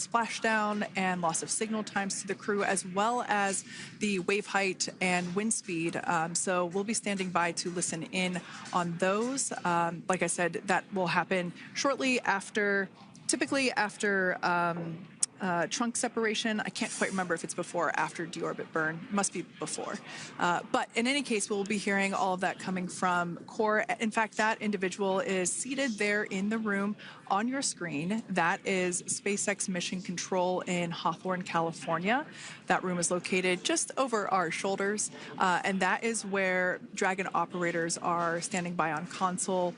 splashdown and loss of signal times to the crew, as well as the wave height and wind speed. So we'll be standing by to listen in on those. Like I said, that will happen shortly after, typically after trunk separation. I can't quite remember if it's before or after deorbit burn. It must be before. But in any case, we'll be hearing all of that coming from core. In fact, that individual is seated there in the room on your screen. That is SpaceX Mission Control in Hawthorne, California. That room is located just over our shoulders, and that is where Dragon operators are standing by on console,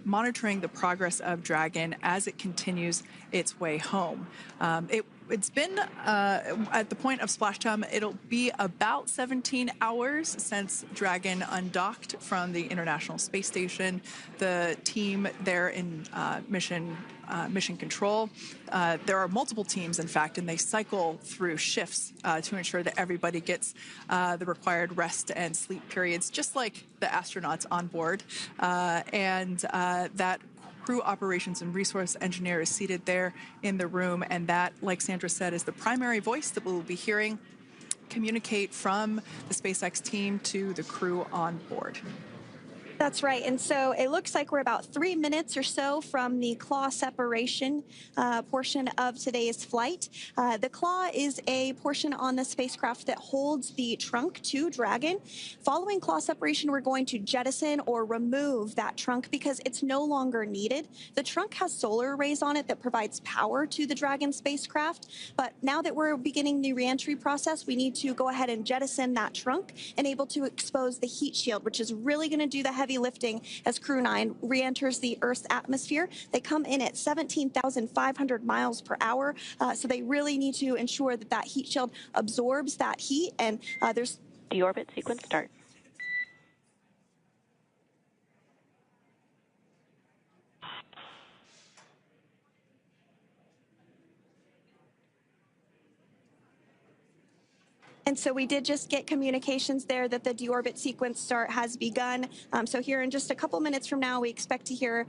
monitoring the progress of Dragon as it continues its way home. It's been, at the point of splashdown, it'll be about 17 hours since Dragon undocked from the International Space Station. The team there in mission control, there are multiple teams, in fact, and they cycle through shifts to ensure that everybody gets the required rest and sleep periods, just like the astronauts on board. That crew operations and resource engineer is seated there in the room, and that, like Sandra said, is the primary voice that we'll be hearing communicate from the SpaceX team to the crew on board. That's right. And so it looks like we're about 3 minutes or so from the claw separation portion of today's flight. The claw is a portion on the spacecraft that holds the trunk to Dragon. Following claw separation, we're going to jettison or remove that trunk because it's no longer needed. The trunk has solar arrays on it that provides power to the Dragon spacecraft. But now that we're beginning the reentry process, we need to go ahead and jettison that trunk and able to expose the heat shield, which is really going to do the heavy lifting as Crew 9 re-enters the Earth's atmosphere. They come in at 17,500 miles per hour, so they really need to ensure that that heat shield absorbs that heat, and there's... Deorbit sequence start. And so we did just get communications there that the deorbit sequence start has begun. So here in just a couple minutes from now, we expect to hear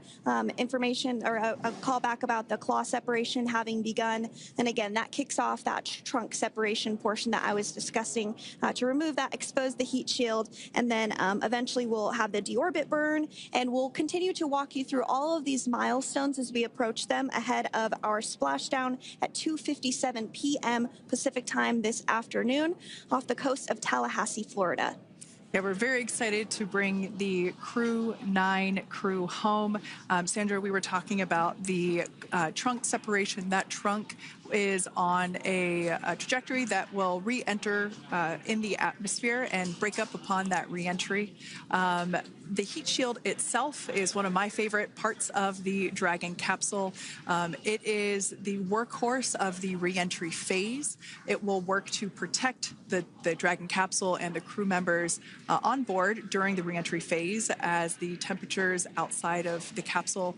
information or a call back about the claw separation having begun. And again, that kicks off that trunk separation portion that I was discussing to remove that, expose the heat shield, and then eventually we'll have the deorbit burn, and we'll continue to walk you through all of these milestones as we approach them ahead of our splashdown at 2:57 p.m. Pacific time this afternoon off the coast of Tallahassee, Florida. Yeah, we're very excited to bring the Crew 9 crew home. Sandra, we were talking about the trunk separation. That trunk is on a trajectory that will re-enter in the atmosphere and break up upon that re-entry. The heat shield itself is one of my favorite parts of the Dragon capsule. It is the workhorse of the re-entry phase. It will work to protect the Dragon capsule and the crew members on board during the re-entry phase as the temperatures outside of the capsule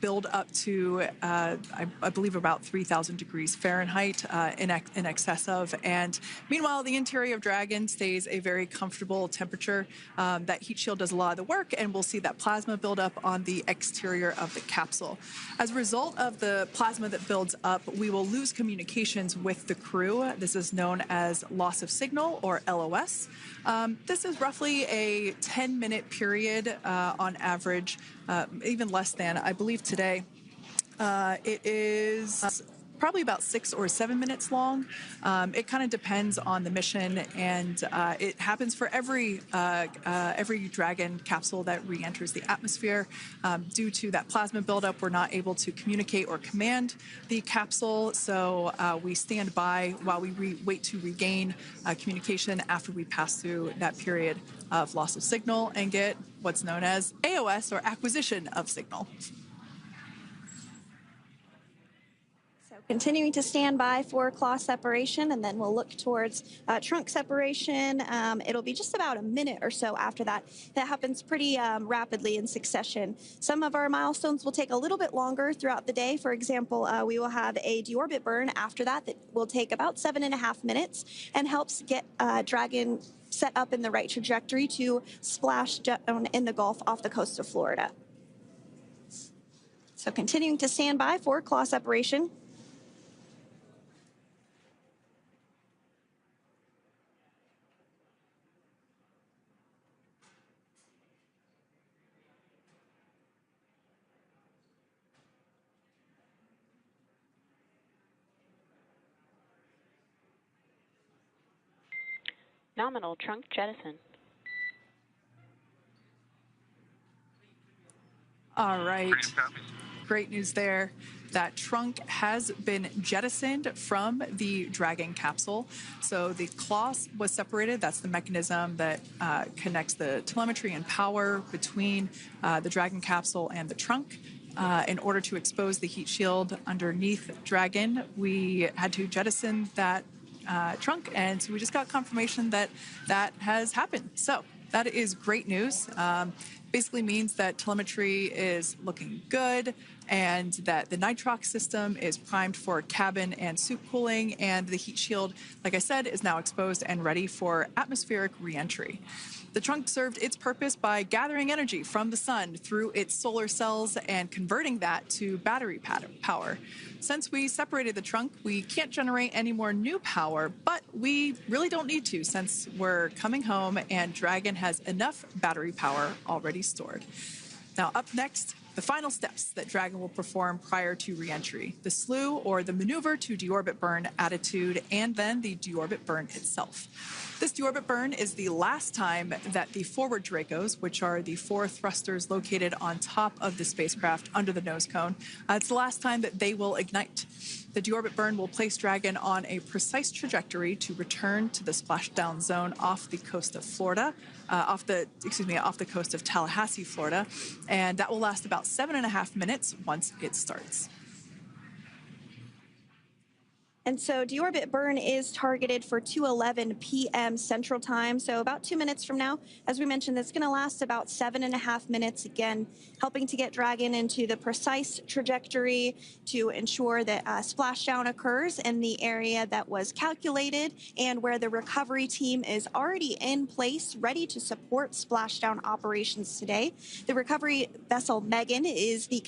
build up to, I believe, about 3,000 degrees Fahrenheit in excess of. And meanwhile, the interior of Dragon stays a very comfortable temperature. That heat shield does a lot of the work, and we'll see that plasma build up on the exterior of the capsule. As a result of the plasma that builds up, we will lose communications with the crew. This is known as loss of signal, or LOS. This is roughly a 10-minute period on average, even less than. I believe today it is probably about 6 or 7 minutes long. It kind of depends on the mission, and it happens for every Dragon capsule that re-enters the atmosphere. Due to that plasma buildup, we're not able to communicate or command the capsule, so we stand by while we wait to regain communication after we pass through that period of loss of signal and get what's known as AOS, or acquisition of signal. Continuing to stand by for claw separation, and then we'll look towards trunk separation. It'll be just about a minute or so after that. That happens pretty rapidly in succession. Some of our milestones will take a little bit longer throughout the day. For example, we will have a deorbit burn after that will take about 7.5 minutes and helps get Dragon set up in the right trajectory to splash down in the Gulf off the coast of Florida. So continuing to stand by for claw separation. Nominal trunk jettison. All right. Great news there. That trunk has been jettisoned from the Dragon capsule. So the claw was separated. That's the mechanism that connects the telemetry and power between the Dragon capsule and the trunk. In order to expose the heat shield underneath Dragon, we had to jettison that trunk. And so we just got confirmation that that has happened. So that is great news. Basically means that telemetry is looking good and that the nitrox system is primed for cabin and suit cooling, and the heat shield, like I said, is now exposed and ready for atmospheric reentry. The trunk served its purpose by gathering energy from the sun through its solar cells and converting that to battery power. Since we separated the trunk, we can't generate any more new power, but we really don't need to since we're coming home and Dragon has enough battery power already stored. Now, up next, the final steps that Dragon will perform prior to reentry: the slew, or the maneuver to deorbit burn attitude, and then the deorbit burn itself. This deorbit burn is the last time that the forward Dracos, which are the 4 thrusters located on top of the spacecraft under the nose cone, it's the last time that they will ignite. The deorbit burn will place Dragon on a precise trajectory to return to the splashdown zone off the coast of Florida, off the coast of Tallahassee, Florida, and that will last about 7.5 minutes once it starts. And so deorbit burn is targeted for 2:11 p.m. Central Time, so about 2 minutes from now. As we mentioned, it's going to last about 7.5 minutes, again, helping to get Dragon into the precise trajectory to ensure that splashdown occurs in the area that was calculated and where the recovery team is already in place, ready to support splashdown operations today. The recovery vessel Megan is the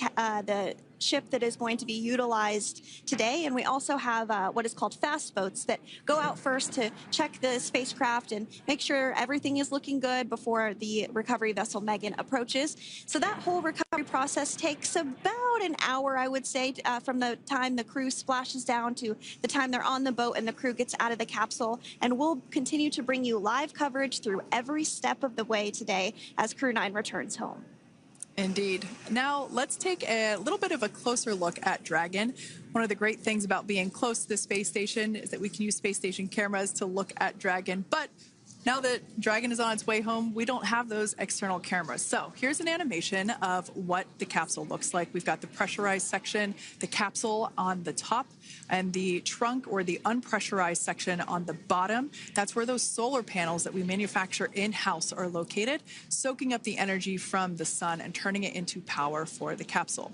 ship that is going to be utilized today, and we also have what is called fast boats that go out first to check the spacecraft and make sure everything is looking good before the recovery vessel Megan approaches. So that whole recovery process takes about an hour, I would say, from the time the crew splashes down to the time they're on the boat and the crew gets out of the capsule. And we'll continue to bring you live coverage through every step of the way today as Crew 9 returns home. Indeed. Now, let's take a little bit of a closer look at Dragon. One of the great things about being close to the space station is that we can use space station cameras to look at Dragon. But now that Dragon is on its way home, we don't have those external cameras. So here's an animation of what the capsule looks like. We've got the pressurized section, the capsule on the top, and the trunk, or the unpressurized section, on the bottom. That's where those solar panels that we manufacture in-house are located, soaking up the energy from the sun and turning it into power for the capsule.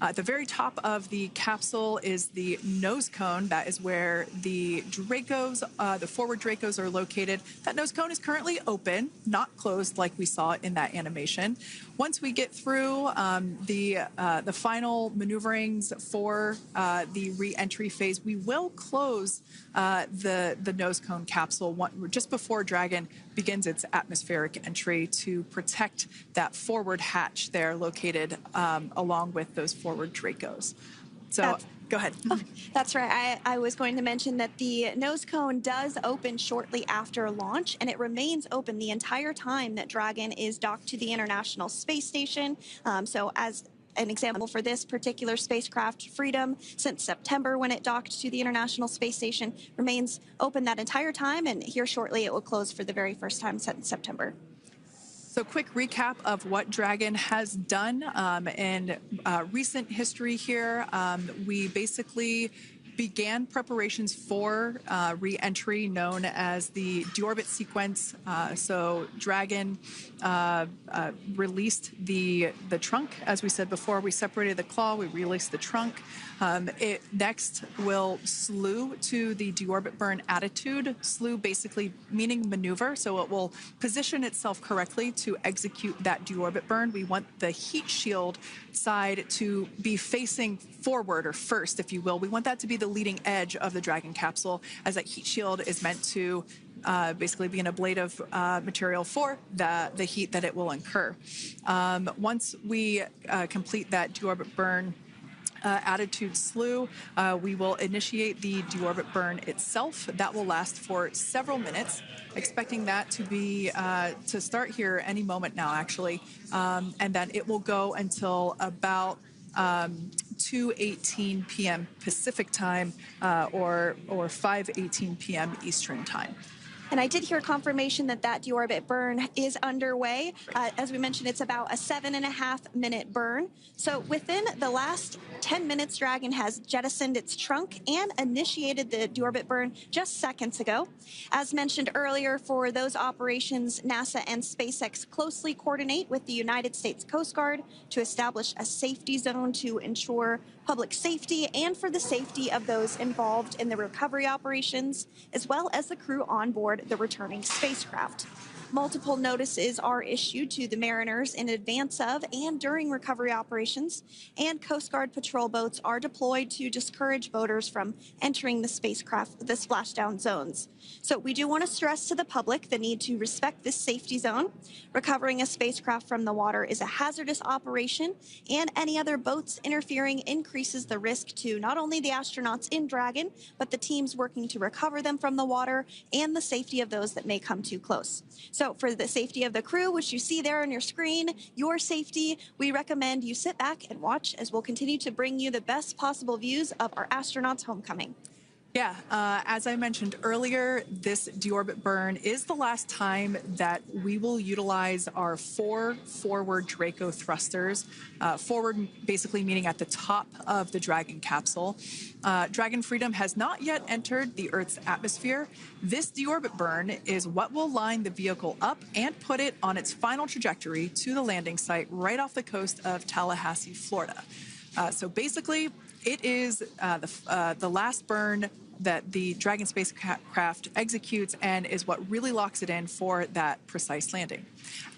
At the very top of the capsule is the nose cone. That is where the Dracos, the forward Dracos, are located. That nose cone is currently open, not closed like we saw in that animation. Once we get through the final maneuverings for the re-entry phase, we will close the nose cone capsule just before Dragon begins its atmospheric entry to protect that forward hatch there located along with those forward Dracos. So go ahead. Oh, that's right. I was going to mention that the nose cone does open shortly after launch, and it remains open the entire time that Dragon is docked to the International Space Station. So as an example for this particular spacecraft, Freedom, since September when it docked to the International Space Station, remains open that entire time, and here shortly it will close for the very first time since September. So quick recap of what Dragon has done in recent history here. We basically began preparations for re-entry known as the deorbit sequence. So Dragon released the trunk. As we said before, we separated the claw, we released the trunk. It next will slew to the deorbit burn attitude. Slew basically meaning maneuver, so it will position itself correctly to execute that deorbit burn. We want the heat shield side to be facing forward, or first, if you will. We want that to be the leading edge of the Dragon capsule, as that heat shield is meant to basically be an ablative material for the heat that it will incur. Once we complete that deorbit burn, attitude slew, we will initiate the deorbit burn itself. That will last for several minutes, expecting that to be to start here any moment now, actually, and then it will go until about 2:18 p.m. Pacific time or 5:18 p.m. Eastern time. And I did hear confirmation that that deorbit burn is underway. As we mentioned, it's about a 7.5-minute burn. So within the last 10 minutes, Dragon has jettisoned its trunk and initiated the deorbit burn just seconds ago. As mentioned earlier, for those operations, NASA and SpaceX closely coordinate with the United States Coast Guard to establish a safety zone to ensure public safety and for the safety of those involved in the recovery operations, as well as the crew on board the returning spacecraft. Multiple notices are issued to the mariners in advance of and during recovery operations, and Coast Guard patrol boats are deployed to discourage boaters from entering the spacecraft, the splashdown zones. So we do want to stress to the public the need to respect this safety zone. Recovering a spacecraft from the water is a hazardous operation, and any other boats interfering increases the risk to not only the astronauts in Dragon, but the teams working to recover them from the water and the safety of those that may come too close. So for the safety of the crew, which you see there on your screen, your safety, we recommend you sit back and watch as we'll continue to bring you the best possible views of our astronauts' homecoming. Yeah, as I mentioned earlier, this deorbit burn is the last time that we will utilize our 4 forward Draco thrusters. Forward basically meaning at the top of the Dragon capsule. Dragon Freedom has not yet entered the Earth's atmosphere. This deorbit burn is what will line the vehicle up and put it on its final trajectory to the landing site right off the coast of Tallahassee, Florida. So basically, it is the last burn that the Dragon spacecraft executes and is what really locks it in for that precise landing.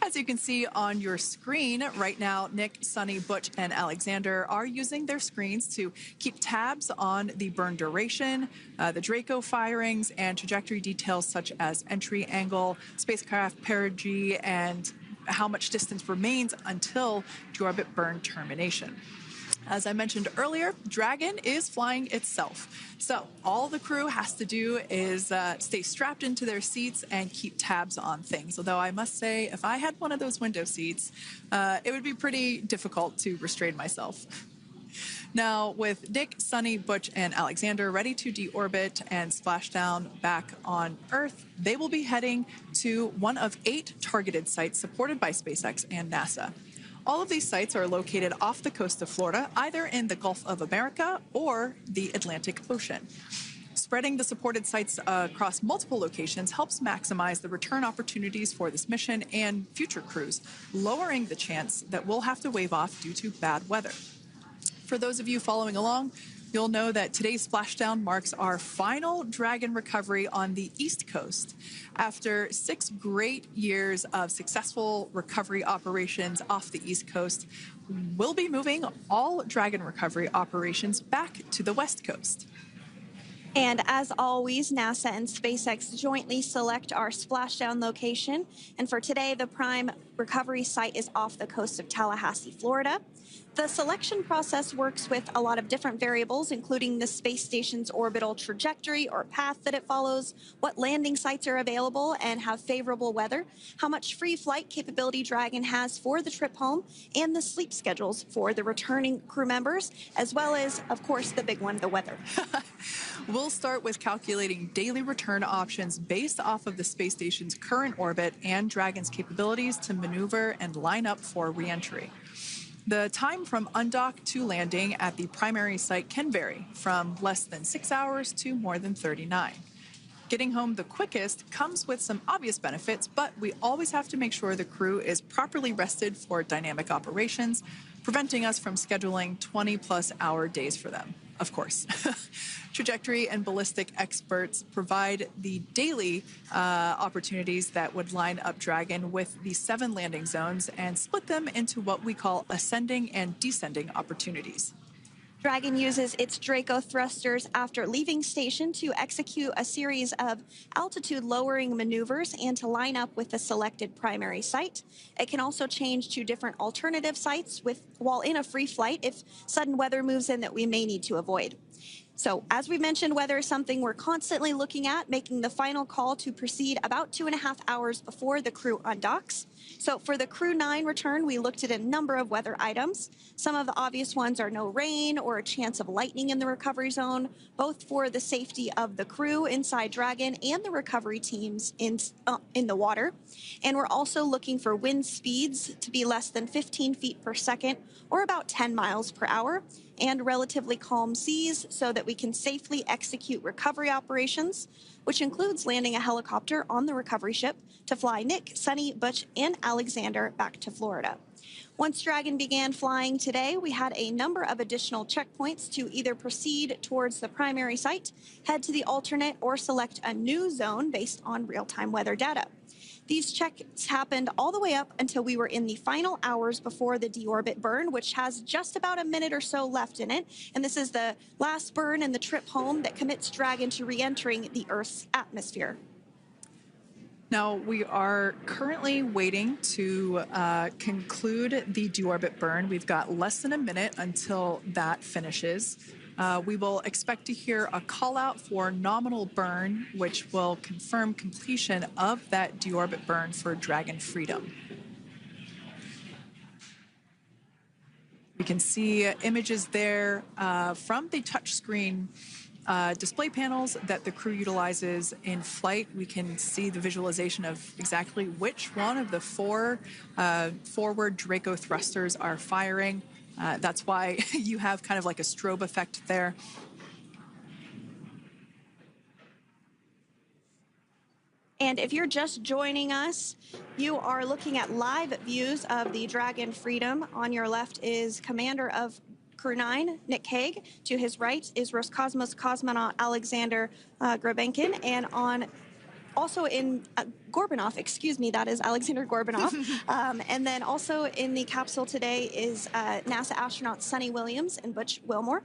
As you can see on your screen right now, Nick, Sunny, Butch, and Alexander are using their screens to keep tabs on the burn duration, the Draco firings, and trajectory details such as entry angle, spacecraft perigee, and how much distance remains until deorbit burn termination. As I mentioned earlier, Dragon is flying itself. So all the crew has to do is stay strapped into their seats and keep tabs on things. Although I must say, if I had one of those window seats, it would be pretty difficult to restrain myself. Now, with Nick, Sunny, Butch, and Alexander ready to deorbit and splash down back on Earth, they will be heading to one of 8 targeted sites supported by SpaceX and NASA. All of these sites are located off the coast of Florida, either in the Gulf of America or the Atlantic Ocean. Spreading the supported sites across multiple locations helps maximize the return opportunities for this mission and future crews, lowering the chance that we'll have to wave off due to bad weather. For those of you following along, you'll know that today's splashdown marks our final Dragon recovery on the East Coast. After 6 great years of successful recovery operations off the East Coast, we'll be moving all Dragon recovery operations back to the West Coast. And as always, NASA and SpaceX jointly select our splashdown location. And for today, the prime recovery site is off the coast of Tallahassee, Florida. The selection process works with a lot of different variables, including the space station's orbital trajectory or path that it follows, what landing sites are available and have favorable weather, how much free flight capability Dragon has for the trip home, and the sleep schedules for the returning crew members, as well as, of course, the big one, the weather. We'll start with calculating daily return options based off of the space station's current orbit and Dragon's capabilities to maneuver and line up for re-entry. The time from undock to landing at the primary site can vary from less than 6 hours to more than 39. Getting home the quickest comes with some obvious benefits, but we always have to make sure the crew is properly rested for dynamic operations, preventing us from scheduling 20-plus hour days for them, of course. Trajectory and ballistic experts provide the daily opportunities that would line up Dragon with the 7 landing zones and split them into what we call ascending and descending opportunities. Dragon uses its Draco thrusters after leaving station to execute a series of altitude lowering maneuvers and to line up with the selected primary site. It can also change to different alternative sites while in a free flight if sudden weather moves in that we may need to avoid. So as we mentioned, weather is something we're constantly looking at, making the final call to proceed about 2.5 hours before the crew undocks. So for the Crew 9 return, we looked at a number of weather items. Some of the obvious ones are no rain or a chance of lightning in the recovery zone, both for the safety of the crew inside Dragon and the recovery teams in the water. And we're also looking for wind speeds to be less than 15 feet per second or about 10 miles per hour, and relatively calm seas so that we can safely execute recovery operations, which includes landing a helicopter on the recovery ship to fly Nick, Sunny, Butch, and Alexander back to Florida. Once Dragon began flying today, we had a number of additional checkpoints to either proceed towards the primary site, head to the alternate, or select a new zone based on real-time weather data. These checks happened all the way up until we were in the final hours before the deorbit burn, which has just about a minute or so left in it. And this is the last burn in the trip home that commits Dragon to re-entering the Earth's atmosphere. Now, we are currently waiting to conclude the deorbit burn. We've got less than a minute until that finishes. We will expect to hear a call out for nominal burn, which will confirm completion of that deorbit burn for Dragon Freedom. We can see images there from the touchscreen display panels that the crew utilizes in flight. We can see the visualization of exactly which one of the four forward Draco thrusters are firing. That's why you have kind of like a strobe effect there. And if you're just joining us, you are looking at live views of the Dragon Freedom. On your left is Commander of Crew 9, Nick Hague. To his right is Roscosmos cosmonaut Alexander Grabenkin. And also in Gorbanov, excuse me, that is Alexander Gorbanov. And then also in the capsule today is NASA astronauts Sunny Williams and Butch Wilmore.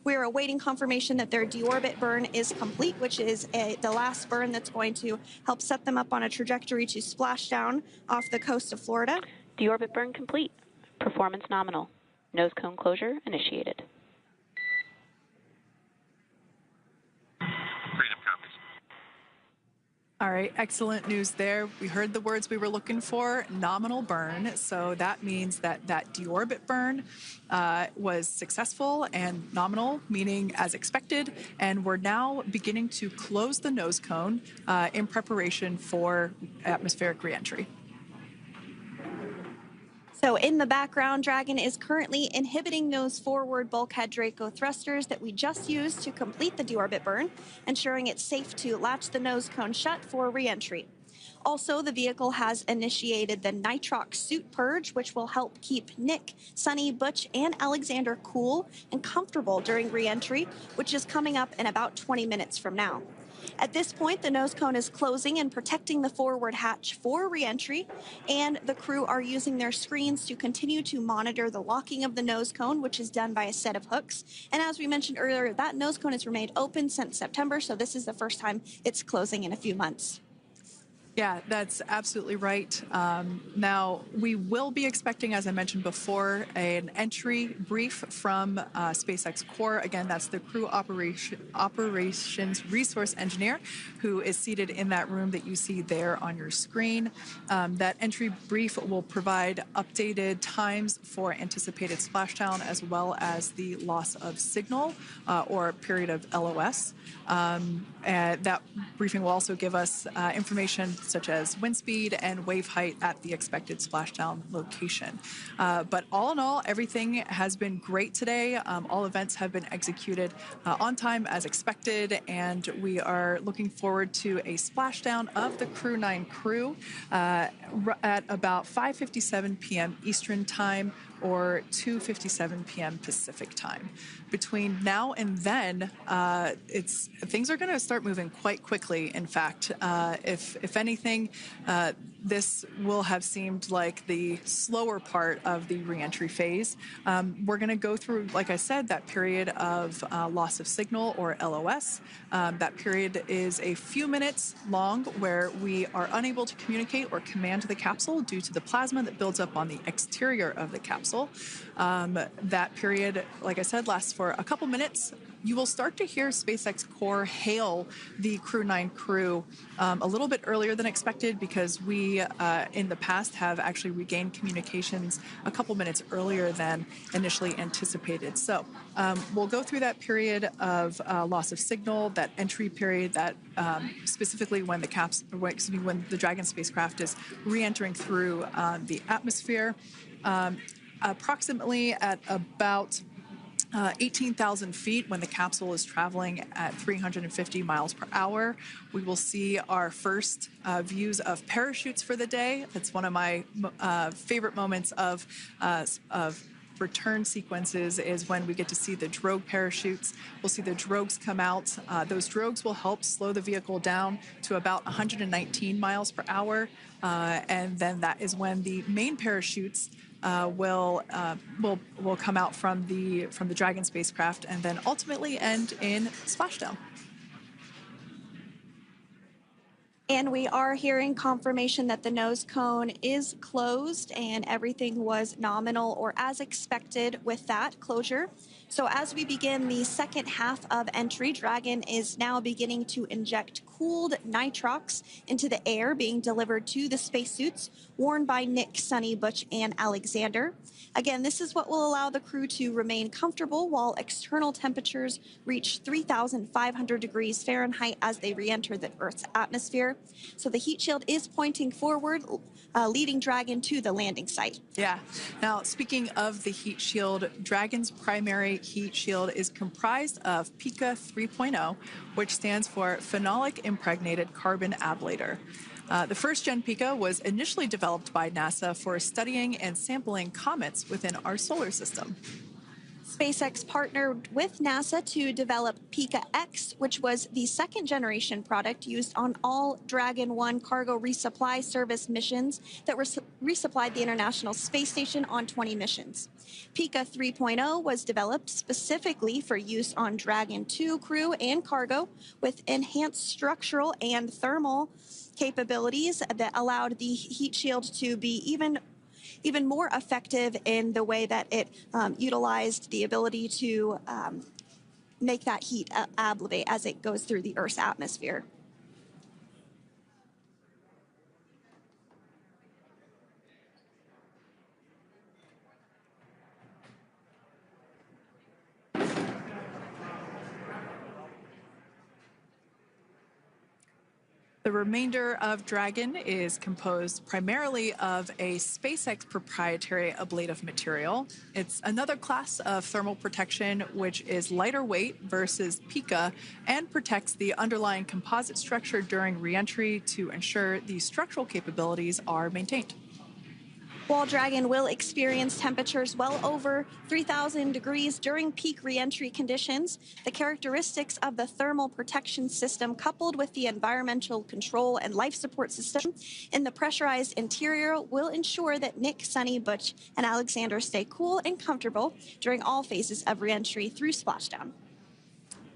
We are awaiting confirmation that their deorbit burn is complete, which is the last burn that's going to help set them up on a trajectory to Splashdown off the coast of Florida. Deorbit burn complete. Performance nominal. Nose cone closure initiated. Freedom copies. All right, excellent news there. We heard the words we were looking for, nominal burn. So that means that that deorbit burn was successful and nominal, meaning as expected. And we're now beginning to close the nose cone in preparation for atmospheric reentry. So in the background, Dragon is currently inhibiting those forward bulkhead Draco thrusters that we just used to complete the deorbit burn, ensuring it's safe to latch the nose cone shut for reentry. Also, the vehicle has initiated the nitrox suit purge, which will help keep Nick, Sunny, Butch, and Alexander cool and comfortable during reentry, which is coming up in about 20 minutes from now. At this point, the nose cone is closing and protecting the forward hatch for reentry, and the crew are using their screens to continue to monitor the locking of the nose cone, which is done by a set of hooks. And as we mentioned earlier, that nose cone has remained open since September, so this is the first time it's closing in a few months. Yeah, that's absolutely right. Now, we will be expecting, as I mentioned before, an entry brief from SpaceX Core. Again, that's the crew operations resource engineer who is seated in that room that you see there on your screen. That entry brief will provide updated times for anticipated splashdown as well as the loss of signal or period of LOS. And that briefing will also give us information such as wind speed and wave height at the expected splashdown location. But all in all, everything has been great today. All events have been executed on time as expected, and we are looking forward to a splashdown of the Crew 9 crew at about 5:57 p.m. Eastern Time or 2:57 p.m. Pacific Time. Between now and then, things are going to start moving quite quickly. In fact, if anything, this will have seemed like the slower part of the reentry phase. We're going to go through, like I said, that period of loss of signal, or LOS. That period is a few minutes long where we are unable to communicate or command the capsule due to the plasma that builds up on the exterior of the capsule. That period, like I said, lasts for a couple minutes. You will start to hear SpaceX Core hail the Crew 9 crew a little bit earlier than expected, because we, in the past, have actually regained communications a couple minutes earlier than initially anticipated. So we'll go through that period of loss of signal, that entry period, that specifically when when the Dragon spacecraft is re-entering through the atmosphere. Approximately at about 18,000 feet, when the capsule is traveling at 350 miles per hour, we will see our first views of parachutes for the day. That's one of my favorite moments of return sequences, is when we get to see the drogue parachutes. We'll see the drogues come out. Those drogues will help slow the vehicle down to about 119 miles per hour. And then that is when the main parachutes will come out from the Dragon spacecraft, and then ultimately end in Splashdown. And we are hearing confirmation that the nose cone is closed and everything was nominal or as expected with that closure. So as we begin the second half of entry, Dragon is now beginning to inject cooled nitrox into the air being delivered to the spacesuits worn by Nick, Sunny, Butch, and Alexander. Again, this is what will allow the crew to remain comfortable while external temperatures reach 3,500 degrees Fahrenheit as they re-enter the Earth's atmosphere. So the heat shield is pointing forward, leading Dragon to the landing site. Yeah. Now, speaking of the heat shield, Dragon's primary heat shield is comprised of PICA 3.0, which stands for Phenolic Impregnated Carbon Ablator. The first-gen PICA was initially developed by NASA for studying and sampling comets within our solar system. SpaceX partnered with NASA to develop PICA X, which was the second-generation product used on all Dragon 1 cargo resupply service missions that resupplied the International Space Station on 20 missions. PICA 3.0 was developed specifically for use on Dragon 2 crew and cargo, with enhanced structural and thermal capabilities that allowed the heat shield to be even more effective in the way that it utilized the ability to make that heat ablevate as it goes through the Earth's atmosphere. The remainder of Dragon is composed primarily of a SpaceX proprietary ablative material. It's another class of thermal protection which is lighter weight versus PICA and protects the underlying composite structure during reentry to ensure the structural capabilities are maintained. While Dragon will experience temperatures well over 3,000 degrees during peak reentry conditions, the characteristics of the thermal protection system, coupled with the environmental control and life support system in the pressurized interior, will ensure that Nick, Sunny, Butch, and Alexander stay cool and comfortable during all phases of reentry through Splashdown.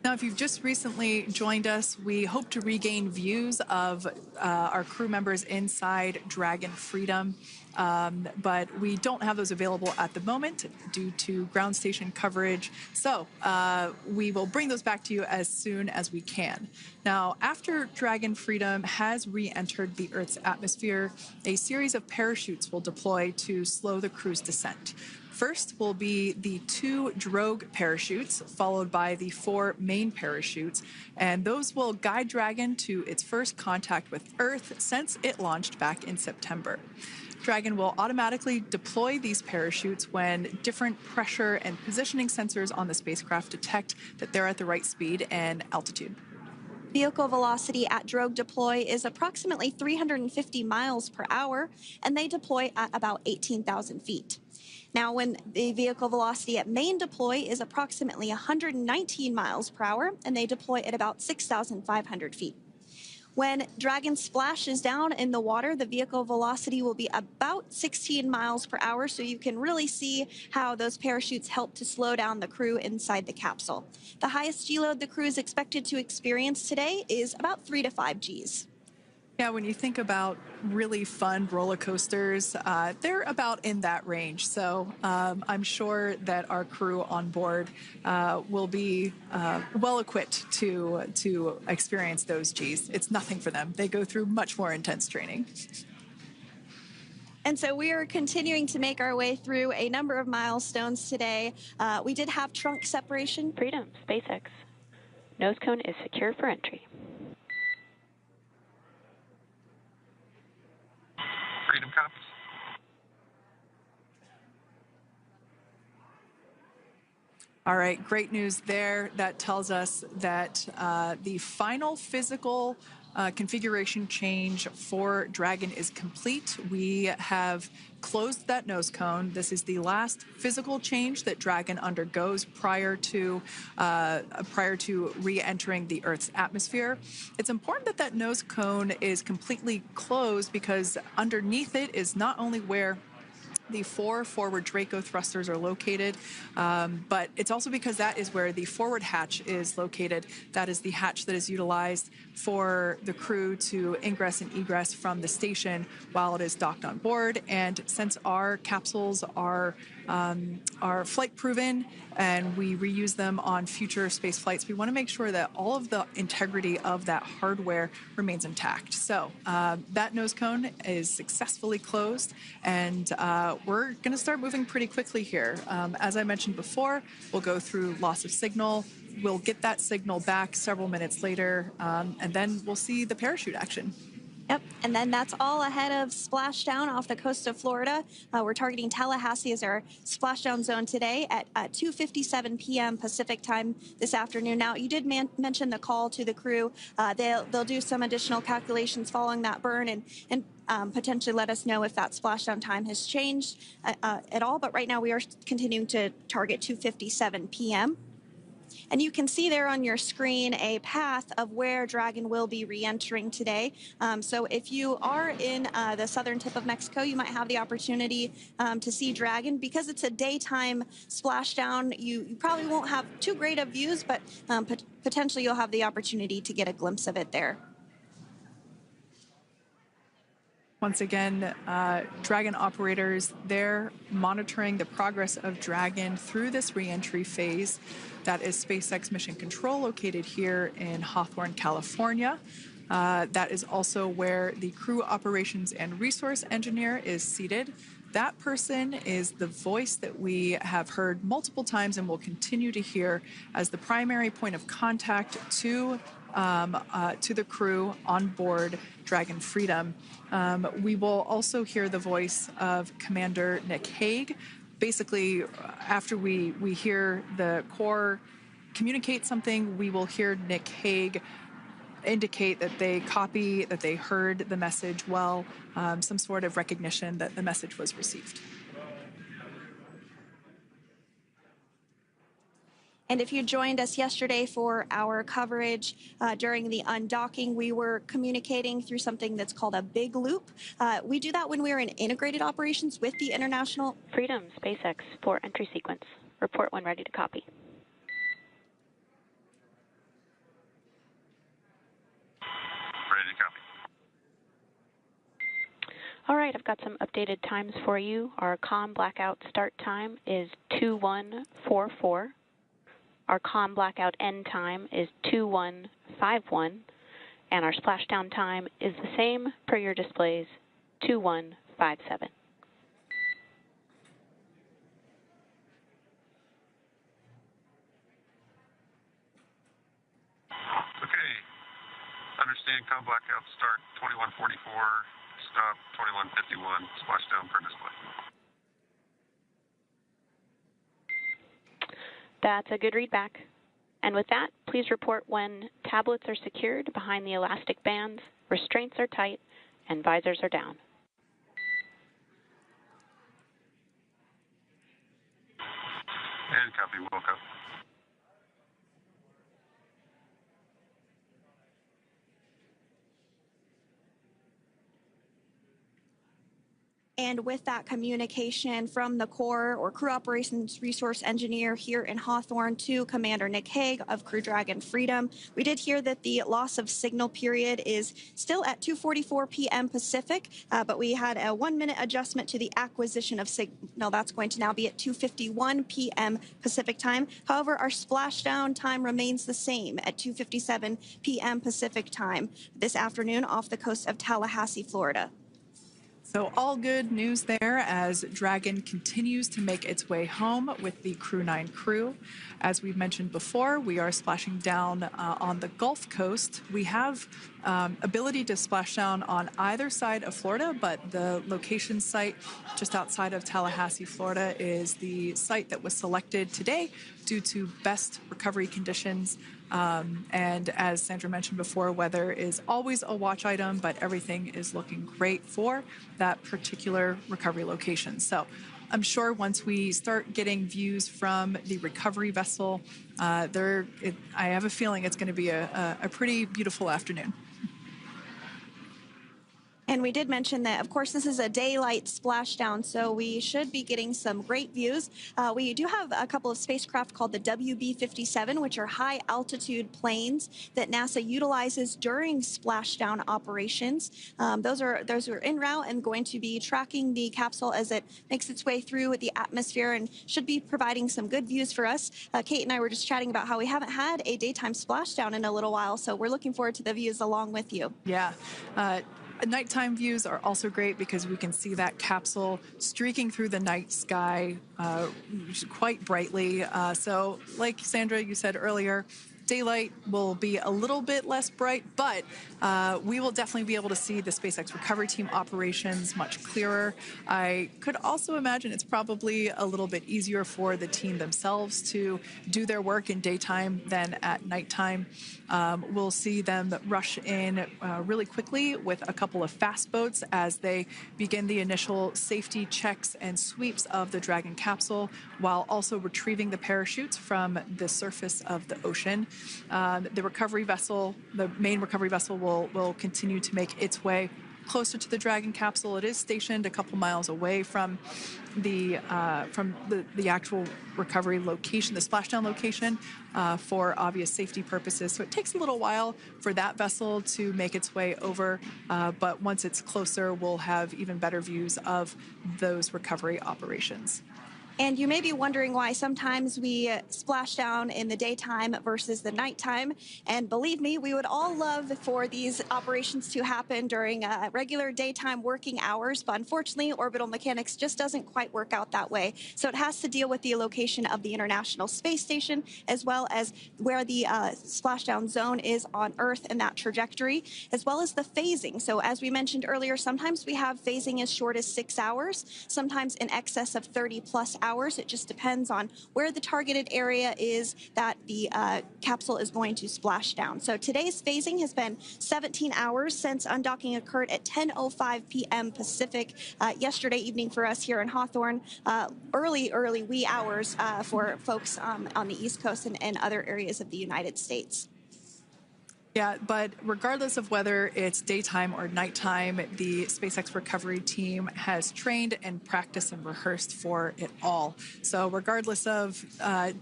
Now, if you've just recently joined us, we hope to regain views of our crew members inside Dragon Freedom, but we don't have those available at the moment due to ground station coverage. So we will bring those back to you as soon as we can. Now, after Dragon Freedom has re-entered the Earth's atmosphere, a series of parachutes will deploy to slow the crew's descent. First will be the 2 drogue parachutes, followed by the 4 main parachutes, and those will guide Dragon to its first contact with Earth since it launched back in September. Dragon will automatically deploy these parachutes when different pressure and positioning sensors on the spacecraft detect that they're at the right speed and altitude. Vehicle velocity at drogue deploy is approximately 350 miles per hour, and they deploy at about 18,000 feet. Now, when the vehicle velocity at main deploy is approximately 119 miles per hour, and they deploy at about 6,500 feet. When Dragon splashes down in the water, the vehicle velocity will be about 16 miles per hour, so you can really see how those parachutes help to slow down the crew inside the capsule. The highest G-load the crew is expected to experience today is about 3 to 5 Gs. Yeah, when you think about really fun roller coasters, they're about in that range. So I'm sure that our crew on board will be well equipped to experience those Gs. It's nothing for them. They go through much more intense training. And so we are continuing to make our way through a number of milestones today. We did have trunk separation. Freedom, SpaceX. Nose cone is secure for entry. Freedom copies. All right, great news there. That tells us that the final physical configuration change for Dragon is complete. We have closed that nose cone. This is the last physical change that Dragon undergoes prior to re-entering the Earth's atmosphere. It's important that that nose cone is completely closed because underneath it is not only where the 4 forward Draco thrusters are located, but it's also because that is where the forward hatch is located. That is the hatch that is utilized for the crew to ingress and egress from the station while it is docked on board. And since our capsules are flight proven and we reuse them on future space flights, we want to make sure that all of the integrity of that hardware remains intact. So that nose cone is successfully closed, and we're going to start moving pretty quickly here. As I mentioned before, we'll go through loss of signal. We'll get that signal back several minutes later, and then we'll see the parachute action. Yep, and then that's all ahead of Splashdown off the coast of Florida. We're targeting Tallahassee as our splashdown zone today at 2:57 p.m. Pacific time this afternoon. Now, you did mention the call to the crew. They'll do some additional calculations following that burn and potentially let us know if that splashdown time has changed at all. But right now, we are continuing to target 2:57 p.m. And you can see there on your screen a path of where Dragon will be re-entering today. So if you are in the southern tip of Mexico, you might have the opportunity to see Dragon. Because it's a daytime splashdown, you probably won't have too great of views, but potentially you'll have the opportunity to get a glimpse of it there. Once again, Dragon operators, they're monitoring the progress of Dragon through this re-entry phase. That is SpaceX Mission Control, located here in Hawthorne, California. That is also where the crew operations and resource engineer is seated. That person is the voice that we have heard multiple times and will continue to hear as the primary point of contact to the crew on board Dragon Freedom. We will also hear the voice of Commander Nick Hague. Basically, after we hear the Corps communicate something, we will hear Nick Hague indicate that they copy, that they heard the message well, some sort of recognition that the message was received. And if you joined us yesterday for our coverage during the undocking, we were communicating through something that's called a big loop. We do that when we're in integrated operations with the International Freedom, SpaceX, for entry sequence. Report when ready to copy. Ready to copy. All right, I've got some updated times for you. Our comm blackout start time is 2144. Our comm blackout end time is 2151, and our splashdown time is the same per your displays, 2157. Okay. Understand comm blackout start 2144, stop 2151, splashdown per display. That's a good readback. And with that, please report when tablets are secured behind the elastic bands, restraints are tight, and visors are down. And copy, Wilco. And with that communication from the Corps or Crew Operations Resource Engineer here in Hawthorne to Commander Nick Hague of Crew Dragon Freedom, we did hear that the loss of signal period is still at 2:44 p.m. Pacific, but we had a 1-minute adjustment to the acquisition of signal. That's going to now be at 2:51 p.m. Pacific time. However, our splashdown time remains the same at 2:57 p.m. Pacific time this afternoon off the coast of Tallahassee, Florida. So all good news there as Dragon continues to make its way home with the Crew 9 crew. As we've mentioned before, we are splashing down on the Gulf Coast. We have ability to splash down on either side of Florida, but the location site just outside of Tallahassee, Florida is the site that was selected today due to best recovery conditions. And as Sandra mentioned before, weather is always a watch item, but everything is looking great for that particular recovery location. So I'm sure once we start getting views from the recovery vessel, I have a feeling it's going to be a pretty beautiful afternoon. And we did mention that, of course, this is a daylight splashdown, so we should be getting some great views. We do have a couple of spacecraft called the WB-57, which are high-altitude planes that NASA utilizes during splashdown operations. Those are en route and going to be tracking the capsule as it makes its way through the atmosphere and should be providing some good views for us. Kate and I were just chatting about how we haven't had a daytime splashdown in a little while, so we're looking forward to the views along with you. Yeah. Nighttime views are also great because we can see that capsule streaking through the night sky quite brightly. So like Sandra, you said earlier, daylight will be a little bit less bright, but we will definitely be able to see the SpaceX recovery team operations much clearer. I could also imagine it's probably a little bit easier for the team themselves to do their work in daytime than at nighttime. We'll see them rush in really quickly with a couple of fast boats as they begin the initial safety checks and sweeps of the Dragon capsule, while also retrieving the parachutes from the surface of the ocean. The recovery vessel, the main recovery vessel, will continue to make its way closer to the Dragon capsule. It is stationed a couple miles away from the actual recovery location, the splashdown location, for obvious safety purposes. So it takes a little while for that vessel to make its way over, but once it's closer, we'll have even better views of those recovery operations. And you may be wondering why sometimes we splash down in the daytime versus the nighttime. And believe me, we would all love for these operations to happen during regular daytime working hours. But unfortunately, orbital mechanics just doesn't quite work out that way. So it has to deal with the location of the International Space Station, as well as where the splashdown zone is on Earth and that trajectory, as well as the phasing. So as we mentioned earlier, sometimes we have phasing as short as 6 hours, sometimes in excess of 30+ hours. It just depends on where the targeted area is that the capsule is going to splash down. So today's phasing has been 17 hours since undocking occurred at 10:05 p.m. Pacific yesterday evening for us here in Hawthorne. Early wee hours for folks on the East Coast and other areas of the United States. Yeah, but regardless of whether it's daytime or nighttime, the SpaceX recovery team has trained and practiced and rehearsed for it all. So regardless of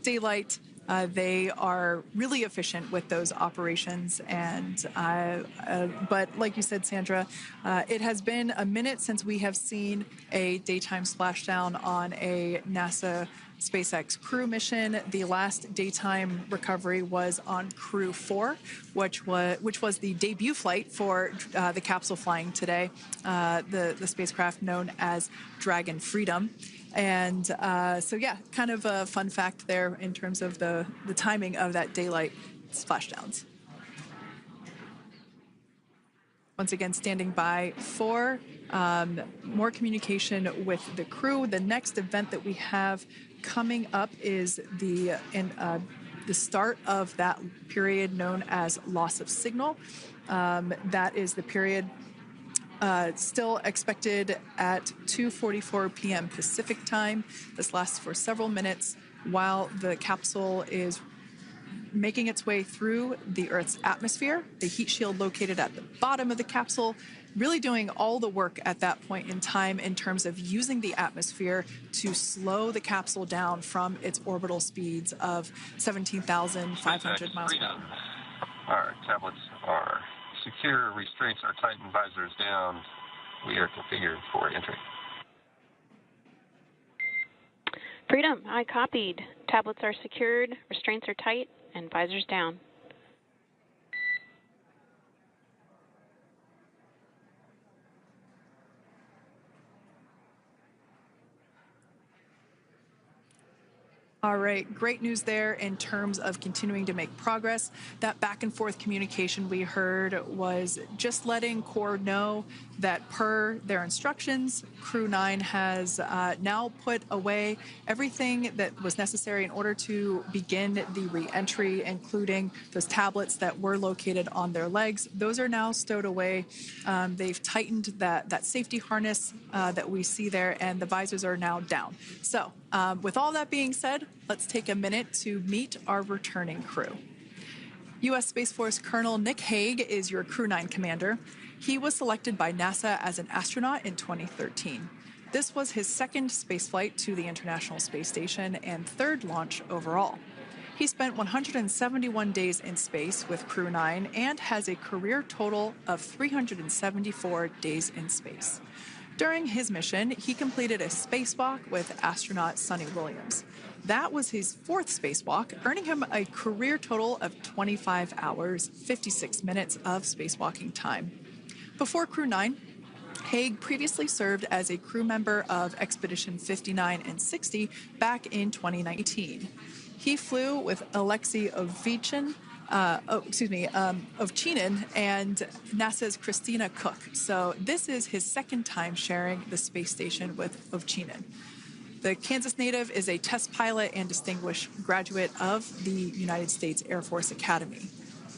daylight, they are really efficient with those operations. And but like you said, Sandra, it has been a minute since we have seen a daytime splashdown on a NASA SpaceX crew mission. The last daytime recovery was on Crew 4, which was the debut flight for the capsule flying today, the spacecraft known as Dragon Freedom. And so, yeah, kind of a fun fact there in terms of the timing of that daylight splashdowns. Once again, standing by for more communication with the crew. The next event that we have coming up is the start of that period known as loss of signal. That is the period still expected at 2:44 p.m. Pacific time. This lasts for several minutes while the capsule is making its way through the Earth's atmosphere. The heat shield located at the bottom of the capsule really doing all the work at that point in time in terms of using the atmosphere to slow the capsule down from its orbital speeds of 17,500 miles per hour. Our tablets are secure, restraints are tightened, visors down. We are configured for entry. Freedom, I copied. Tablets are secured, restraints are tight, and visors down. All right, great news there in terms of continuing to make progress. That back and forth communication we heard was just letting Core know that per their instructions, Crew 9 has now put away everything that was necessary in order to begin the re-entry, including those tablets that were located on their legs. Those are now stowed away. They've tightened that safety harness that we see there, and the visors are now down. So with all that being said, let's take a minute to meet our returning crew. U.S. Space Force Colonel Nick Hague is your Crew 9 commander. He was selected by NASA as an astronaut in 2013. This was his second spaceflight to the International Space Station and third launch overall. He spent 171 days in space with Crew 9 and has a career total of 374 days in space. During his mission, he completed a spacewalk with astronaut Sunny Williams. That was his fourth spacewalk, earning him a career total of 25 hours, 56 minutes of spacewalking time. Before Crew 9, Hague previously served as a crew member of Expedition 59 and 60 back in 2019. He flew with Alexei Ovchinin and NASA's Christina Cook. So this is his second time sharing the space station with Ovchinin. The Kansas native is a test pilot and distinguished graduate of the United States Air Force Academy.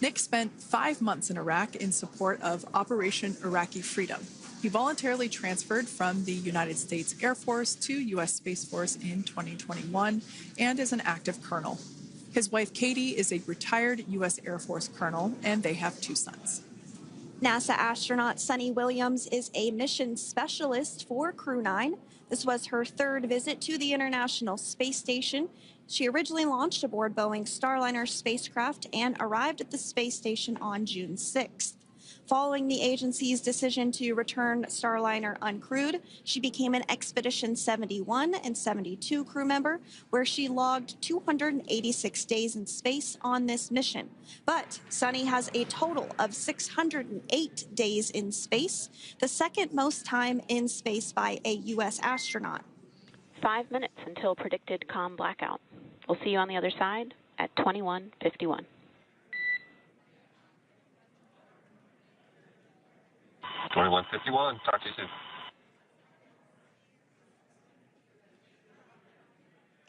Nick spent 5 months in Iraq in support of Operation Iraqi Freedom. He voluntarily transferred from the United States Air Force to U.S. Space Force in 2021 and is an active colonel. His wife, Katie, is a retired U.S. Air Force colonel, and they have 2 sons. NASA astronaut Sunny Williams is a mission specialist for Crew 9. This was her third visit to the International Space Station. She originally launched aboard Boeing Starliner spacecraft and arrived at the space station on June 6th. Following the agency's decision to return Starliner uncrewed, she became an Expedition 71 and 72 crew member, where she logged 286 days in space on this mission. But Sunny has a total of 608 days in space, the second most time in space by a U.S. astronaut. 5 minutes until predicted comm blackout. We'll see you on the other side at 21:51. 21:51. Talk to you soon.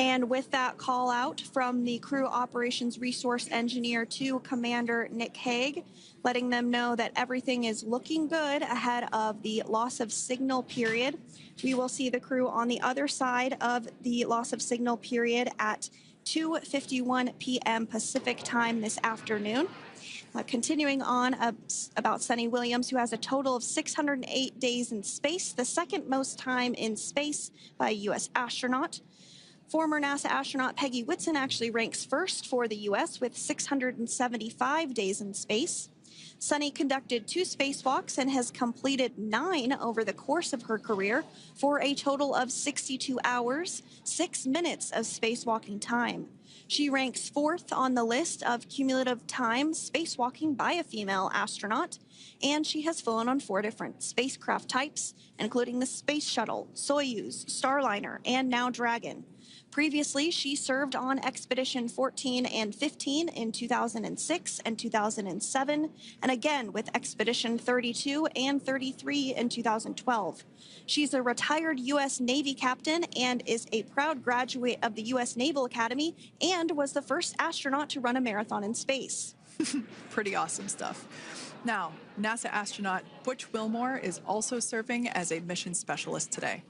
And with that call out from the crew operations resource engineer to Commander Nick Hague, letting them know that everything is looking good ahead of the loss of signal period. We will see the crew on the other side of the loss of signal period at 2:51 p.m. Pacific time this afternoon. Continuing on about Sunny Williams, who has a total of 608 days in space, the second most time in space by a U.S. astronaut. Former NASA astronaut Peggy Whitson actually ranks first for the U.S. with 675 days in space. Sunny conducted 2 spacewalks and has completed 9 over the course of her career for a total of 62 hours, 6 minutes of spacewalking time. She ranks 4th on the list of cumulative time spacewalking by a female astronaut, and she has flown on 4 different spacecraft types, including the Space Shuttle, Soyuz, Starliner, and now Dragon. Previously, she served on Expedition 14 and 15 in 2006 and 2007, and again with Expedition 32 and 33 in 2012. She's a retired U.S. Navy captain and is a proud graduate of the U.S. Naval Academy and was the first astronaut to run a marathon in space. Pretty awesome stuff. Now, NASA astronaut Butch Wilmore is also serving as a mission specialist today.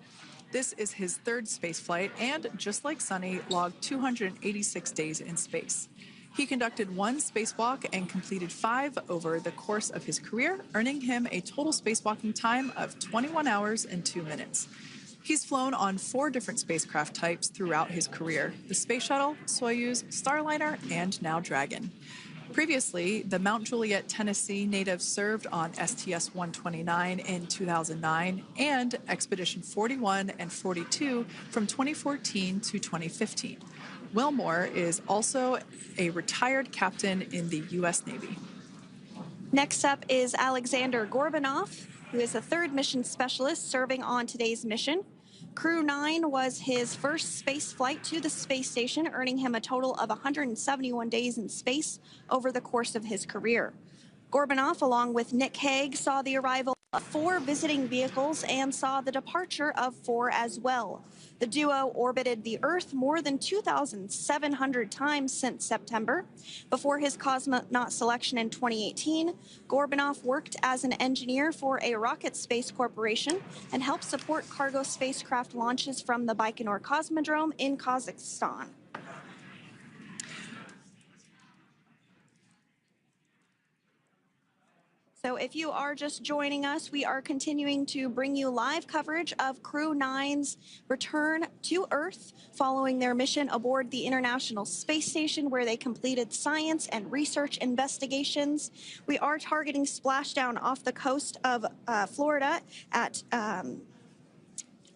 This is his third spaceflight and, just like Sunny, logged 286 days in space. He conducted 1 spacewalk and completed 5 over the course of his career, earning him a total spacewalking time of 21 hours and 2 minutes. He's flown on 4 different spacecraft types throughout his career: the Space Shuttle, Soyuz, Starliner, and now Dragon. Previously, the Mount Juliet, Tennessee native served on STS-129 in 2009 and Expedition 41 and 42 from 2014 to 2015. Wilmore is also a retired captain in the U.S. Navy. Next up is Alexander Gorbanov, who is the 3rd mission specialist serving on today's mission. Crew 9 was his first space flight to the space station, earning him a total of 171 days in space over the course of his career. Gorbanov, along with Nick Hague, saw the arrival of 4 visiting vehicles and saw the departure of 4 as well. The duo orbited the Earth more than 2,700 times since September. Before his cosmonaut selection in 2018, Gorbanov worked as an engineer for a rocket space corporation and helped support cargo spacecraft launches from the Baikonur Cosmodrome in Kazakhstan. So if you are just joining us, we are continuing to bring you live coverage of Crew 9's return to Earth following their mission aboard the International Space Station, where they completed science and research investigations. We are targeting splashdown off the coast of Florida at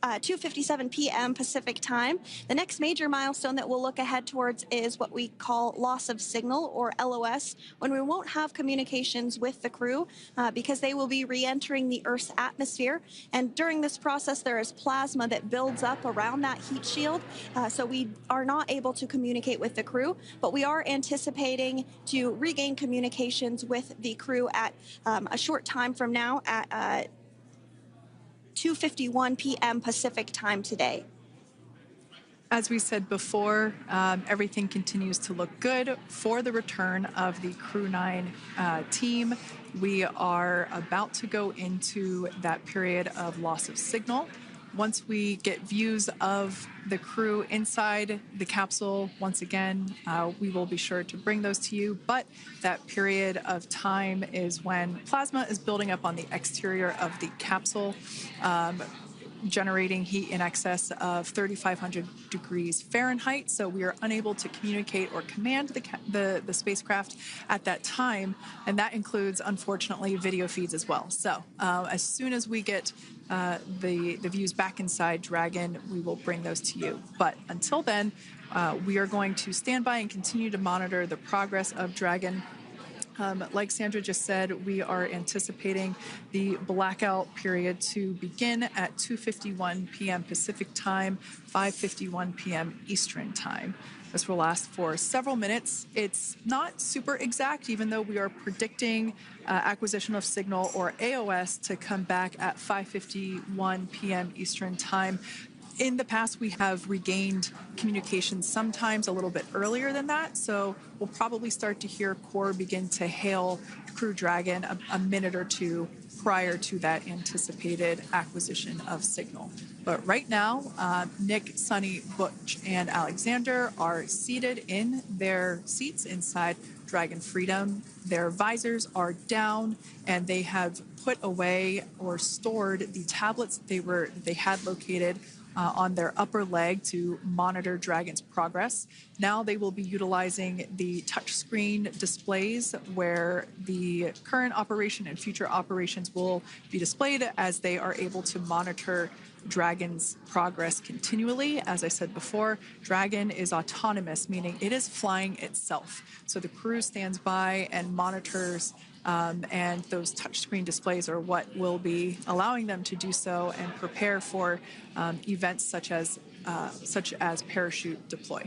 2:57 p.m. Pacific time. The next major milestone that we'll look ahead towards is what we call loss of signal, or LOS, when we won't have communications with the crew because they will be re-entering the Earth's atmosphere. And during this process, there is plasma that builds up around that heat shield, so we are not able to communicate with the crew, but we are anticipating to regain communications with the crew at a short time from now at 2:51 p.m. Pacific time today. As we said before, everything continues to look good for the return of the Crew 9 team. We are about to go into that period of loss of signal. Once we get views of the crew inside the capsule, once again, we will be sure to bring those to you. But that period of time is when plasma is building up on the exterior of the capsule, generating heat in excess of 3,500 degrees Fahrenheit. So we are unable to communicate or command the spacecraft at that time. And that includes, unfortunately, video feeds as well. So as soon as we get the views back inside Dragon, we will bring those to you. But until then, we are going to stand by and continue to monitor the progress of Dragon. Like Sandra just said, we are anticipating the blackout period to begin at 2:51 p.m. Pacific time, 5:51 p.m. Eastern time. This will last for several minutes. It's not super exact, even though we are predicting acquisition of signal, or AOS, to come back at 5:51 p.m. Eastern time. In the past, we have regained communication sometimes a little bit earlier than that, so we'll probably start to hear Core begin to hail Crew Dragon a minute or two prior to that anticipated acquisition of signal. But right now, Nick, Sunny, Butch, and Alexander are seated in their seats inside Dragon Freedom. Their visors are down, and they have put away or stored the tablets they had located on their upper leg to monitor Dragon's progress. Now they will be utilizing the touchscreen displays, where the current operation and future operations will be displayed as they are able to monitor Dragon's progress continually. As I said before, Dragon is autonomous, meaning it is flying itself. So the crew stands by and monitors, and those touchscreen displays are what will be allowing them to do so and prepare for events such as parachute deploy.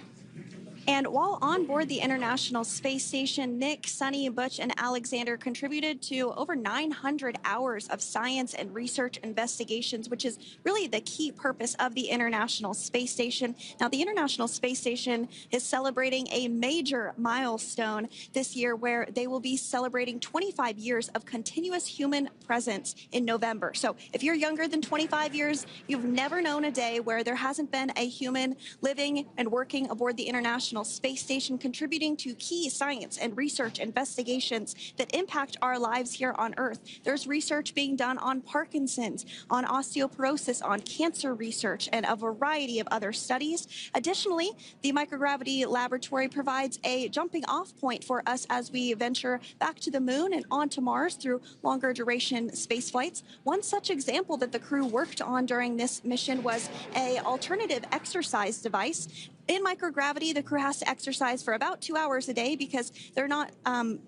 And while on board the International Space Station, Nick, Sunny, Butch, and Alexander contributed to over 900 hours of science and research investigations, which is really the key purpose of the International Space Station. Now, the International Space Station is celebrating a major milestone this year, where they will be celebrating 25 years of continuous human presence in November. So if you're younger than 25 years, you've never known a day where there hasn't been a human living and working aboard the International International Space Station, contributing to key science and research investigations that impact our lives here on Earth. There's research being done on Parkinson's, on osteoporosis, on cancer research, and a variety of other studies. Additionally, the microgravity laboratory provides a jumping off point for us as we venture back to the moon and onto Mars through longer duration space flights. One such example that the crew worked on during this mission was an alternative exercise device. In microgravity, the crew has to exercise for about 2 hours a day because they're not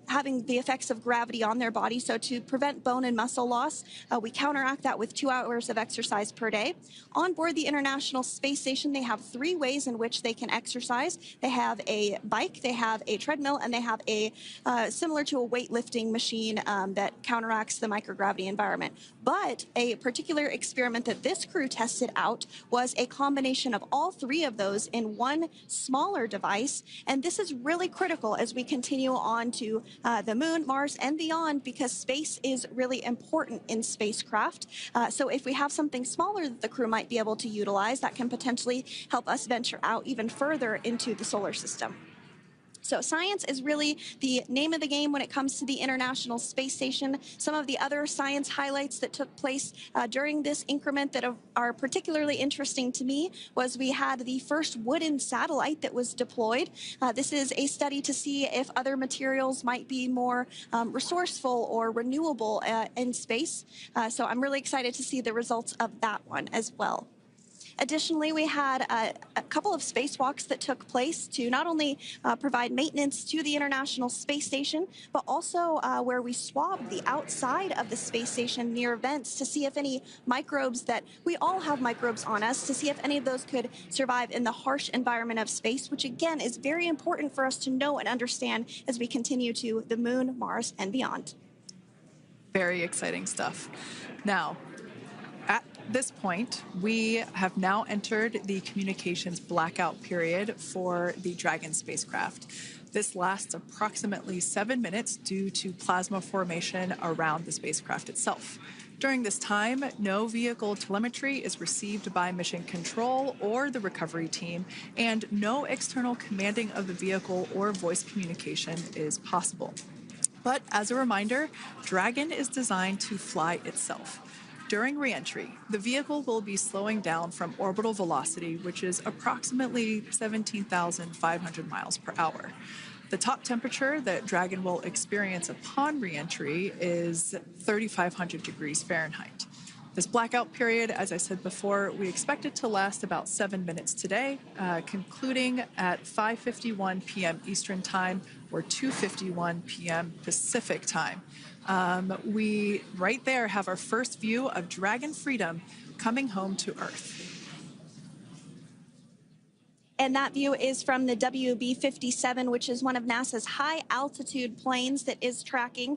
having the effects of gravity on their body. So to prevent bone and muscle loss, we counteract that with 2 hours of exercise per day. On board the International Space Station, they have 3 ways in which they can exercise. They have a bike, they have a treadmill, and they have a similar to a weightlifting machine that counteracts the microgravity environment. But a particular experiment that this crew tested out was a combination of all 3 of those in one smaller device. And this is really critical as we continue on to the moon, Mars, and beyond, because space is really important in spacecraft. So if we have something smaller that the crew might be able to utilize, that can potentially help us venture out even further into the solar system. So science is really the name of the game when it comes to the International Space Station. Some of the other science highlights that took place during this increment that are particularly interesting to me was we had the first wooden satellite that was deployed. This is a study to see if other materials might be more resourceful or renewable in space. So I'm really excited to see the results of that one as well. Additionally, we had a couple of spacewalks that took place to not only provide maintenance to the International Space Station, but also where we swabbed the outside of the space station near vents to see if any microbes that we all have microbes on us, to see if any of those could survive in the harsh environment of space, which again is very important for us to know and understand as we continue to the moon, Mars, and beyond. Very exciting stuff. Now, at this point, we have now entered the communications blackout period for the Dragon spacecraft. This lasts approximately 7 minutes due to plasma formation around the spacecraft itself. During this time, no vehicle telemetry is received by mission control or the recovery team, and no external commanding of the vehicle or voice communication is possible. But as a reminder, Dragon is designed to fly itself. During reentry, the vehicle will be slowing down from orbital velocity, which is approximately 17,500 miles per hour. The top temperature that Dragon will experience upon reentry is 3,500 degrees Fahrenheit. This blackout period, as I said before, we expect it to last about 7 minutes today, concluding at 5:51 p.m. Eastern Time or 2:51 p.m. Pacific Time. We right there have our first view of Dragon Freedom coming home to Earth. And that view is from the WB-57, which is one of NASA's high-altitude planes that is tracking.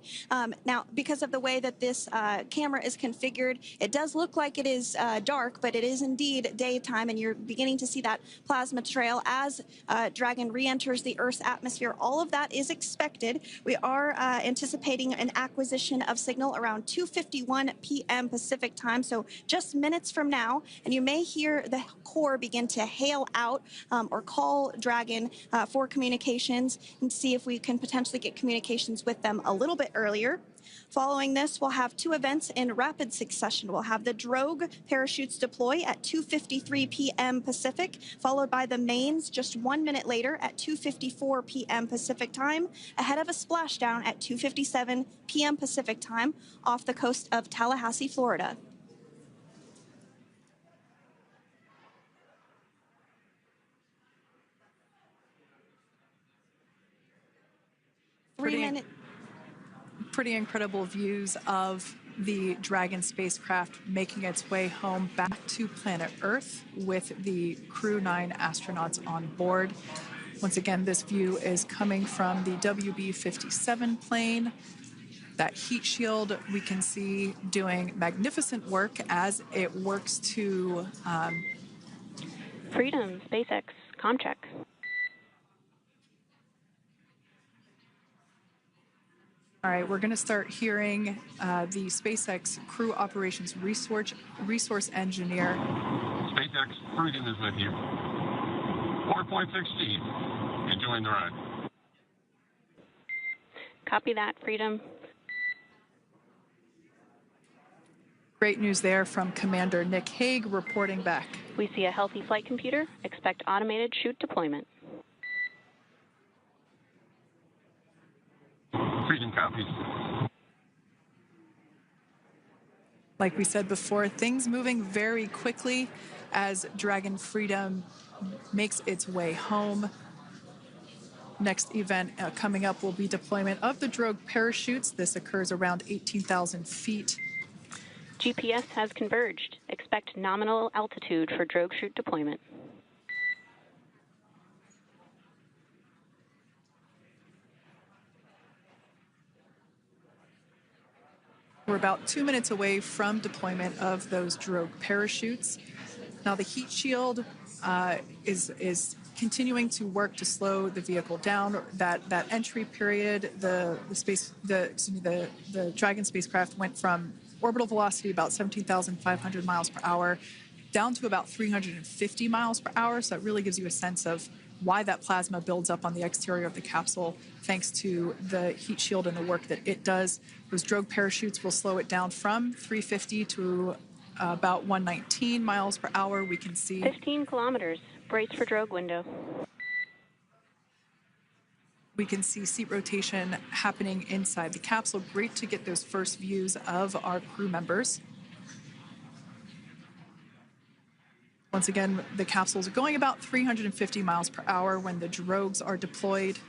Now, because of the way that this camera is configured, it does look like it is dark, but it is indeed daytime, and you're beginning to see that plasma trail as Dragon re-enters the Earth's atmosphere. All of that is expected. We are anticipating an acquisition of signal around 2:51 p.m. Pacific Time, so just minutes from now, and you may hear the core begin to hail out or call Dragon for communications and see if we can potentially get communications with them a little bit earlier. Following this, we'll have 2 events in rapid succession. We'll have the drogue parachutes deploy at 2:53 p.m. Pacific, followed by the mains just 1 minute later at 2:54 p.m. Pacific Time, ahead of a splashdown at 2:57 p.m. Pacific Time off the coast of Tallahassee, Florida. Pretty incredible views of the Dragon spacecraft making its way home back to planet Earth with the Crew 9 astronauts on board. Once again, this view is coming from the WB-57 plane. That heat shield we can see doing magnificent work as it works to... Freedom, SpaceX, Comcheck. All right, we're going to start hearing the SpaceX Crew Operations Resource Engineer. SpaceX Freedom is with you. 4.6 feet. enjoying the ride. Copy that, Freedom. Great news there from Commander Nick Hague reporting back. We see a healthy flight computer. Expect automated chute deployment. Freedom copies. Like we said before, things moving very quickly as Dragon Freedom makes its way home. Next event coming up will be deployment of the drogue parachutes. This occurs around 18,000 feet. GPS has converged. Expect nominal altitude for drogue chute deployment. We're about 2 minutes away from deployment of those drogue parachutes. Now the heat shield is continuing to work to slow the vehicle down. That entry period, the Dragon spacecraft went from orbital velocity about 17,500 miles per hour down to about 350 miles per hour. So that really gives you a sense of why that plasma builds up on the exterior of the capsule, thanks to the heat shield and the work that it does. Those drogue parachutes will slow it down from 350 to about 119 miles per hour. We can see 15 kilometers. Brace for drogue window. We can see seat rotation happening inside the capsule. Great to get those first views of our crew members. Once again, the capsules are going about 350 miles per hour when the drogues are deployed.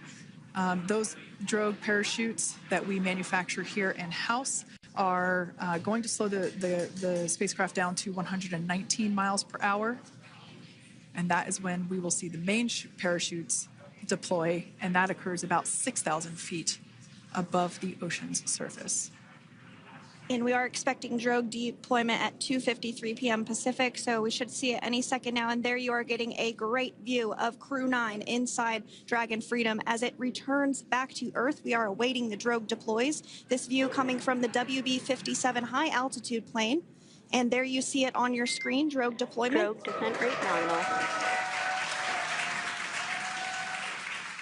Those drogue parachutes that we manufacture here in-house are going to slow the spacecraft down to 119 miles per hour. And that is when we will see the main parachutes deploy, and that occurs about 6,000 feet above the ocean's surface. And we are expecting drogue deployment at 2:53 p.m. Pacific, so we should see it any second now. And there you are getting a great view of Crew 9 inside Dragon Freedom as it returns back to Earth. We are awaiting the drogue deploys. This view coming from the WB-57 high altitude plane. And there you see it on your screen, drogue deployment. Drogue descent rate nominal.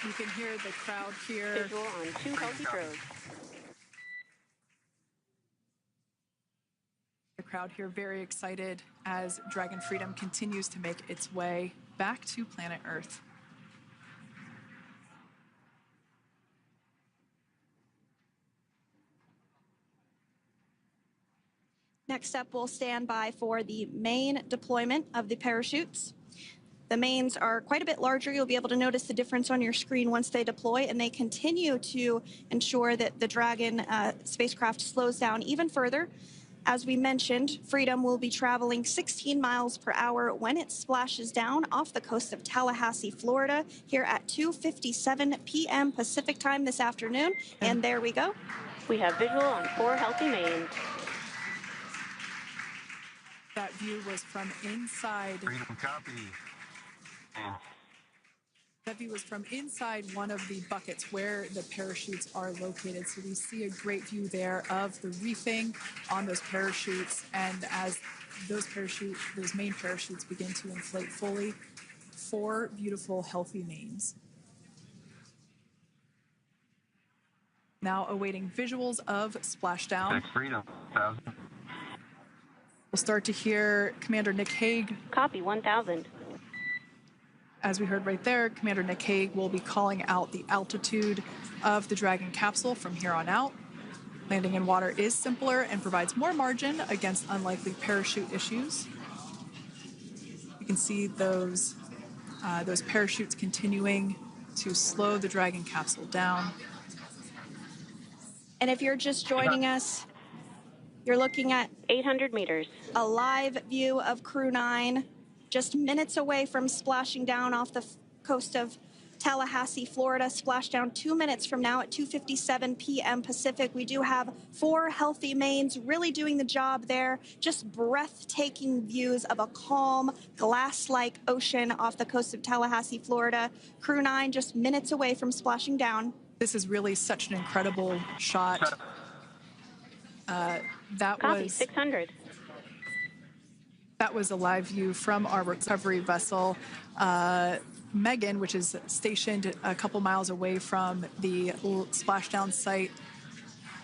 You can hear the crowd here. Visual on 2 healthy drogues. The crowd here very excited as Dragon Freedom continues to make its way back to planet Earth. Next up, we'll stand by for the main deployment of the parachutes. The mains are quite a bit larger. You'll be able to notice the difference on your screen once they deploy, and they continue to ensure that the Dragon spacecraft slows down even further. As we mentioned, Freedom will be traveling 16 miles per hour when it splashes down off the coast of Tallahassee, Florida, here at 2:57 p.m. Pacific time this afternoon. And there we go. We have visual on 4 healthy mains. That view was from inside. Freedom copy. That view was from inside one of the buckets where the parachutes are located. So we see a great view there of the reefing on those parachutes. And as those main parachutes begin to inflate fully, 4 beautiful, healthy mains. Now awaiting visuals of Splashdown. Freedom, 1,000. We'll start to hear Commander Nick Hague. Copy, 1,000. As we heard right there, Commander Nick Hague will be calling out the altitude of the Dragon capsule from here on out. Landing in water is simpler and provides more margin against unlikely parachute issues. You can see those parachutes continuing to slow the Dragon capsule down. And if you're just joining us, you're looking at 800 meters. a live view of Crew 9, just minutes away from splashing down off the coast of Tallahassee, Florida. Splashdown 2 minutes from now at 2:57 p.m. Pacific. We do have 4 healthy mains really doing the job there. Just breathtaking views of a calm, glass-like ocean off the coast of Tallahassee, Florida. Crew 9 just minutes away from splashing down. This is really such an incredible shot. Copy, 600. That was a live view from our recovery vessel. Megan, which is stationed a couple miles away from the splashdown site.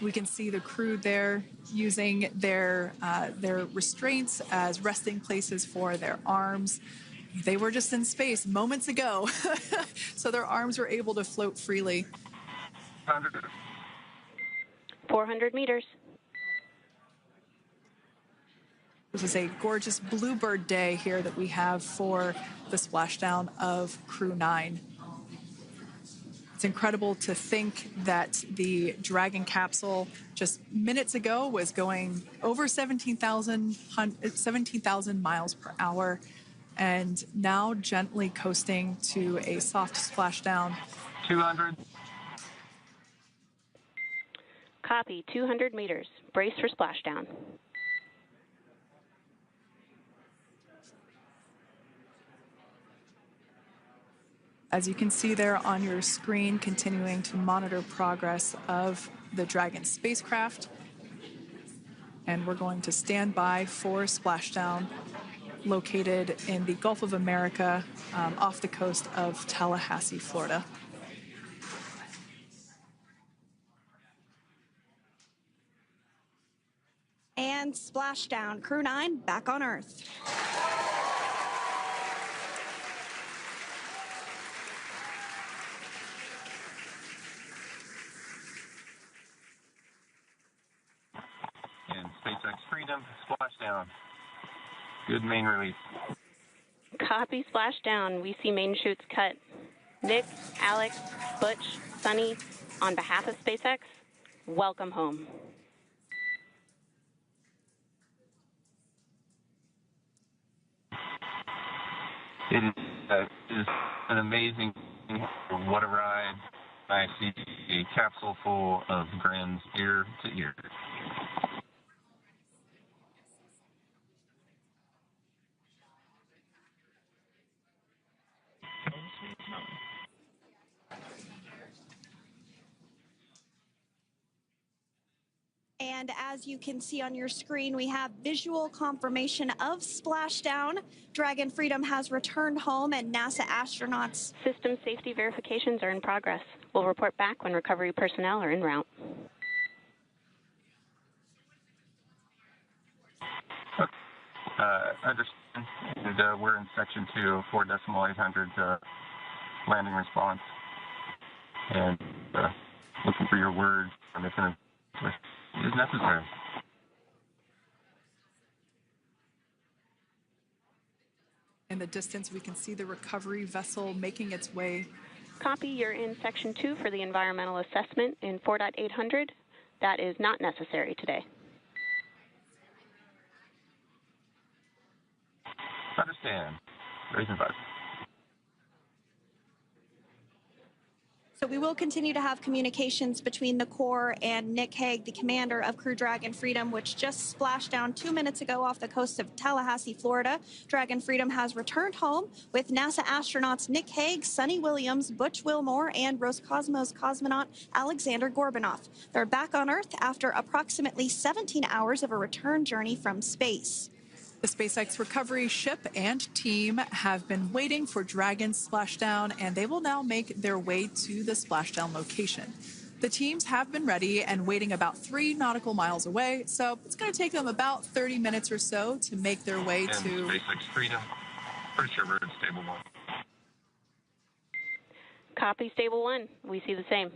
We can see the crew there using their restraints as resting places for their arms. They were just in space moments ago, so their arms were able to float freely. 400 meters. This is a gorgeous bluebird day here that we have for the splashdown of Crew 9. It's incredible to think that the Dragon capsule just minutes ago was going over 17,000 miles per hour, and now gently coasting to a soft splashdown. 200. Copy, 200 meters. Brace for splashdown. As you can see there on your screen, continuing to monitor progress of the Dragon spacecraft. And we're going to stand by for splashdown, located in the Gulf of America, off the coast of Tallahassee, Florida. And splashdown, Crew 9 back on Earth. And SpaceX Freedom, splashdown. Good main release. Copy, splashdown. We see main chutes cut. Nick, Alex, Butch, Sunny, on behalf of SpaceX, welcome home. It is an amazing, what a ride. I see a capsule full of grins ear to ear. And as you can see on your screen, we have visual confirmation of splashdown. Dragon Freedom has returned home, and NASA astronauts. System safety verifications are in progress. We'll report back when recovery personnel are en route. Understand. And we're in section 2, 4.800 landing response. And looking for your word on if it is necessary. In the distance, we can see the recovery vessel making its way. Copy, you're in section 2 for the environmental assessment in 4.800. That is not necessary today. Understand. Raising buzz. So we will continue to have communications between the Corps and Nick Hague, the commander of Crew Dragon Freedom, which just splashed down 2 minutes ago off the coast of Tallahassee, Florida. Dragon Freedom has returned home with NASA astronauts Nick Hague, Sunny Williams, Butch Wilmore, and Roscosmos cosmonaut Alexander Gorbanov. They're back on Earth after approximately 17 hours of a return journey from space. The SpaceX recovery ship and team have been waiting for Dragon's splashdown, and they will now make their way to the splashdown location. The teams have been ready and waiting about 3 nautical miles away, so it's going to take them about 30 minutes or so to make their way and to SpaceX Freedom. Pretty sure we're in stable 1. Copy, stable 1. We see the same.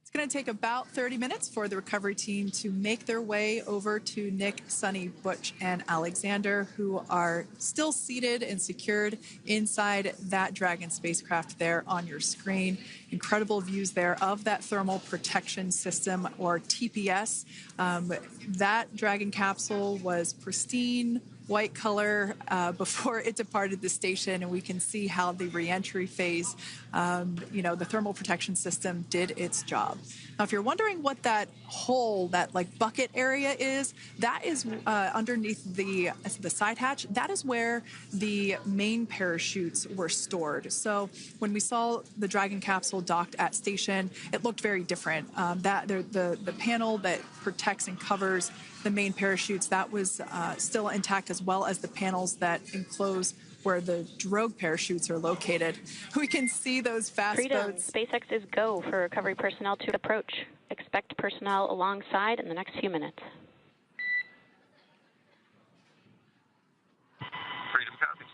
It's going to take about 30 minutes for the recovery team to make their way over to Nick, Sunny, Butch, and Alexander, who are still seated and secured inside that Dragon spacecraft there on your screen. Incredible views there of that thermal protection system, or TPS. That Dragon capsule was pristine, white color before it departed the station, and we can see how the reentry phase, the thermal protection system did its job. Now, if you're wondering what that hole, that like bucket area is, that is underneath the side hatch. That is where the main parachutes were stored. So when we saw the Dragon capsule docked at station, it looked very different. The panel that protects and covers the main parachutes, that was still intact, as well as the panels that enclose where the drogue parachutes are located. We can see those fast Freedom, boats. SpaceX is go for recovery personnel to approach. Expect personnel alongside in the next few minutes. Freedom copies.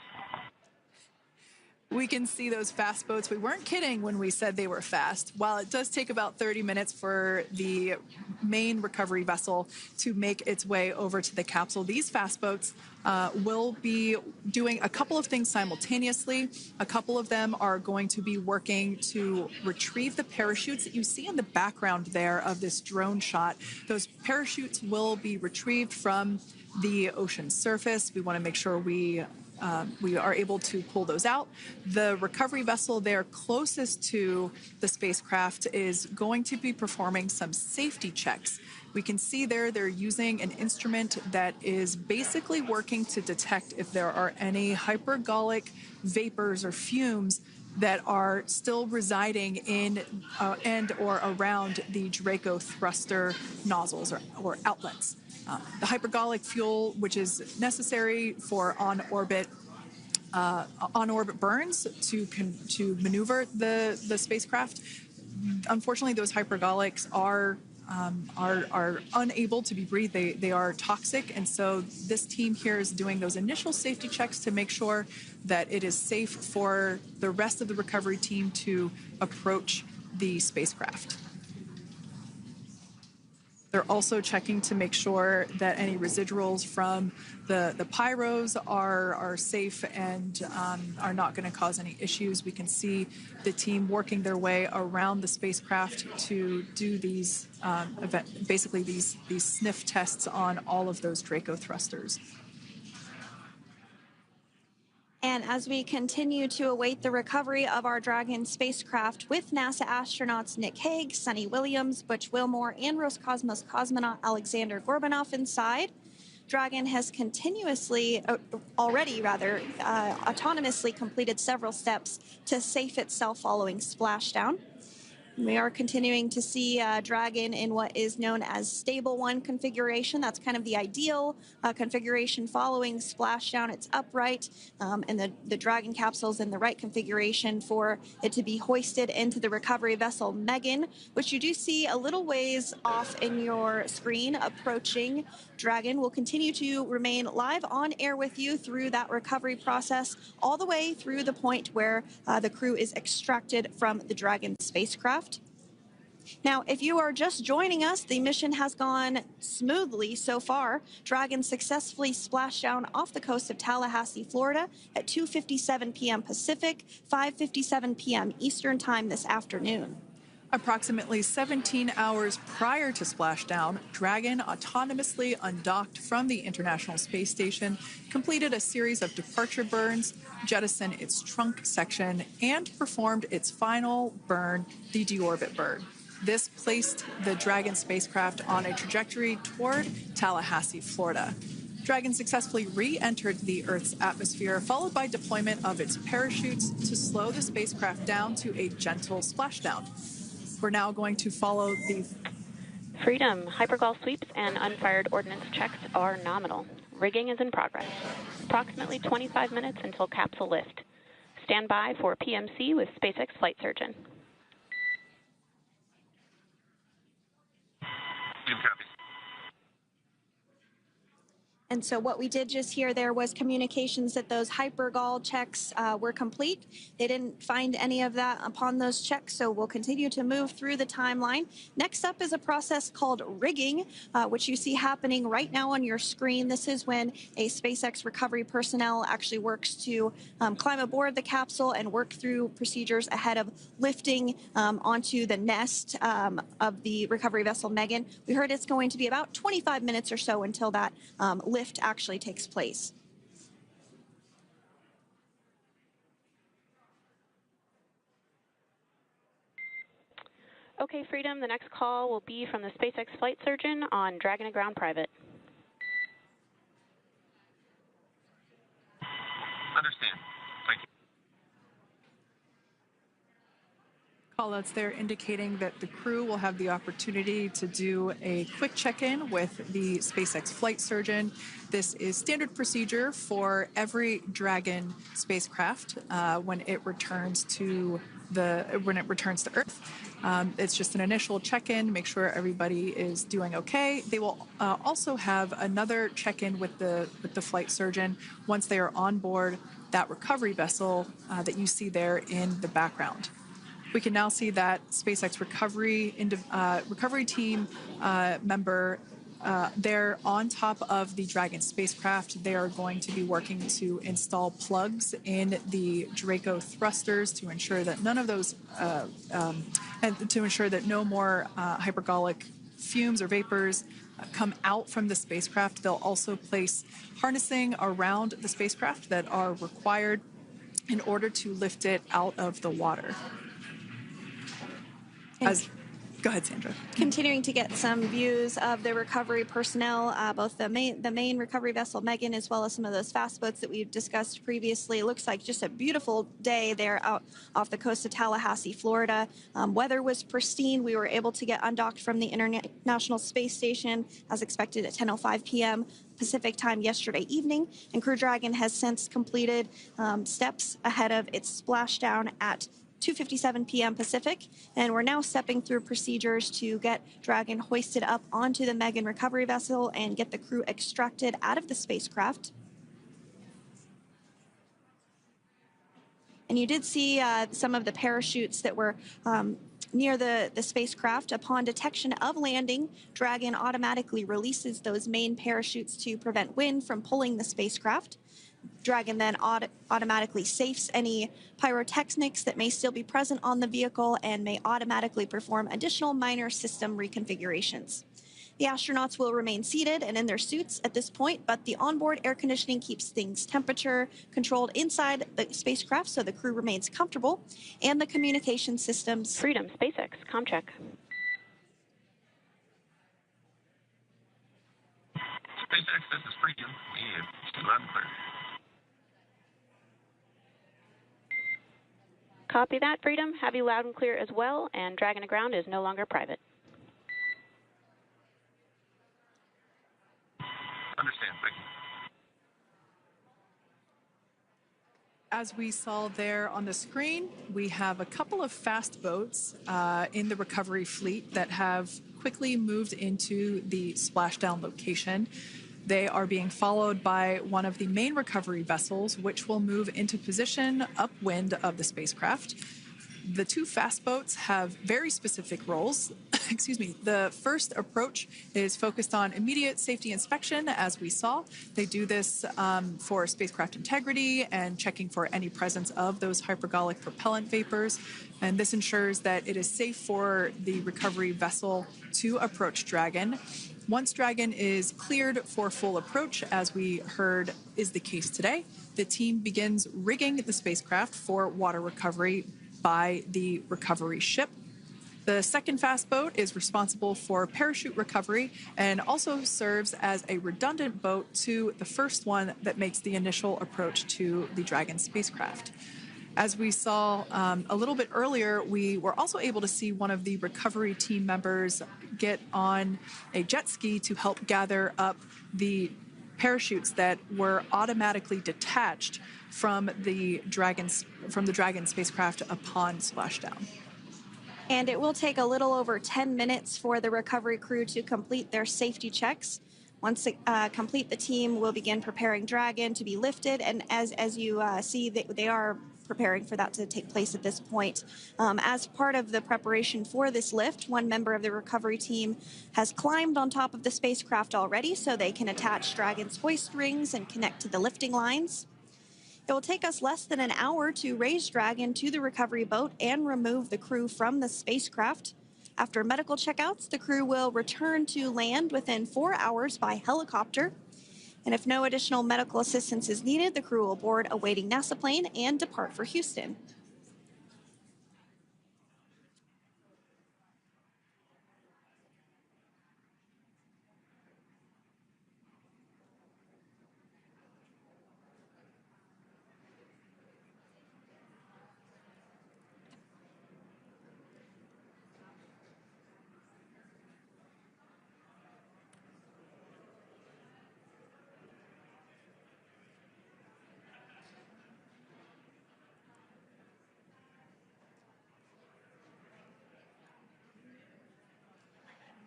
We can see those fast boats. We weren't kidding when we said they were fast. While it does take about 30 minutes for the main recovery vessel to make its way over to the capsule, these fast boats will be doing a couple of things simultaneously. A couple of them are going to be working to retrieve the parachutes that you see in the background there of this drone shot. Those parachutes will be retrieved from the ocean surface. We want to make sure we are able to pull those out. The recovery vessel there closest to the spacecraft is going to be performing some safety checks. We can see there they're using an instrument that is basically working to detect if there are any hypergolic vapors or fumes that are still residing in and or around the Draco thruster nozzles or outlets. The hypergolic fuel, which is necessary for on-orbit burns to maneuver the spacecraft. Unfortunately, those hypergolics are unable to be breathed. They are toxic, and so this team here is doing those initial safety checks to make sure that it is safe for the rest of the recovery team to approach the spacecraft. They're also checking to make sure that any residuals from the pyros are safe and are not going to cause any issues. We can see the team working their way around the spacecraft to do these basically these sniff tests on all of those Draco thrusters. And as we continue to await the recovery of our Dragon spacecraft with NASA astronauts Nick Hague, Sunny Williams, Butch Wilmore, and Roscosmos cosmonaut Alexander Gorbanov inside, Dragon has autonomously completed several steps to safe itself following splashdown. We are continuing to see Dragon in what is known as stable 1 configuration. That's kind of the ideal configuration following splashdown. It's upright, and the Dragon capsule is in the right configuration for it to be hoisted into the recovery vessel Megan, which you do see a little ways off in your screen approaching. Dragon will continue to remain live on air with you through that recovery process, all the way through the point where the crew is extracted from the Dragon spacecraft. Now, if you are just joining us, the mission has gone smoothly so far. Dragon successfully splashed down off the coast of Tallahassee, Florida at 2:57 p.m. Pacific, 5:57 p.m. Eastern Time this afternoon. Approximately 17 hours prior to splashdown, Dragon autonomously undocked from the International Space Station, completed a series of departure burns, jettisoned its trunk section, and performed its final burn, the deorbit burn. This placed the Dragon spacecraft on a trajectory toward Tallahassee, Florida. Dragon successfully re-entered the Earth's atmosphere, followed by deployment of its parachutes to slow the spacecraft down to a gentle splashdown. We're now going to follow the Freedom, hypergol sweeps and unfired ordnance checks are nominal. Rigging is in progress. Approximately 25 minutes until capsule lift. Stand by for PMC with SpaceX flight surgeon. And so what we did just hear there was communications that those hypergol checks were complete. They didn't find any of that upon those checks, so we'll continue to move through the timeline. Next up is a process called rigging, which you see happening right now on your screen. This is when a SpaceX recovery personnel actually works to climb aboard the capsule and work through procedures ahead of lifting onto the nest of the recovery vessel Megan. We heard it's going to be about 25 minutes or so until that lift actually takes place. Okay, Freedom, the next call will be from the SpaceX flight surgeon on Dragon and Ground Private. Understand. Thank you. callouts there indicating that the crew will have the opportunity to do a quick check-in with the SpaceX flight surgeon. This is standard procedure for every Dragon spacecraft when it returns to Earth. It's just an initial check-in, make sure everybody is doing okay. They will also have another check-in with the flight surgeon once they are on board that recovery vessel that you see there in the background. We can now see that SpaceX recovery team member they're on top of the Dragon spacecraft. They are going to be working to install plugs in the Draco thrusters to ensure that none of those, and to ensure that no more hypergolic fumes or vapors come out from the spacecraft. They'll also place harnessing around the spacecraft that are required in order to lift it out of the water. Go ahead, Sandra. Continuing to get some views of the recovery personnel, both the main recovery vessel, Megan, as well as some of those fast boats that we've discussed previously. It looks like just a beautiful day there out off the coast of Tallahassee, Florida. Weather was pristine. We were able to get undocked from the International Space Station as expected at 10:05 p.m. Pacific time yesterday evening, and Crew Dragon has since completed steps ahead of its splashdown at 2:57 p.m. Pacific, and we're now stepping through procedures to get Dragon hoisted up onto the Megan recovery vessel and get the crew extracted out of the spacecraft. And you did see some of the parachutes that were near the spacecraft. Upon detection of landing, Dragon automatically releases those main parachutes to prevent wind from pulling the spacecraft. Dragon then automatically safes any pyrotechnics that may still be present on the vehicle and may automatically perform additional minor system reconfigurations. The astronauts will remain seated and in their suits at this point, but the onboard air conditioning keeps things temperature controlled inside the spacecraft so the crew remains comfortable, and the communication systems... Freedom, SpaceX, comm check. SpaceX, this is Freedom. We have loud and clear. Copy that, Freedom. Have you loud and clear as well, and Dragon to ground is no longer private. Understand, thank you. As we saw there on the screen, we have a couple of fast boats in the recovery fleet that have quickly moved into the splashdown location. They are being followed by one of the main recovery vessels, which will move into position upwind of the spacecraft. The two fast boats have very specific roles. Excuse me. The first approach is focused on immediate safety inspection, as we saw. They do this for spacecraft integrity and checking for any presence of those hypergolic propellant vapors. And this ensures that it is safe for the recovery vessel to approach Dragon. Once Dragon is cleared for full approach, as we heard is the case today, the team begins rigging the spacecraft for water recovery by the recovery ship. The second fast boat is responsible for parachute recovery and also serves as a redundant boat to the first one that makes the initial approach to the Dragon spacecraft. As we saw a little bit earlier, we were also able to see one of the recovery team members get on a jet ski to help gather up the parachutes that were automatically detached from the Dragon spacecraft upon splashdown. And it will take a little over 10 minutes for the recovery crew to complete their safety checks. Once complete, the team will begin preparing Dragon to be lifted, and as you see, they are preparing for that to take place at this point. As part of the preparation for this lift, one member of the recovery team has climbed on top of the spacecraft already so they can attach Dragon's hoist rings and connect to the lifting lines. It will take us less than an hour to raise Dragon to the recovery boat and remove the crew from the spacecraft. After medical checkouts, the crew will return to land within 4 hours by helicopter. And if no additional medical assistance is needed, the crew will board a waiting NASA plane and depart for Houston.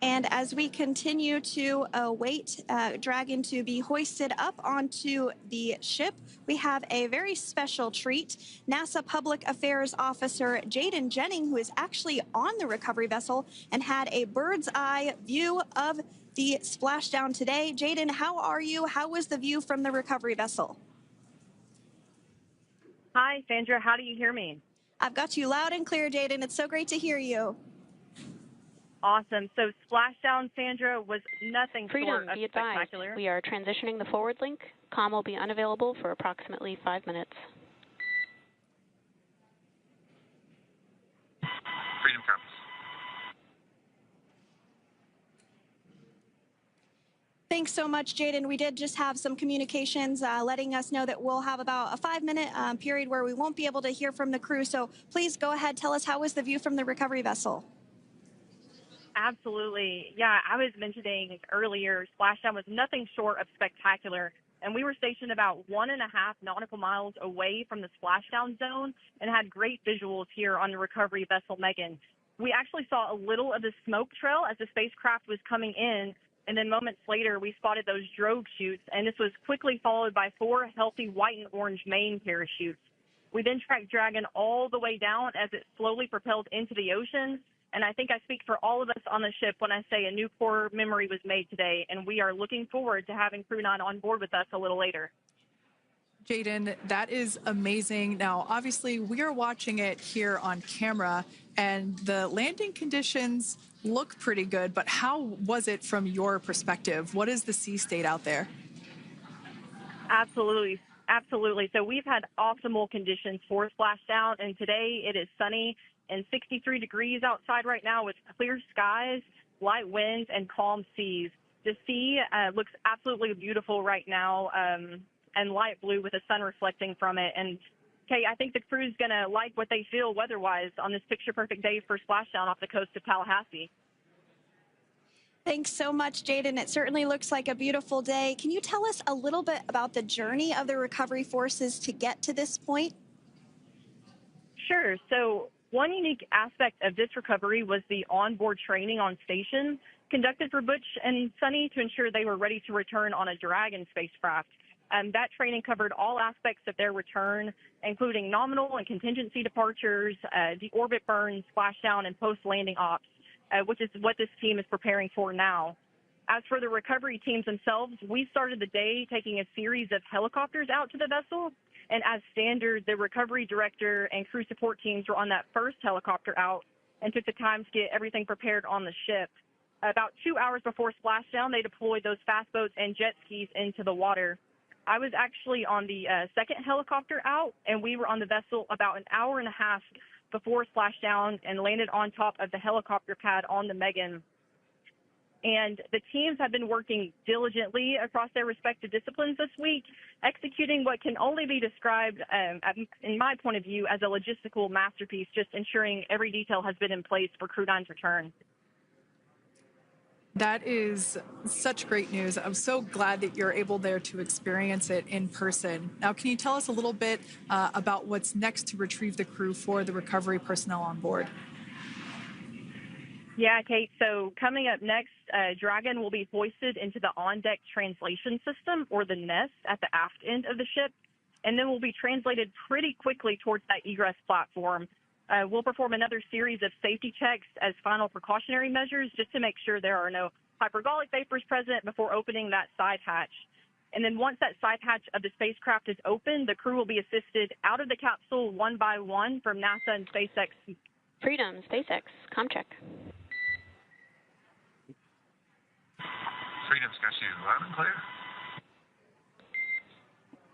And as we continue to await Dragon to be hoisted up onto the ship, we have a very special treat. NASA Public Affairs Officer Jaden Jennings, who is actually on the recovery vessel and had a bird's eye view of the splashdown today. Jaden, how are you? How was the view from the recovery vessel? Hi, Sandra. How do you hear me? I've got you loud and clear, Jaden. It's so great to hear you. Awesome. So Splashdown, Sandra, was nothing short of Be advised, spectacular. we are transitioning the forward link. Comm will be unavailable for approximately 5 minutes. Freedom compass. Thanks so much, Jaden. We did just have some communications letting us know that we'll have about a 5-minute period where we won't be able to hear from the crew. So please go ahead, tell us, how was the view from the recovery vessel? Absolutely. Yeah, I was mentioning earlier, Splashdown was nothing short of spectacular. And we were stationed about 1.5 nautical miles away from the splashdown zone and had great visuals here on the recovery vessel Megan. We actually saw a little of the smoke trail as the spacecraft was coming in, and then moments later we spotted those drogue chutes, and this was quickly followed by 4 healthy white and orange main parachutes. We then tracked Dragon all the way down as it slowly propelled into the ocean. And I think I speak for all of us on the ship when I say a new core memory was made today, and we are looking forward to having Crew 9 on board with us a little later. Jaden, that is amazing. Now, obviously, we are watching it here on camera, and the landing conditions look pretty good, but how was it from your perspective? What is the sea state out there? Absolutely. Absolutely. So we've had optimal conditions for splashdown, and today it is sunny and 63 degrees outside right now with clear skies, light winds, and calm seas. The sea looks absolutely beautiful right now, and light blue with the sun reflecting from it. And Kate, I think the crew's going to like what they feel weather-wise on this picture-perfect day for splashdown off the coast of Tallahassee. Thanks so much, Jaden. It certainly looks like a beautiful day. Can you tell us a little bit about the journey of the recovery forces to get to this point? Sure. So one unique aspect of this recovery was the onboard training on station conducted for Butch and Sunny to ensure they were ready to return on a Dragon spacecraft. That training covered all aspects of their return, including nominal and contingency departures, the orbit burn, splashdown, and post-landing ops, which is what this team is preparing for now. As for the recovery teams themselves, we started the day taking a series of helicopters out to the vessel. And as standard, the recovery director and crew support teams were on that first helicopter out and took the time to get everything prepared on the ship. About 2 hours before splashdown, they deployed those fast boats and jet skis into the water. I was actually on the second helicopter out, and we were on the vessel about an hour and a half before splashdown and landed on top of the helicopter pad on the Megan. And the teams have been working diligently across their respective disciplines this week, executing what can only be described, in my point of view, as a logistical masterpiece, just ensuring every detail has been in place for Crew 9's return. That is such great news. I'm so glad that you're able there to experience it in person. Now, can you tell us a little bit about what's next to retrieve the crew for the recovery personnel on board? Yeah, Kate. So coming up next, Dragon will be hoisted into the on-deck translation system, or the nest, at the aft end of the ship, and then will be translated pretty quickly towards that egress platform. We'll perform another series of safety checks as final precautionary measures just to make sure there are no hypergolic vapors present before opening that side hatch. And then once that side hatch of the spacecraft is open, the crew will be assisted out of the capsule one by one from NASA and SpaceX. Freedom, SpaceX, comm check. Freedom's got you loud and clear.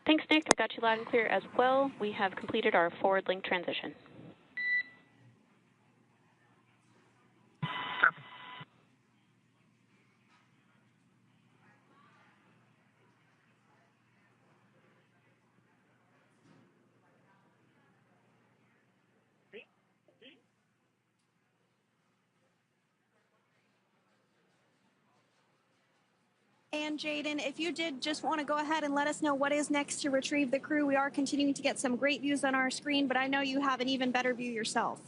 Thanks, Nick. I've got you loud and clear as well. We have completed our forward link transition. Copy. And Jaden, if you did just want to go ahead and let us know what is next to retrieve the crew, we are continuing to get some great views on our screen, but I know you have an even better view yourself.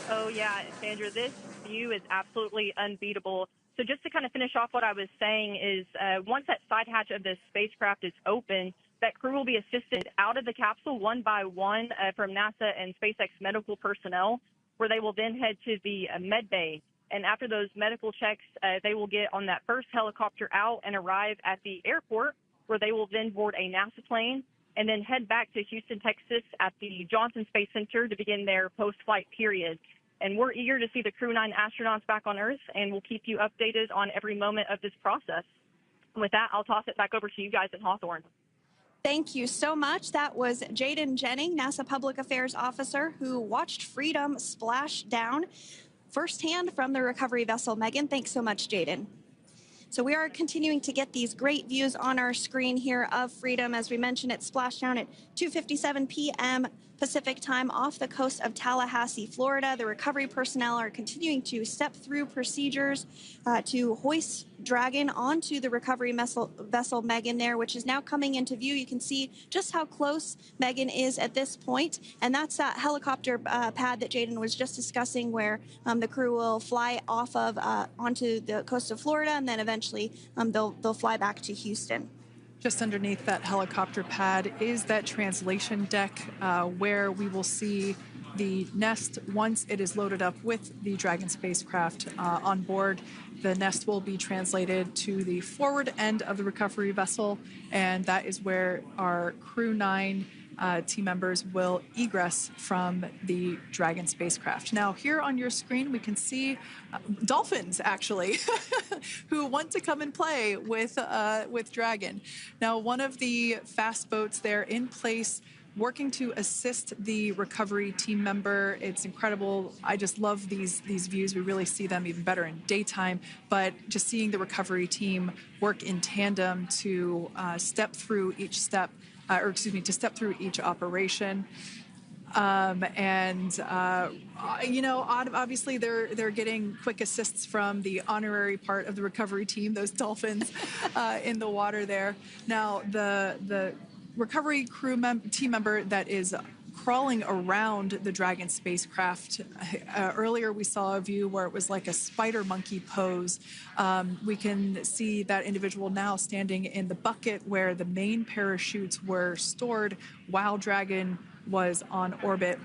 Oh, yeah, Sandra, this view is absolutely unbeatable. So just to kind of finish off what I was saying is once that side hatch of the spacecraft is open, that crew will be assisted out of the capsule one by one from NASA and SpaceX medical personnel, where they will then head to the med bay. And after those medical checks, they will get on that first helicopter out and arrive at the airport, where they will then board a NASA plane and then head back to Houston, Texas at the Johnson Space Center to begin their post-flight period. And we're eager to see the Crew 9 astronauts back on Earth, and we'll keep you updated on every moment of this process. With that, I'll toss it back over to you guys at Hawthorne. Thank you so much. That was Jaden Jennings, NASA Public Affairs Officer, who watched Freedom splash down firsthand from the recovery vessel. Megan, thanks so much, Jaden. So we are continuing to get these great views on our screen here of Freedom. As we mentioned, it splashed down at 2:57 p.m. Pacific time off the coast of Tallahassee, Florida. The recovery personnel are continuing to step through procedures to hoist Dragon onto the recovery vessel Megan there, which is now coming into view. You can see just how close Megan is at this point. And that's that helicopter pad that Jaden was just discussing, where the crew will fly off of onto the coast of Florida, and then eventually they'll fly back to Houston. Just underneath that helicopter pad is that translation deck where we will see the nest once it is loaded up with the Dragon spacecraft on board. The nest will be translated to the forward end of the recovery vessel, and that is where our Crew 9 team members will egress from the Dragon spacecraft. Now, here on your screen, we can see dolphins, actually, who want to come and play with Dragon. Now, one of the fast boats there in place, working to assist the recovery team member. It's incredible. I just love these views. We really see them even better in daytime, but just seeing the recovery team work in tandem to step through each step, to step through each operation. Obviously they're getting quick assists from the honorary part of the recovery team, those dolphins in the water there. Now, the recovery team member that is crawling around the Dragon spacecraft. Earlier, we saw a view where it was like a spider monkey pose. We can see that individual now standing in the bucket where the main parachutes were stored while Dragon was on orbit.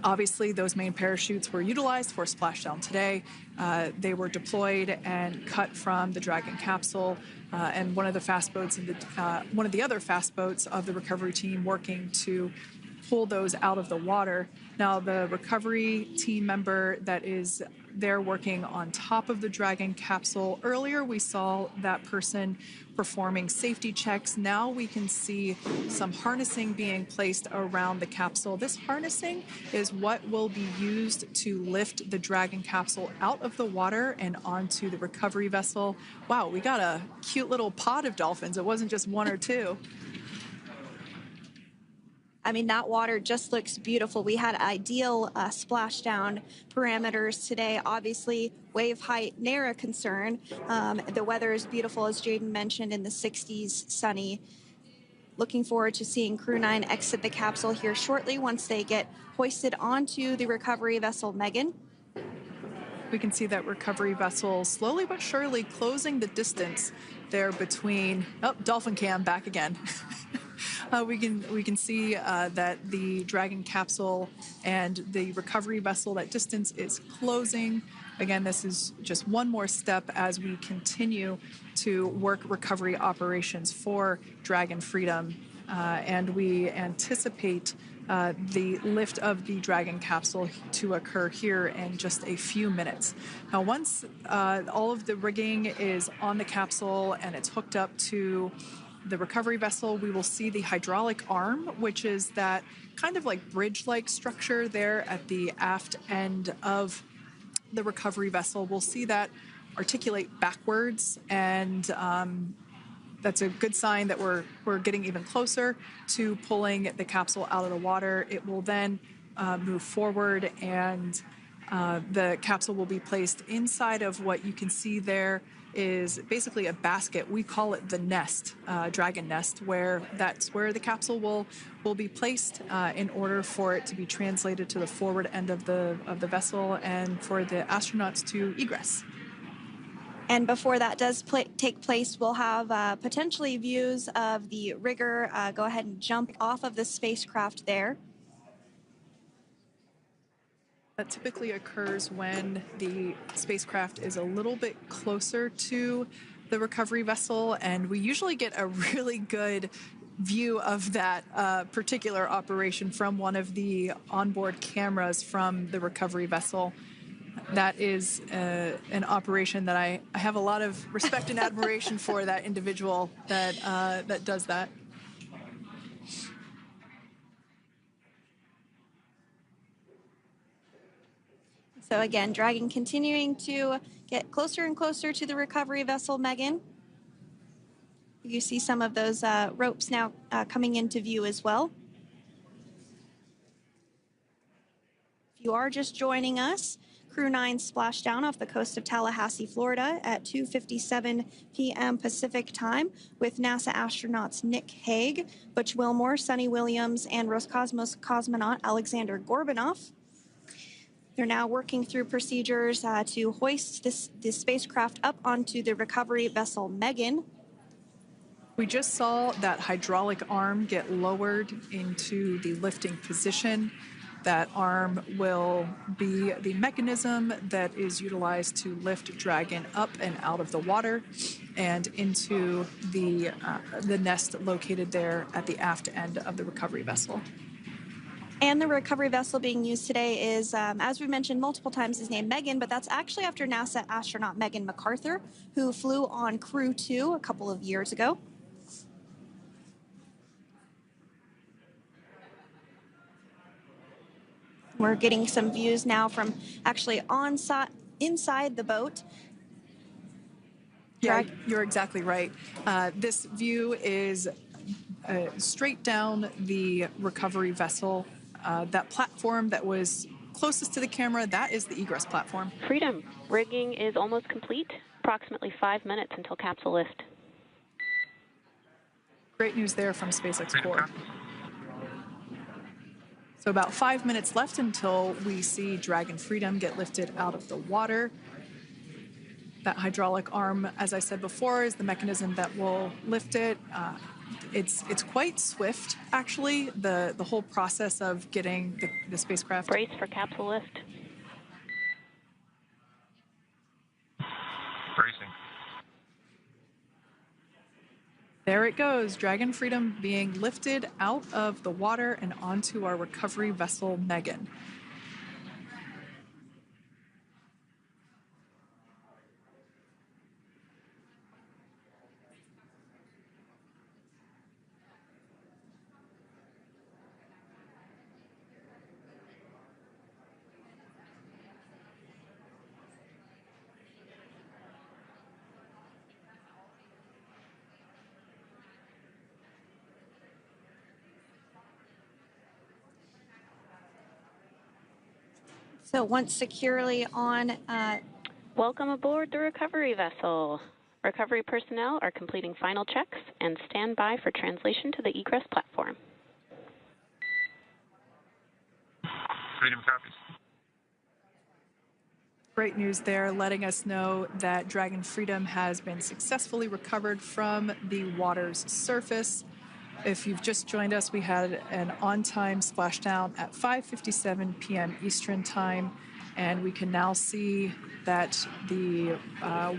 Obviously, those main parachutes were utilized for Splashdown today. They were deployed and cut from the Dragon capsule, and one of the other fast boats of the recovery team working to pull those out of the water. Now, the recovery team member that is there working on top of the Dragon capsule, earlier we saw that person performing safety checks. Now we can see some harnessing being placed around the capsule. This harnessing is what will be used to lift the Dragon capsule out of the water and onto the recovery vessel. Wow, we got a cute little pod of dolphins. It wasn't just one or two. I mean, that water just looks beautiful. We had ideal splashdown parameters today. Obviously, wave height, ne'er a concern. The weather is beautiful, as Jaden mentioned, in the 60s, sunny. Looking forward to seeing Crew 9 exit the capsule here shortly once they get hoisted onto the recovery vessel Megan. We can see that recovery vessel slowly but surely closing the distance there between, dolphin cam back again. We can see that the Dragon capsule and the recovery vessel, that distance is closing. Again, this is just one more step as we continue to work recovery operations for Dragon Freedom, and we anticipate the lift of the Dragon capsule to occur here in just a few minutes. Now, once all of the rigging is on the capsule and it's hooked up to the recovery vessel, we will see the hydraulic arm, which is that kind of like bridge-like structure there at the aft end of the recovery vessel. We'll see that articulate backwards, and that's a good sign that we're getting even closer to pulling the capsule out of the water. It will then move forward and The capsule will be placed inside of what you can see there is basically a basket. We call it the nest, dragon nest, where that's where the capsule will be placed in order for it to be translated to the forward end of the vessel and for the astronauts to egress. And before that does take place, we'll have potentially views of the rigger go ahead and jump off of the spacecraft there. That typically occurs when the spacecraft is a little bit closer to the recovery vessel, and we usually get a really good view of that particular operation from one of the onboard cameras from the recovery vessel. That is an operation that I have a lot of respect and admiration for that individual that does that. So again, Dragon continuing to get closer and closer to the recovery vessel, Megan. You see some of those ropes now coming into view as well. If you are just joining us, Crew 9 Splashdown off the coast of Tallahassee, Florida at 2:57 p.m. Pacific time with NASA astronauts Nick Hague, Butch Wilmore, Sunny Williams, and Roscosmos cosmonaut Alexander Gorbunov. They're now working through procedures to hoist this spacecraft up onto the recovery vessel Megan. We just saw that hydraulic arm get lowered into the lifting position. That arm will be the mechanism that is utilized to lift Dragon up and out of the water and into the nest located there at the aft end of the recovery vessel. And the recovery vessel being used today is, as we mentioned multiple times, is named Megan, but that's actually after NASA astronaut Megan McArthur, who flew on Crew 2 a couple of years ago. We're getting some views now from actually inside the boat. Yeah, you're exactly right. This view is straight down the recovery vessel. That platform that was closest to the camera, that is the egress platform. Freedom. Rigging is almost complete. Approximately 5 minutes until capsule lift. Great news there from SpaceX Core. So about 5 minutes left until we see Dragon Freedom get lifted out of the water. That hydraulic arm, as I said before, is the mechanism that will lift it. It's quite swift, actually, the whole process of getting the spacecraft. Brace for capsule lift. Bracing. There it goes, Dragon Freedom being lifted out of the water and onto our recovery vessel, Megan. So once securely on... Welcome aboard the recovery vessel. Recovery personnel are completing final checks and stand by for translation to the egress platform. Freedom copies. Great news there, letting us know that Dragon Freedom has been successfully recovered from the water's surface. If you've just joined us, we had an on-time splashdown at 5:57 p.m. Eastern Time, and we can now see that the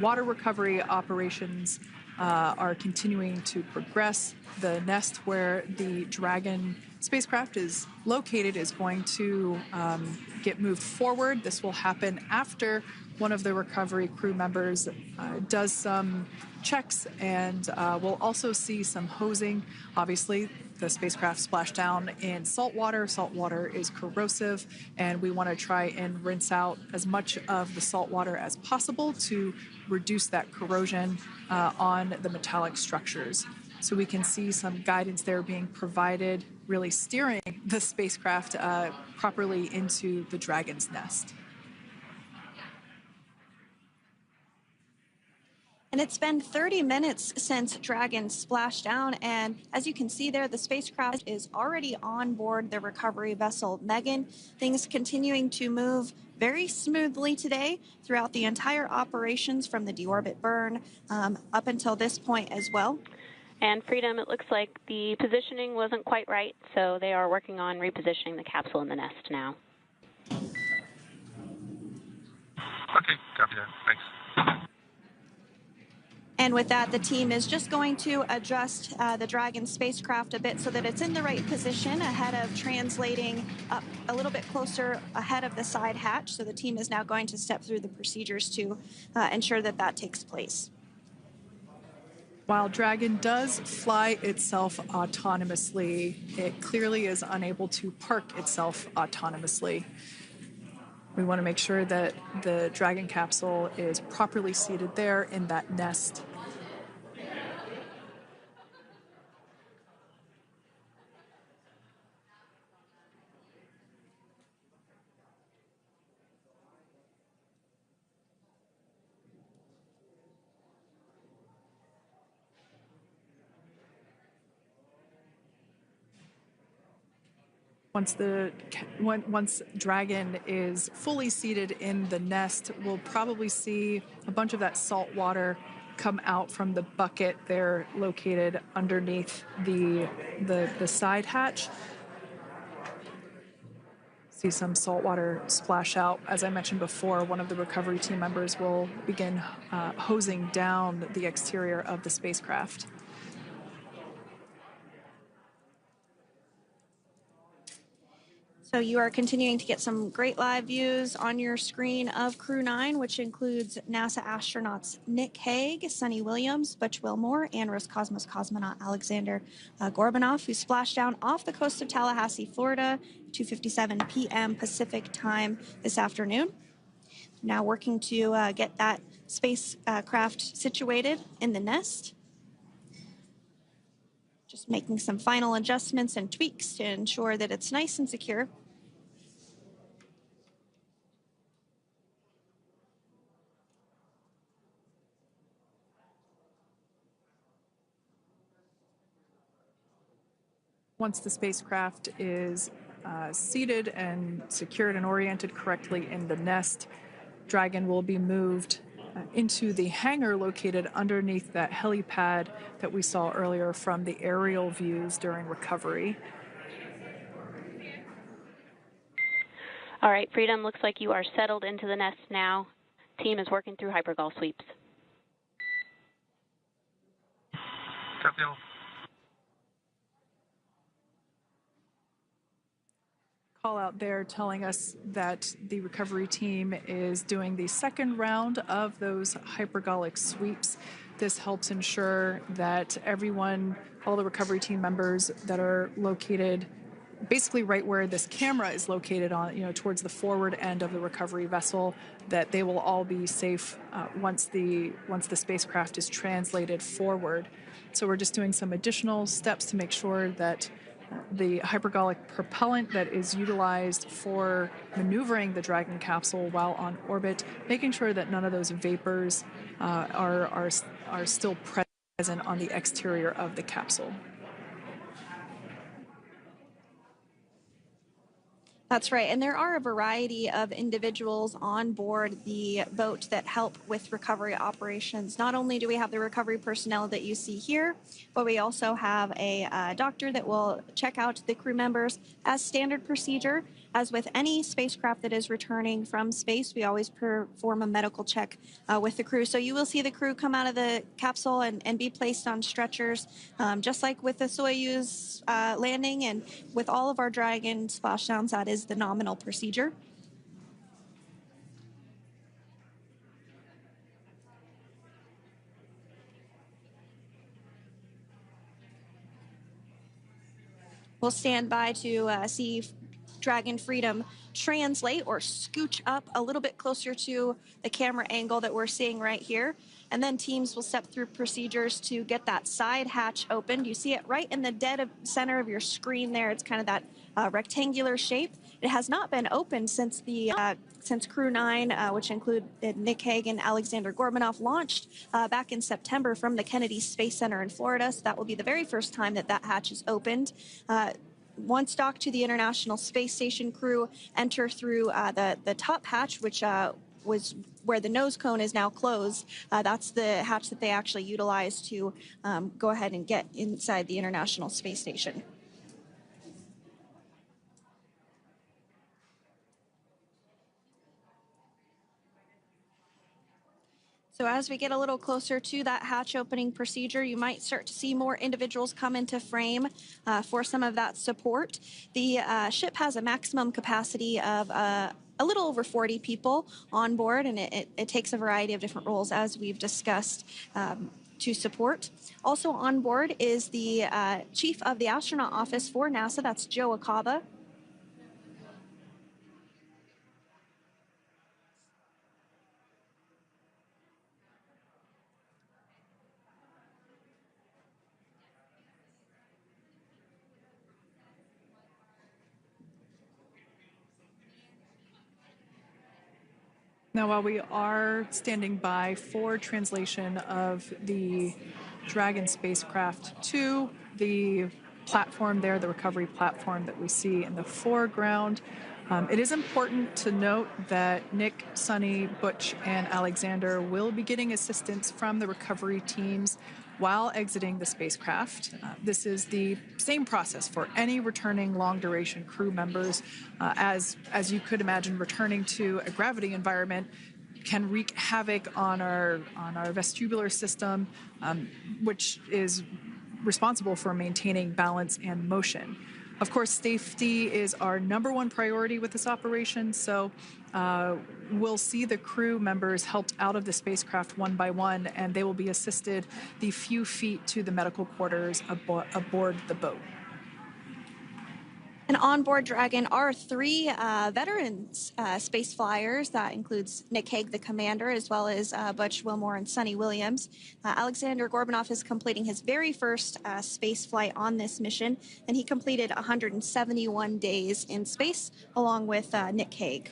water recovery operations are continuing to progress. The nest where the Dragon spacecraft is located is going to get moved forward. This will happen after one of the recovery crew members does some checks, and we'll also see some hosing. Obviously, the spacecraft splashed down in salt water. Salt water is corrosive, and we want to try and rinse out as much of the salt water as possible to reduce that corrosion on the metallic structures. So we can see some guidance there being provided, really steering the spacecraft properly into the Dragon's nest. And it's been 30 minutes since Dragon splashed down, and as you can see there, the spacecraft is already on board the recovery vessel Megan. Things continuing to move very smoothly today throughout the entire operations from the deorbit burn up until this point as well. And Freedom, it looks like the positioning wasn't quite right, so they are working on repositioning the capsule in the nest now. Okay, copy that. Thanks. And with that, the team is just going to adjust the Dragon spacecraft a bit so that it's in the right position ahead of translating up a little bit closer ahead of the side hatch. So the team is now going to step through the procedures to ensure that that takes place. While Dragon does fly itself autonomously, it clearly is unable to park itself autonomously. We want to make sure that the Dragon capsule is properly seated there in that nest. Once Dragon is fully seated in the nest, we'll probably see a bunch of that salt water come out from the bucket there located underneath the side hatch. See some salt water splash out. As I mentioned before, one of the recovery team members will begin hosing down the exterior of the spacecraft. So you are continuing to get some great live views on your screen of Crew 9, which includes NASA astronauts Nick Hague, Sunny Williams, Butch Wilmore, and Roscosmos cosmonaut Alexander Gorbanov, who splashed down off the coast of Tallahassee, Florida, 2:57 p.m. Pacific time this afternoon. Now working to get that spacecraft situated in the nest. Just making some final adjustments and tweaks to ensure that it's nice and secure. Once the spacecraft is seated and secured and oriented correctly in the nest, Dragon will be moved into the hangar located underneath that helipad that we saw earlier from the aerial views during recovery. All right, Freedom, looks like you are settled into the nest now. Team is working through hypergol sweeps. Copy all. Call out there telling us that the recovery team is doing the second round of those hypergolic sweeps. This helps ensure that everyone, all the recovery team members that are located basically right where this camera is located on, towards the forward end of the recovery vessel, that they will all be safe once the spacecraft is translated forward. So we're just doing some additional steps to make sure that the hypergolic propellant that is utilized for maneuvering the Dragon capsule while on orbit, making sure that none of those vapors are still present on the exterior of the capsule. That's right, and there are a variety of individuals on board the boat that help with recovery operations. Not only do we have the recovery personnel that you see here, but we also have a doctor that will check out the crew members as standard procedure. As with any spacecraft that is returning from space, we always perform a medical check with the crew. So you will see the crew come out of the capsule and be placed on stretchers, just like with the Soyuz landing and with all of our Dragon splashdowns. That is the nominal procedure. We'll stand by to see Dragon Freedom translate or scooch up a little bit closer to the camera angle that we're seeing right here. And then teams will step through procedures to get that side hatch opened. You see it right in the dead center of your screen there. It's kind of that rectangular shape. It has not been opened since since Crew 9, which include Nick Hague and Alexander Gorbanov, launched back in September from the Kennedy Space Center in Florida. So that will be the very first time that hatch is opened. Once docked to the International Space Station, crew enter through the top hatch, which was where the nose cone is now closed. That's the hatch that they actually utilize to go ahead and get inside the International Space Station. So as we get a little closer to that hatch opening procedure, you might start to see more individuals come into frame for some of that support. The ship has a maximum capacity of a little over 40 people on board, and it takes a variety of different roles, as we've discussed, to support. Also on board is the chief of the astronaut office for NASA, that's Joe Acaba. Now, while we are standing by for translation of the Dragon spacecraft to the platform there, the recovery platform that we see in the foreground, it is important to note that Nick, Sunny, Butch, and Alexander will be getting assistance from the recovery teams while exiting the spacecraft. This is the same process for any returning long-duration crew members. As you could imagine, returning to a gravity environment can wreak havoc on our vestibular system, which is responsible for maintaining balance and motion. Of course, safety is our #1 priority with this operation, so we'll see the crew members helped out of the spacecraft one by one, and they will be assisted the few feet to the medical quarters aboard the boat. And on board Dragon are 3 veterans space flyers. That includes Nick Hague, the commander, as well as Butch Wilmore and Sunny Williams. Alexander Gorbanov is completing his very first space flight on this mission, and he completed 171 days in space along with Nick Hague.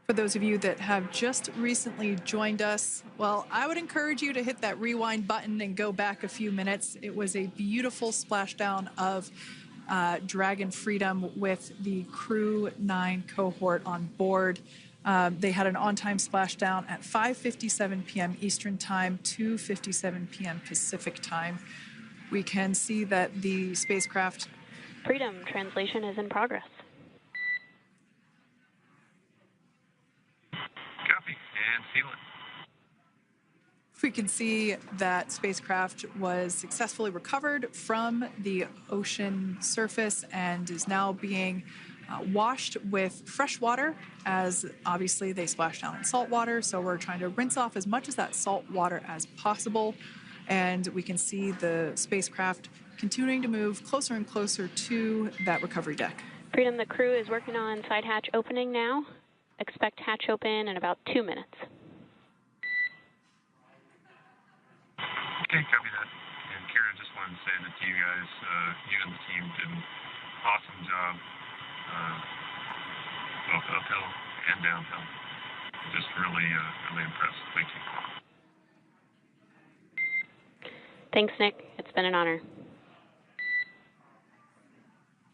For those of you that have just recently joined us, well, I would encourage you to hit that rewind button and go back a few minutes. It was a beautiful splashdown of Dragon Freedom with the Crew 9 cohort on board. They had an on-time splashdown at 5:57 p.m. Eastern Time, 2:57 p.m. Pacific Time. We can see that the spacecraft... Freedom translation is in progress. Copy, and seal it. We can see that spacecraft was successfully recovered from the ocean surface and is now being washed with fresh water, as obviously they splashed down in salt water. So we're trying to rinse off as much of that salt water as possible. And we can see the spacecraft continuing to move closer and closer to that recovery deck. Freedom, the crew is working on side hatch opening now. Expect hatch open in about 2 minutes. Okay, copy that. And Kira, just wanted to say that to you guys, you and the team did an awesome job, both uphill and downhill. Just really, really impressed. Thank you. Thanks, Nick. It's been an honor.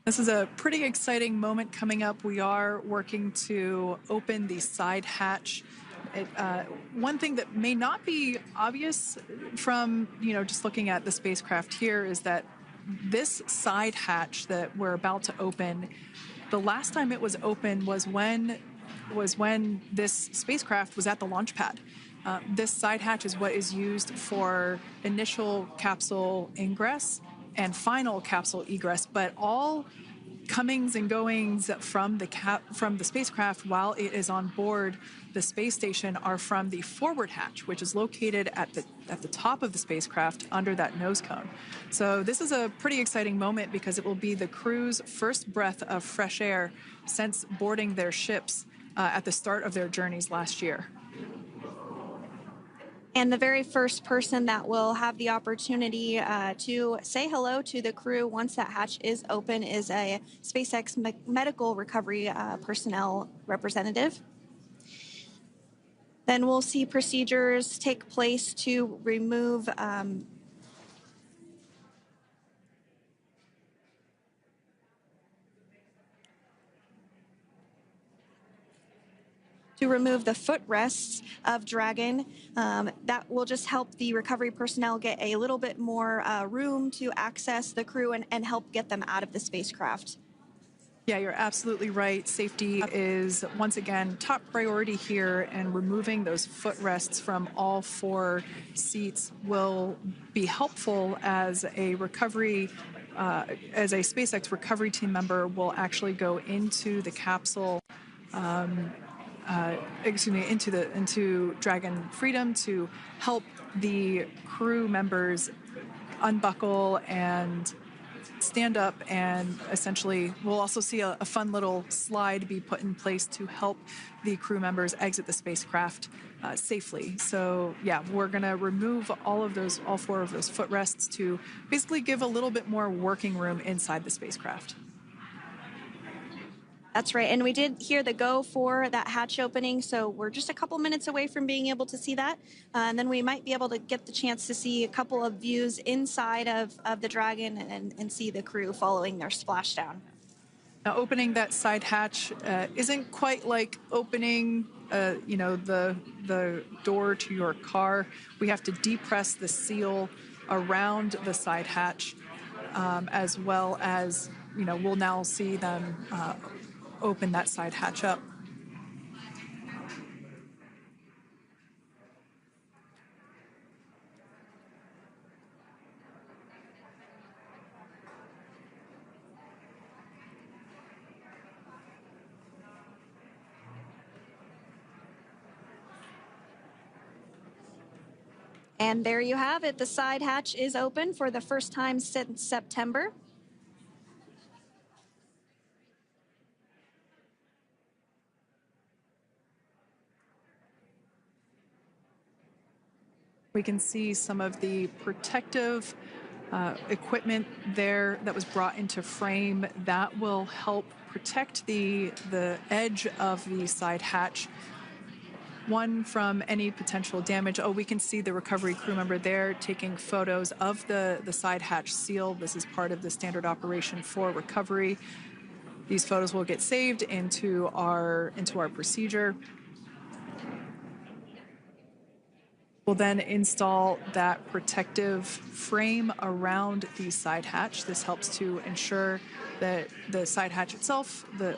This is a pretty exciting moment coming up. We are working to open the side hatch. One thing that may not be obvious from, just looking at the spacecraft here is that this side hatch that we're about to open, the last time it was open was when this spacecraft was at the launch pad. This side hatch is what is used for initial capsule ingress and final capsule egress, but all comings and goings from the spacecraft while it is on board the space station are from the forward hatch, which is located at the top of the spacecraft under that nose cone. So this is a pretty exciting moment because it will be the crew's first breath of fresh air since boarding their ships at the start of their journeys last year. And the very first person that will have the opportunity to say hello to the crew once that hatch is open is a SpaceX medical recovery personnel representative. Then we'll see procedures take place to remove the footrests of Dragon. That will just help the recovery personnel get a little bit more room to access the crew and help get them out of the spacecraft. Yeah, you're absolutely right. Safety is, once again, top priority here, and removing those footrests from all 4 seats will be helpful as a recovery, as a SpaceX recovery team member will actually go into the capsule, into Dragon Freedom to help the crew members unbuckle and stand up, and essentially we'll also see a fun little slide be put in place to help the crew members exit the spacecraft safely. So yeah, we're going to remove all 4 of those footrests to basically give a little bit more working room inside the spacecraft. That's right, and we did hear the go for that hatch opening, so we're just a couple minutes away from being able to see that, and then we might be able to get the chance to see a couple of views inside of the Dragon and see the crew following their splashdown. Now, opening that side hatch isn't quite like opening, the door to your car. We have to depress the seal around the side hatch, as well as, we'll now see them open that side hatch up. And there you have it. The side hatch is open for the first time since September. We can see some of the protective equipment there that was brought into frame that will help protect the edge of the side hatch, one, from any potential damage. Oh, we can see the recovery crew member there taking photos of the side hatch seal. This is part of the standard operation for recovery. These photos will get saved into our procedure. We'll then install that protective frame around the side hatch. This helps to ensure that the side hatch itself, the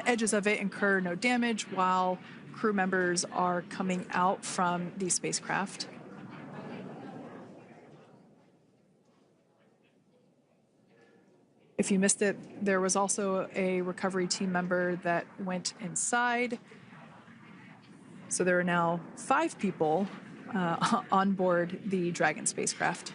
edges of it, incur no damage while crew members are coming out from the spacecraft. If you missed it, there was also a recovery team member that went inside. So there are now 5 people on board the Dragon spacecraft.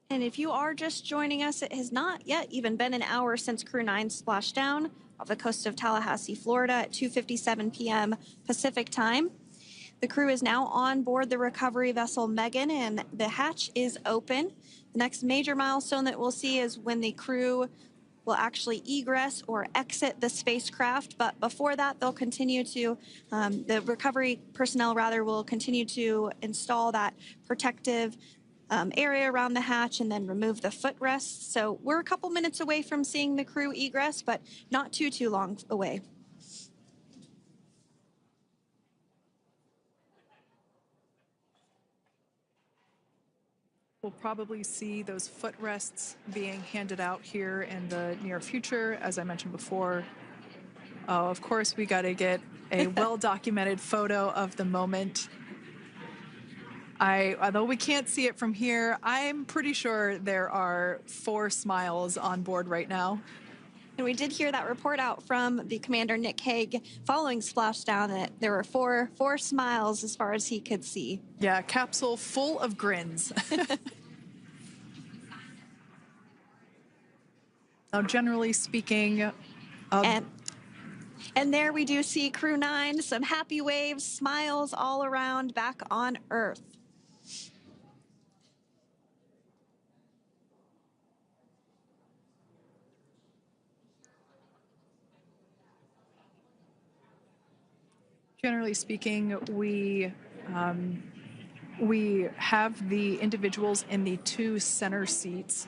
And if you are just joining us, it has not yet even been an hour since Crew 9 splashed down off the coast of Tallahassee, Florida at 2:57 p.m. Pacific time. The crew is now on board the recovery vessel Megan, and the hatch is open. The next major milestone that we'll see is when the crew will actually egress or exit the spacecraft. But before that, they'll continue to, the recovery personnel rather, will continue to install that protective area around the hatch and then remove the footrests. So we're a couple minutes away from seeing the crew egress, but not too long away. We'll probably see those footrests being handed out here in the near future, as I mentioned before. Oh, of course, we got to get a well-documented photo of the moment. Although we can't see it from here, I'm pretty sure there are 4 smiles on board right now. And we did hear that report out from the commander, Nick Hague, following Splashdown, that there were four smiles as far as he could see. Yeah, capsule full of grins. Now, generally speaking, and there we do see Crew 9, some happy waves, smiles all around back on Earth. generally speaking, we have the individuals in the two center seats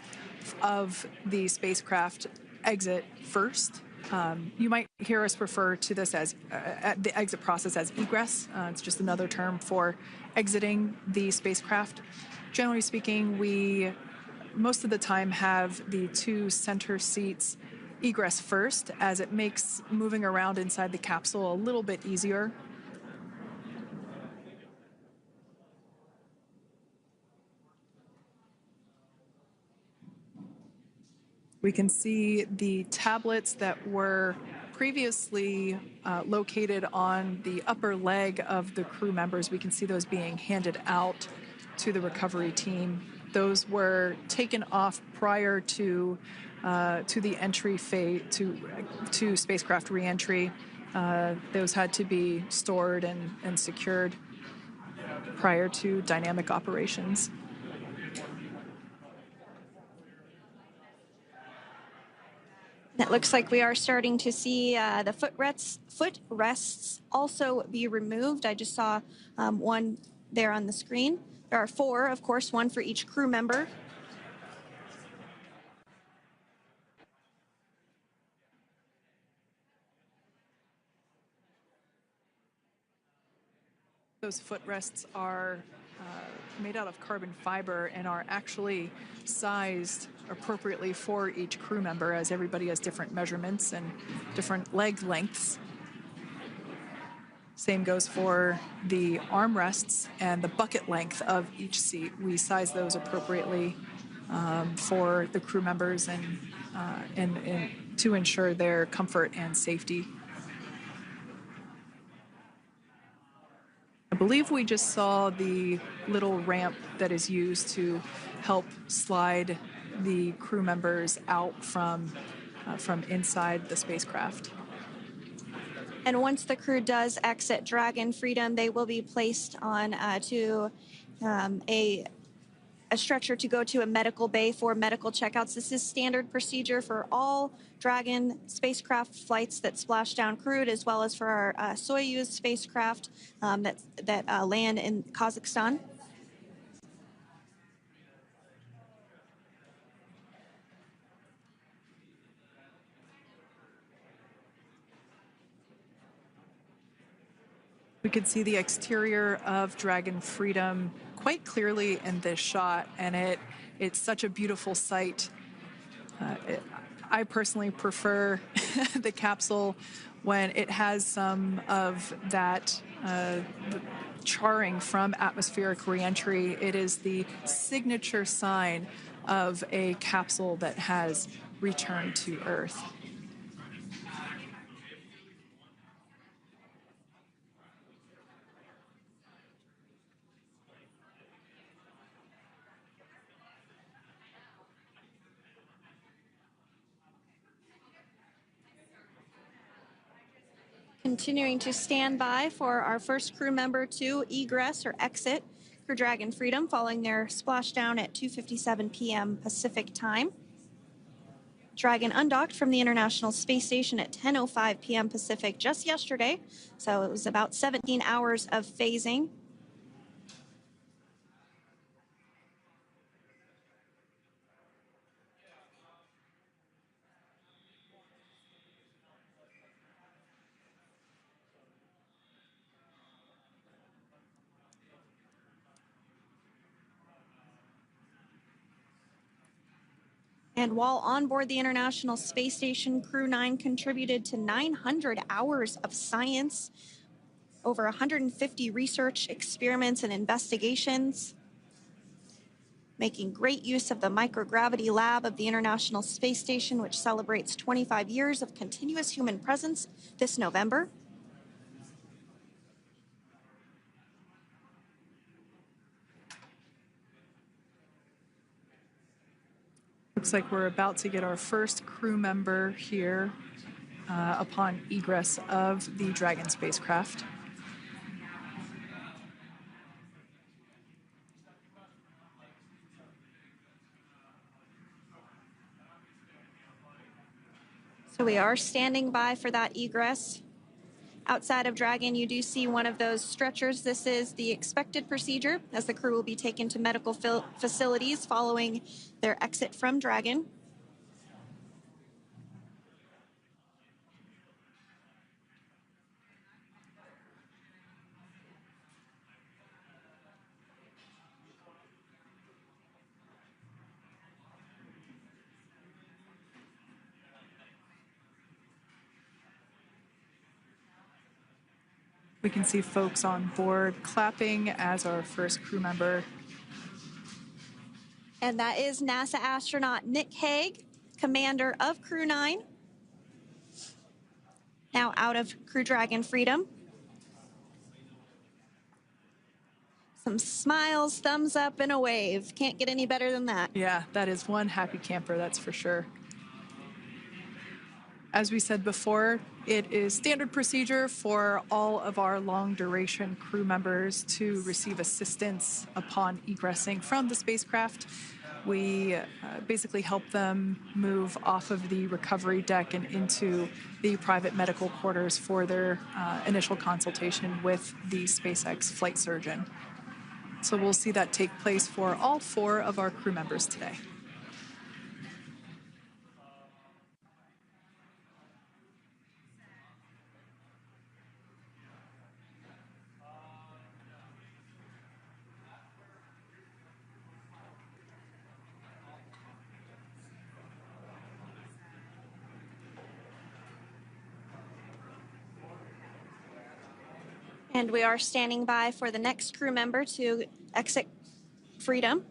of the spacecraft exit first. You might hear us refer to this as the exit process as egress. It's just another term for exiting the spacecraft. Generally speaking, we most of the time have the two center seats egress first, as it makes moving around inside the capsule a little bit easier. We can see the tablets that were previously located on the upper leg of the crew members. We can see those being handed out to the recovery team. Those were taken off prior to the entry phase, to spacecraft reentry. Those had to be stored and secured prior to dynamic operations. It looks like we are starting to see the footrests also be removed. I just saw one there on the screen. There are four, of course, one for each crew member. Those footrests are made out of carbon fiber and are actually sized appropriately for each crew member, as everybody has different measurements and different leg lengths. Same goes for the armrests and the bucket length of each seat. We size those appropriately for the crew members and to ensure their comfort and safety. I believe we just saw the little ramp that is used to help slide the crew members out from inside the spacecraft. And once the crew does exit Dragon Freedom, they will be placed on to a stretcher to go to a medical bay for medical checkouts. This is standard procedure for all Dragon spacecraft flights that Splashdown crewed, as well as for our Soyuz spacecraft that land in Kazakhstan. We could see the exterior of Dragon Freedom quite clearly in this shot, and it's such a beautiful sight. I personally prefer the capsule when it has some of that charring from atmospheric reentry. It is the signature sign of a capsule that has returned to Earth. Continuing to stand by for our first crew member to egress or exit Crew Dragon Freedom following their splashdown at 2:57 p.m. Pacific time. Dragon undocked from the International Space Station at 10:05 p.m. Pacific just yesterday, so it was about 17 hours of phasing. And while on board the International Space Station, Crew 9 contributed to 900 hours of science, over 150 research experiments and investigations. making great use of the microgravity lab of the International Space Station, which celebrates 25 years of continuous human presence this November. Looks like we're about to get our first crew member here upon egress of the Dragon spacecraft. So we are standing by for that egress. Outside of Dragon, you do see one of those stretchers. This is the expected procedure as the crew will be taken to medical facilities following their exit from Dragon. We can see folks on board clapping as our first crew member. And that is NASA astronaut Nick Hague, commander of Crew 9, now out of Crew Dragon Freedom. Some smiles, thumbs up, and a wave. Can't get any better than that. Yeah, that is one happy camper, that's for sure. As we said before, it is standard procedure for all of our long-duration crew members to receive assistance upon egressing from the spacecraft. We basically help them move off of the recovery deck and into the private medical quarters for their initial consultation with the SpaceX flight surgeon. So we'll see that take place for all 4 of our crew members today. And we are standing by for the next crew member to exit Freedom.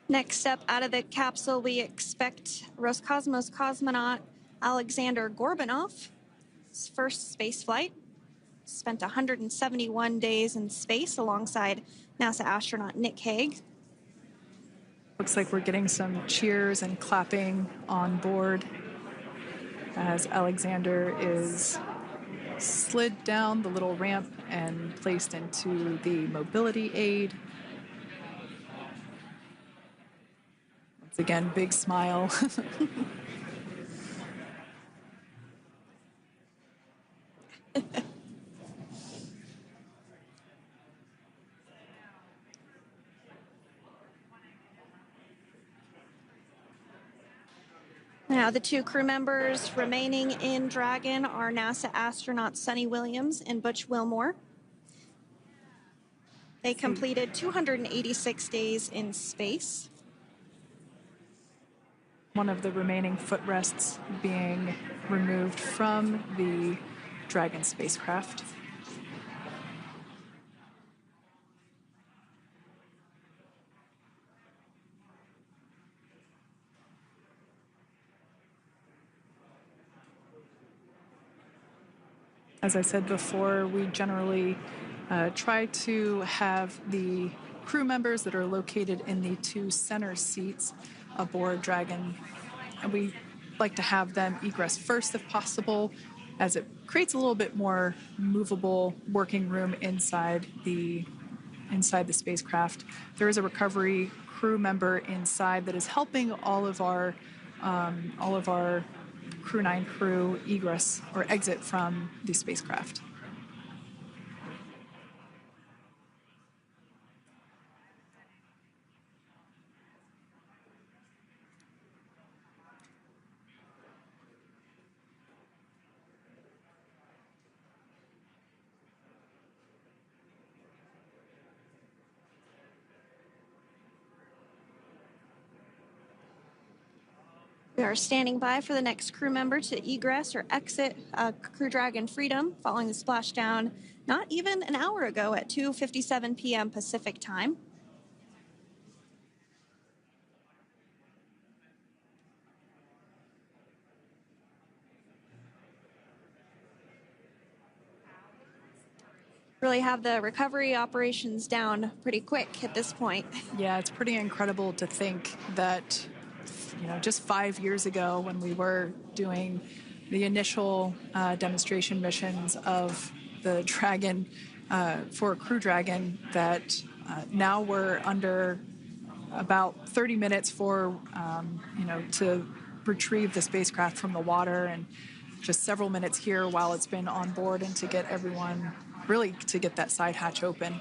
Next up out of the capsule, we expect Roscosmos cosmonaut Alexander Gorbanov. His first space flight. Spent 171 days in space alongside NASA astronaut Nick Hague. Looks like we're getting some cheers and clapping on board as Alexander is slid down the little ramp and placed into the mobility aid. Once again, big smile. Now, the 2 crew members remaining in Dragon are NASA astronauts Sunny Williams and Butch Wilmore. They completed 286 days in space. One of the remaining footrests being removed from the Dragon spacecraft. As I said before, we generally try to have the crew members that are located in the 2 center seats aboard Dragon, and we like to have them egress first if possible, as it creates a little bit more movable working room inside the spacecraft. There is a recovery crew member inside that is helping all of our Crew 9 crew egress or exit from the spacecraft. We are standing by for the next crew member to egress or exit Crew Dragon Freedom following the splashdown not even an hour ago at 2:57 p.m. Pacific time. Really have the recovery operations down pretty quick at this point. Yeah, it's pretty incredible to think that, just 5 years ago when we were doing the initial demonstration missions of the Dragon for Crew Dragon, that now we're under about 30 minutes for, to retrieve the spacecraft from the water, and just several minutes here while it's been on board and to get everyone, really to get that side hatch open.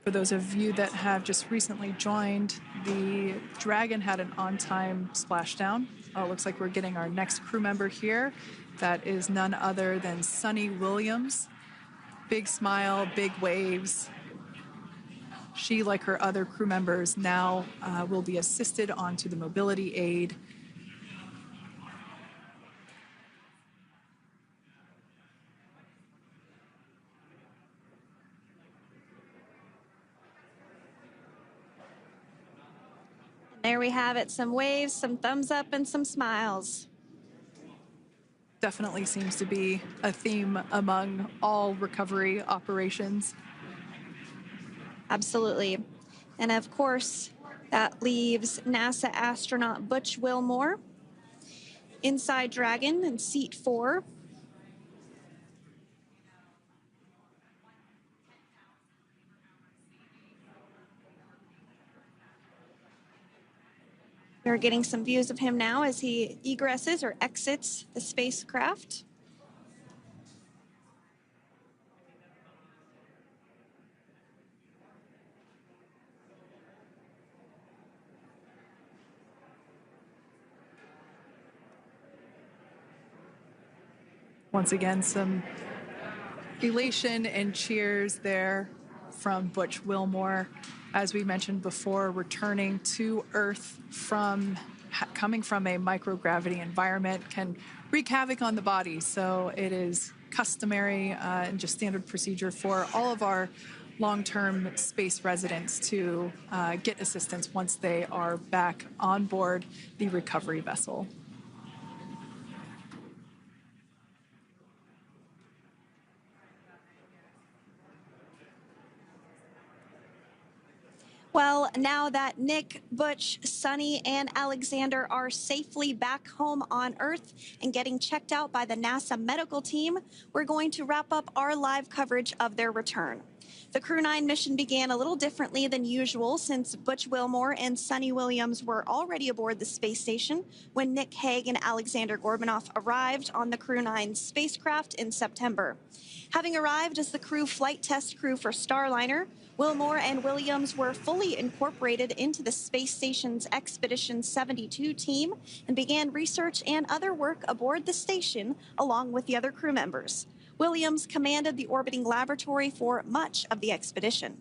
For those of you that have just recently joined, the Dragon had an on-time splashdown. It looks like we're getting our next crew member here. That is none other than Sunny Williams. Big smile, big waves. She, like her other crew members, now will be assisted onto the mobility aid. There we have it, some waves, some thumbs up, and some smiles. Definitely seems to be a theme among all recovery operations. Absolutely. And of course, that leaves NASA astronaut Butch Wilmore inside Dragon in seat 4. We're getting some views of him now as he egresses or exits the spacecraft. Once again, some elation and cheers there from Butch Wilmore. As we mentioned before, returning to Earth from coming from a microgravity environment can wreak havoc on the body. So it is customary and just standard procedure for all of our long-term space residents to get assistance once they are back on board the recovery vessel. Well, now that Nick, Butch, Sunny, and Alexander are safely back home on Earth and getting checked out by the NASA medical team, we're going to wrap up our live coverage of their return. The Crew 9 mission began a little differently than usual since Butch Wilmore and Sunny Williams were already aboard the space station when Nick Hague and Alexander Gorbunoff arrived on the Crew 9 spacecraft in September. Having arrived as the crew flight test crew for Starliner, Wilmore and Williams were fully incorporated into the space station's Expedition 72 team and began research and other work aboard the station along with the other crew members. Williams commanded the orbiting laboratory for much of the expedition.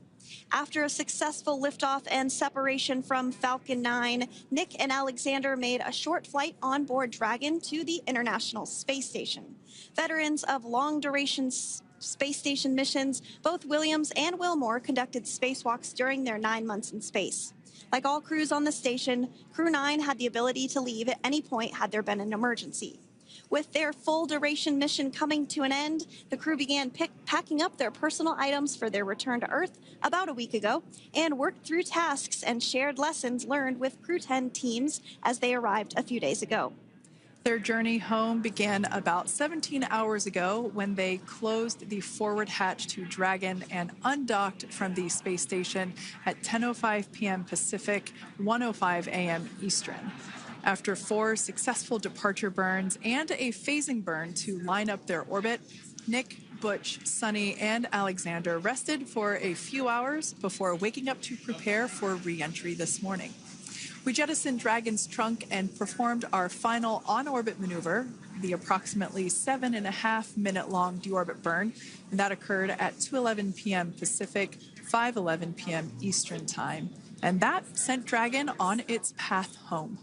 After a successful liftoff and separation from Falcon 9, Nick and Alexander made a short flight on board Dragon to the International Space Station. Veterans of long-duration space station missions, both Williams and Wilmore conducted spacewalks during their 9 months in space. Like all crews on the station, Crew 9 had the ability to leave at any point had there been an emergency. With their full duration mission coming to an end, the crew began packing up their personal items for their return to Earth about a week ago and worked through tasks and shared lessons learned with Crew 10 teams as they arrived a few days ago. Their journey home began about 17 hours ago when they closed the forward hatch to Dragon and undocked from the space station at 10:05 p.m. Pacific, 1:05 a.m. Eastern. After 4 successful departure burns and a phasing burn to line up their orbit, Nick, Butch, Sunny, and Alexander rested for a few hours before waking up to prepare for re-entry this morning. We jettisoned Dragon's trunk and performed our final on-orbit maneuver, the approximately 7.5-minute-long deorbit burn, and that occurred at 2:11 p.m. Pacific, 5:11 p.m. Eastern Time. And that sent Dragon on its path home.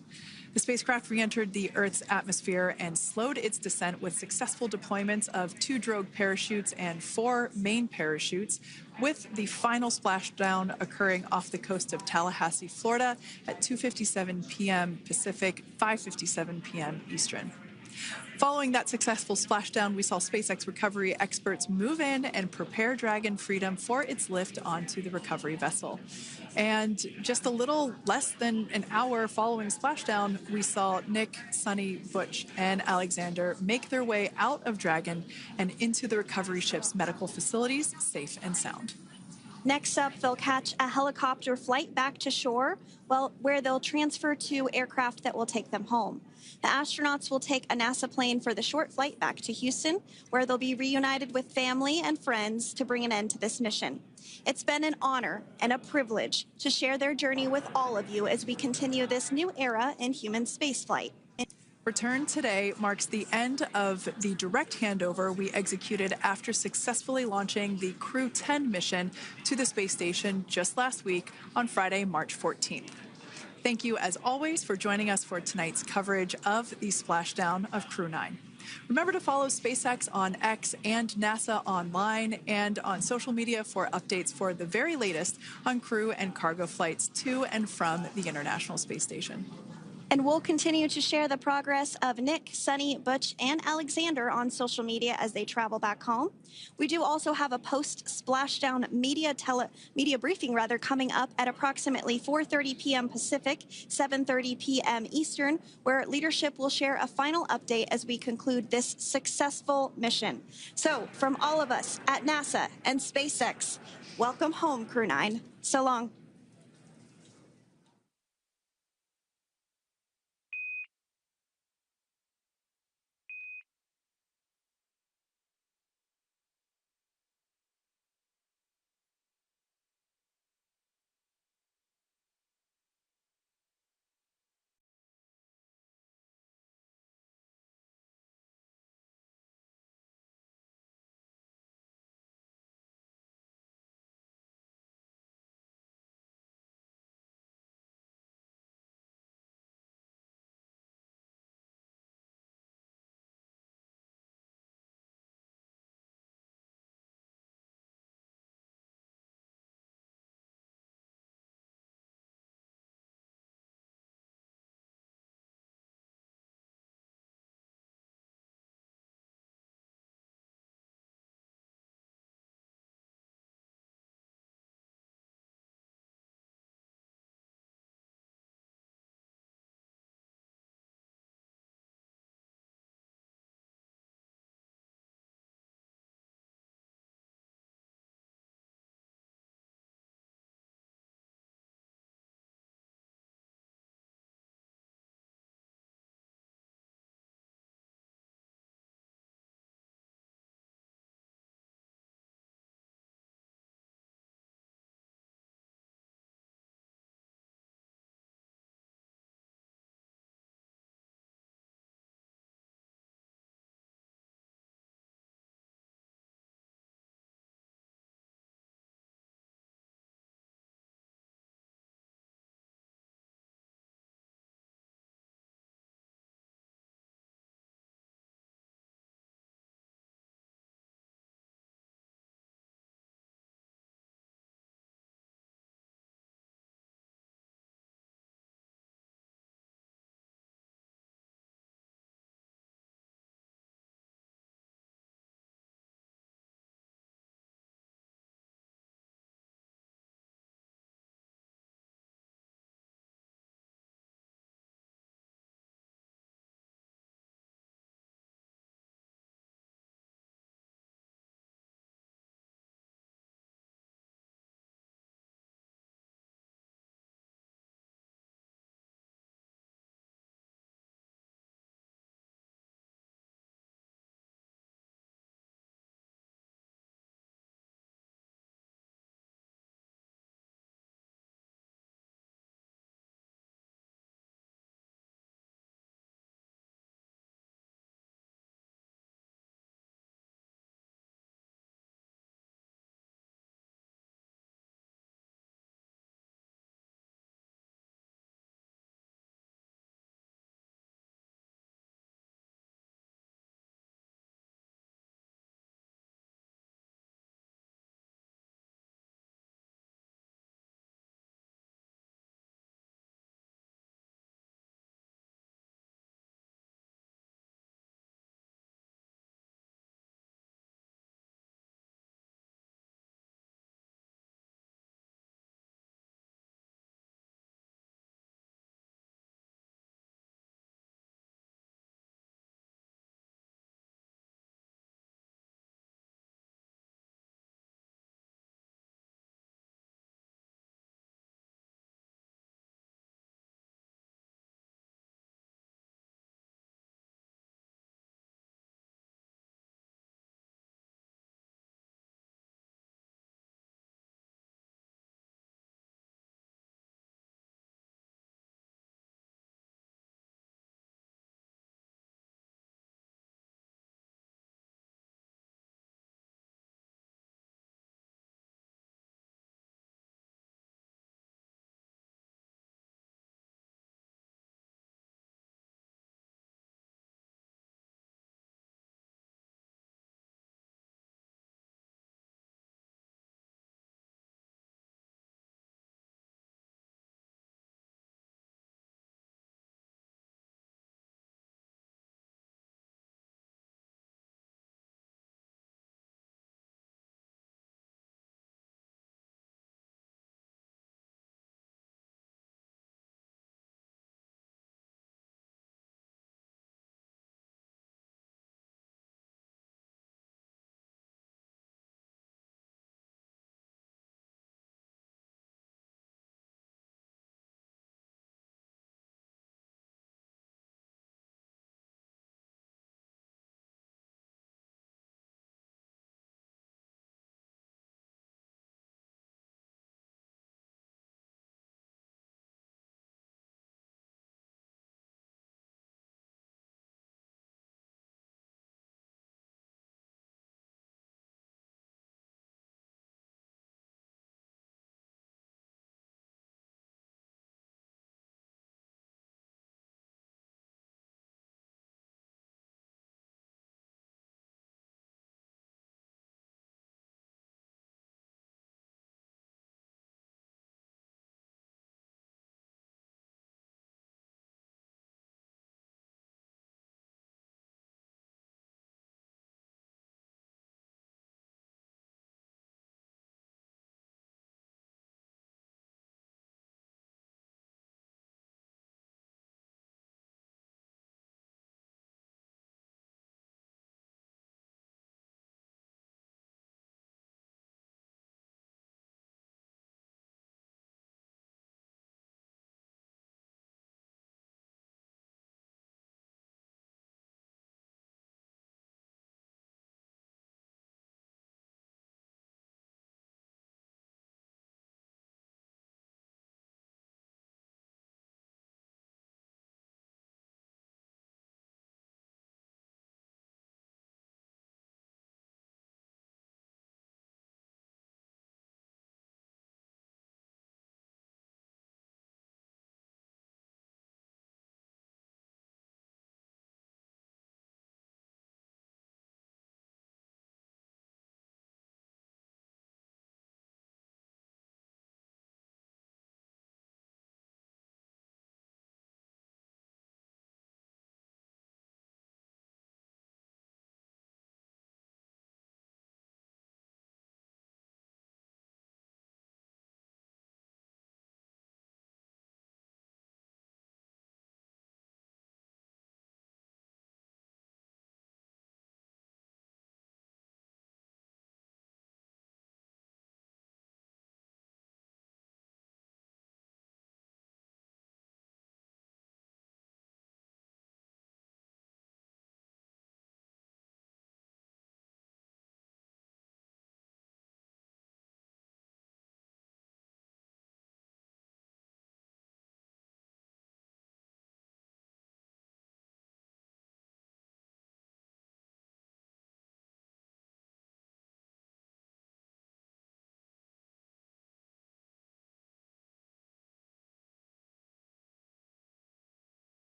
The spacecraft re-entered the Earth's atmosphere and slowed its descent with successful deployments of 2 drogue parachutes and 4 main parachutes, with the final splashdown occurring off the coast of Tallahassee, Florida at 2:57 p.m. Pacific, 5:57 p.m. Eastern. Following that successful splashdown, we saw SpaceX recovery experts move in and prepare Dragon Freedom for its lift onto the recovery vessel. And just a little less than an hour following splashdown, we saw Nick, Sunny, Butch, and Alexander make their way out of Dragon and into the recovery ship's medical facilities, safe and sound. Next up, they'll catch a helicopter flight back to shore, where they'll transfer to aircraft that will take them home. The astronauts will take a NASA plane for the short flight back to Houston, where they'll be reunited with family and friends to bring an end to this mission. It's been an honor and a privilege to share their journey with all of you as we continue this new era in human spaceflight. Return today marks the end of the direct handover we executed after successfully launching the Crew 10 mission to the space station just last week on Friday, March 14th. Thank you, as always, for joining us for tonight's coverage of the splashdown of Crew 9. Remember to follow SpaceX on X and NASA online and on social media for updates for the very latest on crew and cargo flights to and from the International Space Station. And we'll continue to share the progress of Nick, Sunny, Butch, and Alexander on social media as they travel back home. We do also have a post-splashdown media briefing coming up at approximately 4:30 p.m. Pacific, 7:30 p.m. Eastern, where leadership will share a final update as we conclude this successful mission. So, from all of us at NASA and SpaceX, welcome home, Crew 9. So long.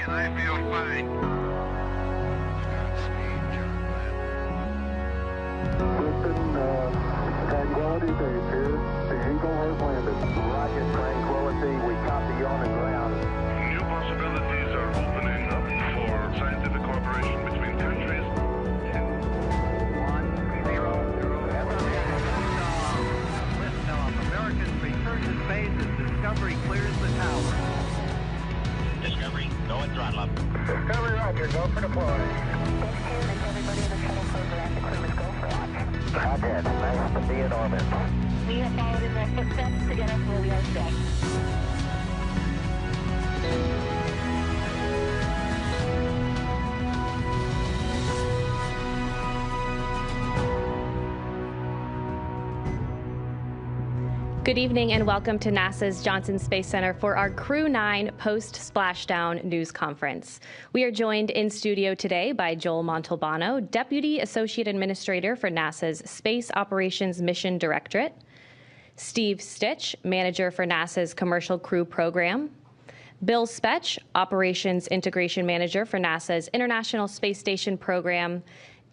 and I feel fine. Tranquility Base here. The Eagle has landed. Rocket Tranquility, we copy on the ground. New possibilities are opening up for scientific cooperation between countries. 1-0-0. Liftoff. Americans return to space as Discovery clears the tower. Discovery, go and throttle up. Discovery, roger. Go for deploy. Everybody in the shuttle program, the crew is go for launch. Roger. Nice to be in orbit. We have followed in their footsteps to get us where we are today. Good evening and welcome to NASA's Johnson Space Center for our Crew 9 post-Splashdown news conference. We are joined in studio today by Joel Montalbano, Deputy Associate Administrator for NASA's Space Operations Mission Directorate, Steve Stitch, Manager for NASA's Commercial Crew Program, Bill Spetch, Operations Integration Manager for NASA's International Space Station Program,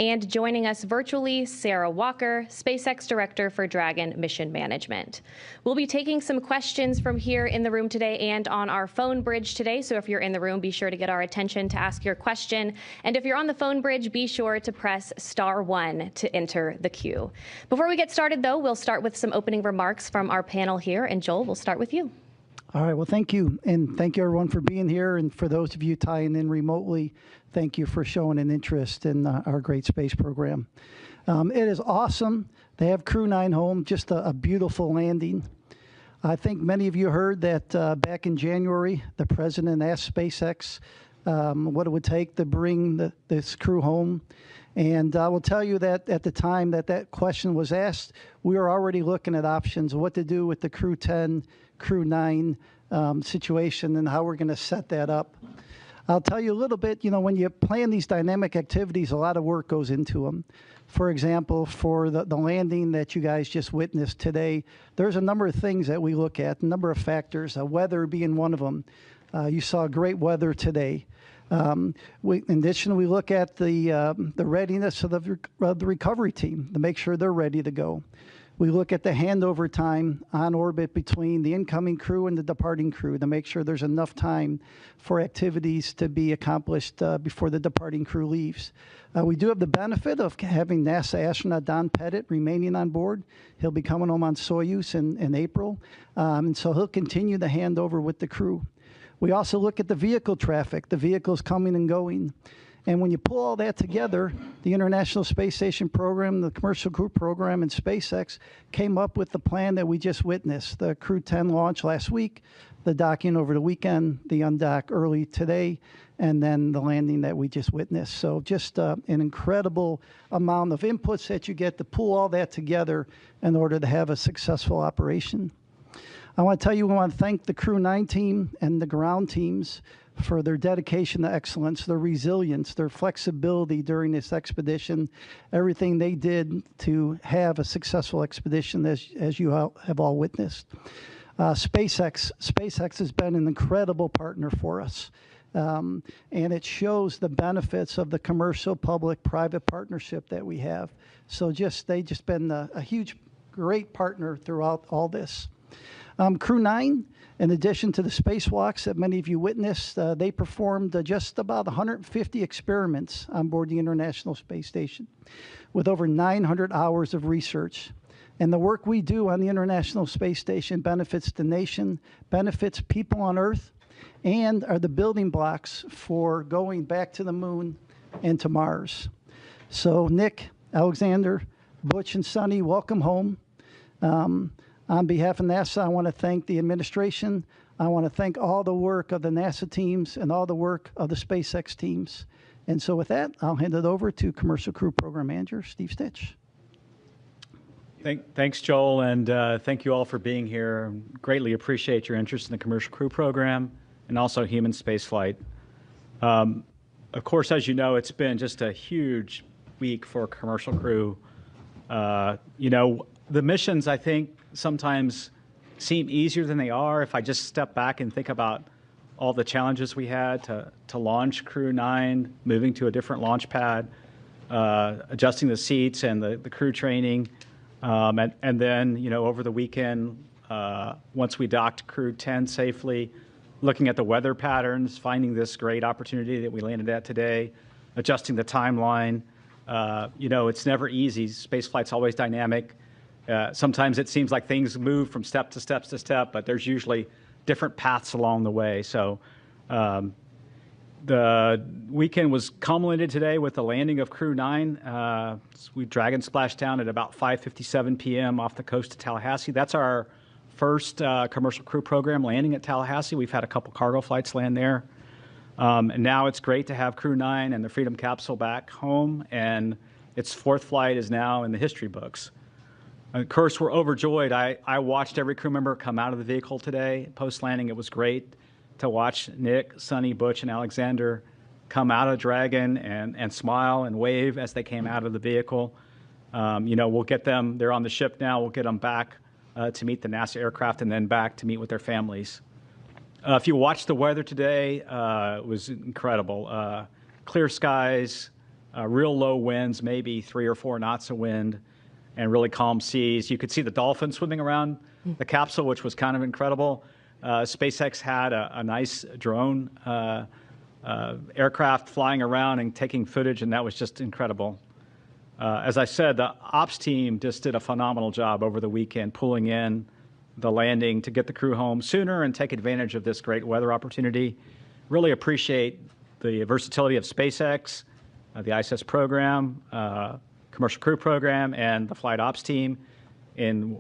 and joining us virtually, Sarah Walker, SpaceX Director for Dragon Mission Management. We'll be taking some questions from here in the room today and on our phone bridge today. So if you're in the room, be sure to get our attention to ask your question. And if you're on the phone bridge, be sure to press *1 to enter the queue. Before we get started, though, we'll start with some opening remarks from our panel here. And Joel, we'll start with you. All right. Well, thank you. And thank you, everyone, for being here. And for those of you tying in remotely, thank you for showing an interest in our great space program. It is awesome to have Crew 9 home, just a beautiful landing. I think many of you heard that back in January, the president asked SpaceX what it would take to bring this crew home. And I will tell you that at the time that question was asked, we were already looking at options of what to do with the Crew 10, Crew 9 situation and how we're going to set that up. I'll tell you a little bit, when you plan these dynamic activities, a lot of work goes into them. For example, for the landing that you guys just witnessed today, there's a number of things that we look at, a number of factors, weather being one of them. You saw great weather today. In addition, we look at the readiness of the recovery team to make sure they're ready to go. We look at the handover time on orbit between the incoming crew and the departing crew to make sure there's enough time for activities to be accomplished before the departing crew leaves. We do have the benefit of having NASA astronaut Don Pettit remaining on board. He'll be coming home on Soyuz in April, and so he'll continue the handover with the crew. We also look at the vehicle traffic, the vehicles coming and going. And when you pull all that together, the International Space Station program, the Commercial Crew program, and SpaceX came up with the plan that we just witnessed. The Crew 10 launch last week, the docking over the weekend, the undock early today, and then the landing that we just witnessed. So just an incredible amount of inputs that you get to pull all that together in order to have a successful operation. I want to tell you, we want to thank the Crew 9 team and the ground teams for their dedication to excellence, their resilience, their flexibility during this expedition, everything they did to have a successful expedition, as you have all witnessed. SpaceX has been an incredible partner for us, and it shows the benefits of the commercial public-private partnership that we have. So they just been a huge, great partner throughout all this. Crew 9, in addition to the spacewalks that many of you witnessed, they performed just about 150 experiments on board the International Space Station with over 900 hours of research. And the work we do on the International Space Station benefits the nation, benefits people on Earth, and are the building blocks for going back to the moon and to Mars. So Nick, Alexander, Butch, and Sunny, welcome home. On behalf of NASA, I want to thank the administration. I want to thank all the work of the NASA teams and all the work of the SpaceX teams. And so with that, I'll hand it over to Commercial Crew Program Manager, Steve Stitch. Thanks, Joel, and thank you all for being here. Greatly appreciate your interest in the Commercial Crew Program and also human spaceflight. Of course, as you know, it's been just a huge week for Commercial Crew. The missions, I think, sometimes seem easier than they are. If I just step back and think about all the challenges we had to launch Crew 9, moving to a different launch pad, adjusting the seats and the crew training. And then, over the weekend, once we docked Crew 10 safely, looking at the weather patterns, finding this great opportunity that we landed at today, adjusting the timeline. It's never easy. Spaceflight's always dynamic. Sometimes it seems like things move from step to step to step, but there's usually different paths along the way. So the weekend was culminated today with the landing of Crew 9. We Dragon splashed down at about 5:57 p.m. off the coast of Tallahassee. That's our first commercial crew program landing at Tallahassee. We've had a couple cargo flights land there. And now it's great to have Crew 9 and the Freedom capsule back home, and its fourth flight is now in the history books. Of course, we're overjoyed. I watched every crew member come out of the vehicle today. Post-landing, it was great to watch Nick, Sunny, Butch, and Alexander come out of Dragon and smile and wave as they came out of the vehicle. We'll get them, they're on the ship now, we'll get them back to meet the NASA aircraft and then back to meet with their families. If you watched the weather today, it was incredible. Clear skies, real low winds, maybe 3 or 4 knots of wind, and really calm seas. You could see the dolphins swimming around the capsule, which was kind of incredible. SpaceX had a nice drone aircraft flying around and taking footage, and that was just incredible. As I said, the ops team just did a phenomenal job over the weekend, pulling in the landing to get the crew home sooner and take advantage of this great weather opportunity. Really appreciate the versatility of SpaceX, the ISS program, commercial crew program, and the flight ops team in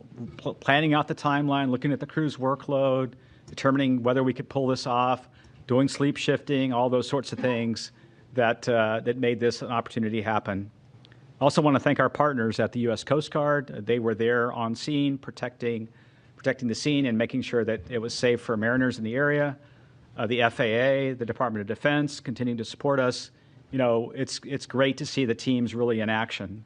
planning out the timeline, looking at the crew's workload, determining whether we could pull this off, doing sleep shifting, all those sorts of things that made this an opportunity happen. I also want to thank our partners at the U.S. Coast Guard. They were there on scene, protecting the scene and making sure that it was safe for mariners in the area. The FAA, the Department of Defense, continuing to support us. It's great to see the teams really in action.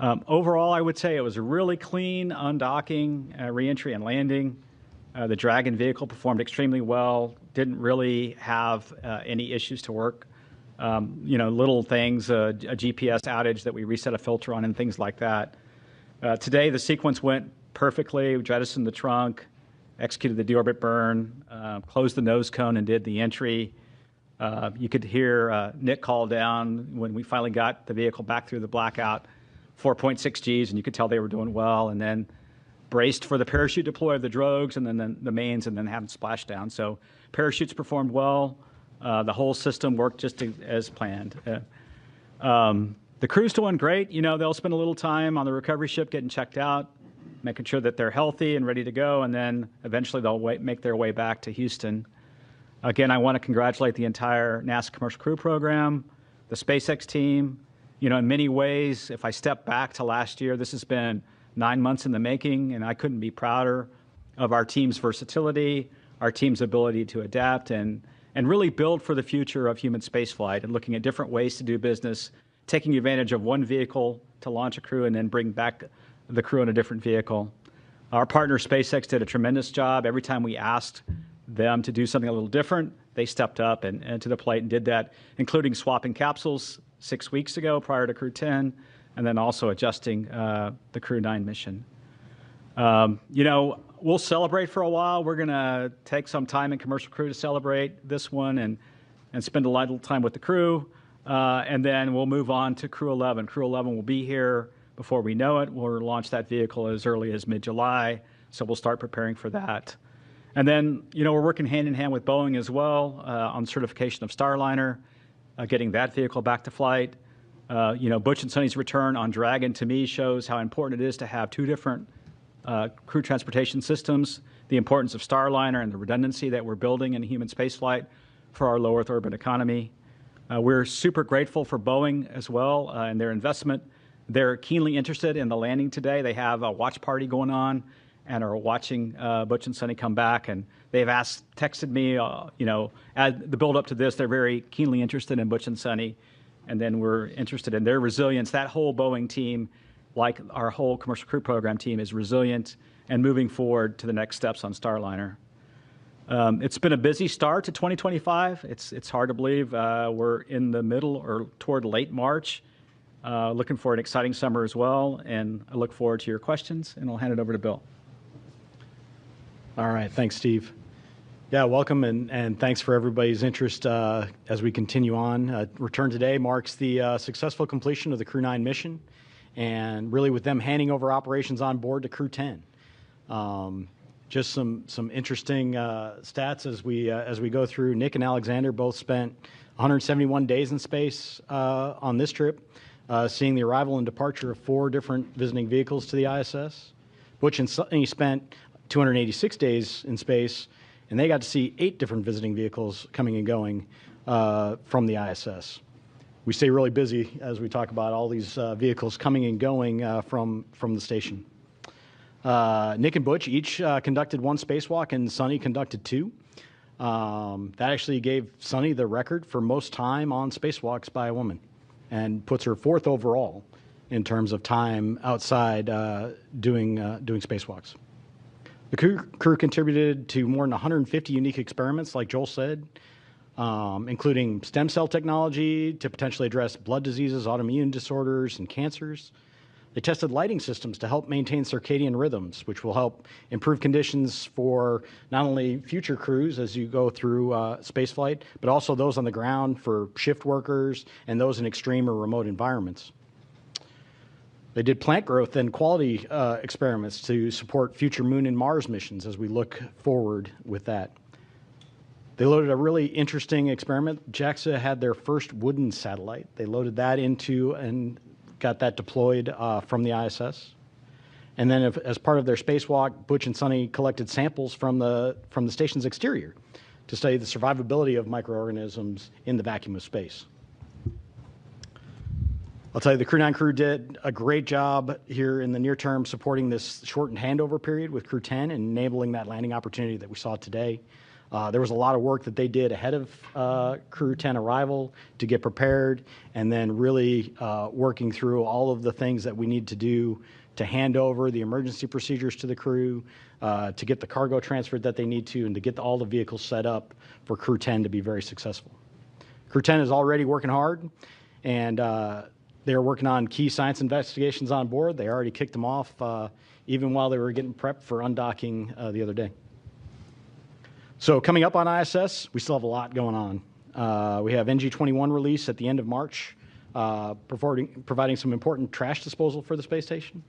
Overall, I would say it was a really clean undocking, reentry, and landing. The Dragon vehicle performed extremely well, didn't really have any issues to work. Little things, a GPS outage that we reset a filter on and things like that. Today, the sequence went perfectly. We jettisoned the trunk, executed the deorbit burn, closed the nose cone, and did the entry. You could hear Nick call down when we finally got the vehicle back through the blackout, 4.6 Gs, and you could tell they were doing well, and then braced for the parachute deploy of the drogues and then the mains, and then having splashdown. So parachutes performed well. The whole system worked just as planned. The crew's doing great. They'll spend a little time on the recovery ship getting checked out, making sure that they're healthy and ready to go, and then eventually they'll make their way back to Houston. Again, I want to congratulate the entire NASA Commercial Crew Program, the SpaceX team. In many ways, if I step back to last year, this has been 9 months in the making, and I couldn't be prouder of our team's versatility, our team's ability to adapt, and really build for the future of human spaceflight and looking at different ways to do business, taking advantage of one vehicle to launch a crew and then bring back the crew in a different vehicle. Our partner SpaceX did a tremendous job. Every time we asked them to do something a little different, they stepped up and to the plate and did that, including swapping capsules 6 weeks ago prior to Crew 10, and then also adjusting the Crew 9 mission. We'll celebrate for a while. We're going to take some time in Commercial Crew to celebrate this one and spend a little time with the crew, and then we'll move on to Crew 11. Crew 11 will be here before we know it. We'll launch that vehicle as early as mid-July, so we'll start preparing for that. And then, we're working hand in hand with Boeing as well on certification of Starliner, getting that vehicle back to flight. Butch and Sunny's return on Dragon, to me, shows how important it is to have 2 different crew transportation systems, the importance of Starliner and the redundancy that we're building in human spaceflight for our low Earth orbit economy. We're super grateful for Boeing as well and their investment. They're keenly interested in the landing today. They have a watch party going on and are watching Butch and Sunny come back. And they've texted me, at the build up to this, they're very keenly interested in Butch and Sunny. And then we're interested in their resilience. That whole Boeing team, like our whole Commercial Crew Program team, is resilient and moving forward to the next steps on Starliner. It's been a busy start to 2025. It's hard to believe we're in the middle or toward late March. Looking for an exciting summer as well, and I look forward to your questions, and I'll hand it over to Bill. All right, thanks, Steve. Yeah, welcome, and thanks for everybody's interest as we continue on. Return today marks the successful completion of the Crew 9 mission, and really with them handing over operations on board to Crew 10. Just some interesting stats as we go through. Nick and Alexander both spent 171 days in space on this trip, seeing the arrival and departure of 4 different visiting vehicles to the ISS. Butch and Sunny spent 286 days in space, and they got to see 8 different visiting vehicles coming and going from the ISS. We stay really busy as we talk about all these vehicles coming and going from the station. Nick and Butch each conducted 1 spacewalk, and Sunny conducted 2. That actually gave Sunny the record for most time on spacewalks by a woman, and puts her 4th overall in terms of time outside doing spacewalks. The crew contributed to more than 150 unique experiments, like Joel said, including stem cell technology to potentially address blood diseases, autoimmune disorders, and cancers. They tested lighting systems to help maintain circadian rhythms, which will help improve conditions for not only future crews as you go through spaceflight, but also those on the ground for shift workers and those in extreme or remote environments. They did plant growth and quality experiments to support future Moon and Mars missions as we look forward with that. They loaded a really interesting experiment. JAXA had their first wooden satellite. They loaded that into and got that deployed from the ISS. And then as part of their spacewalk, Butch and Sunny collected samples from the station's exterior to study the survivability of microorganisms in the vacuum of space. I'll tell you, the Crew 9 crew did a great job here in the near term supporting this shortened handover period with Crew 10 and enabling that landing opportunity that we saw today. There was a lot of work that they did ahead of Crew 10 arrival to get prepared, and then really working through all of the things that we need to do to hand over the emergency procedures to the crew, to get the cargo transferred that they need to, and to get all the vehicles set up for Crew 10 to be very successful. Crew 10 is already working hard, and they're working on key science investigations on board. They already kicked them off even while they were getting prepped for undocking the other day. So coming up on ISS, we still have a lot going on. We have NG-21 release at the end of March, providing some important trash disposal for the space station.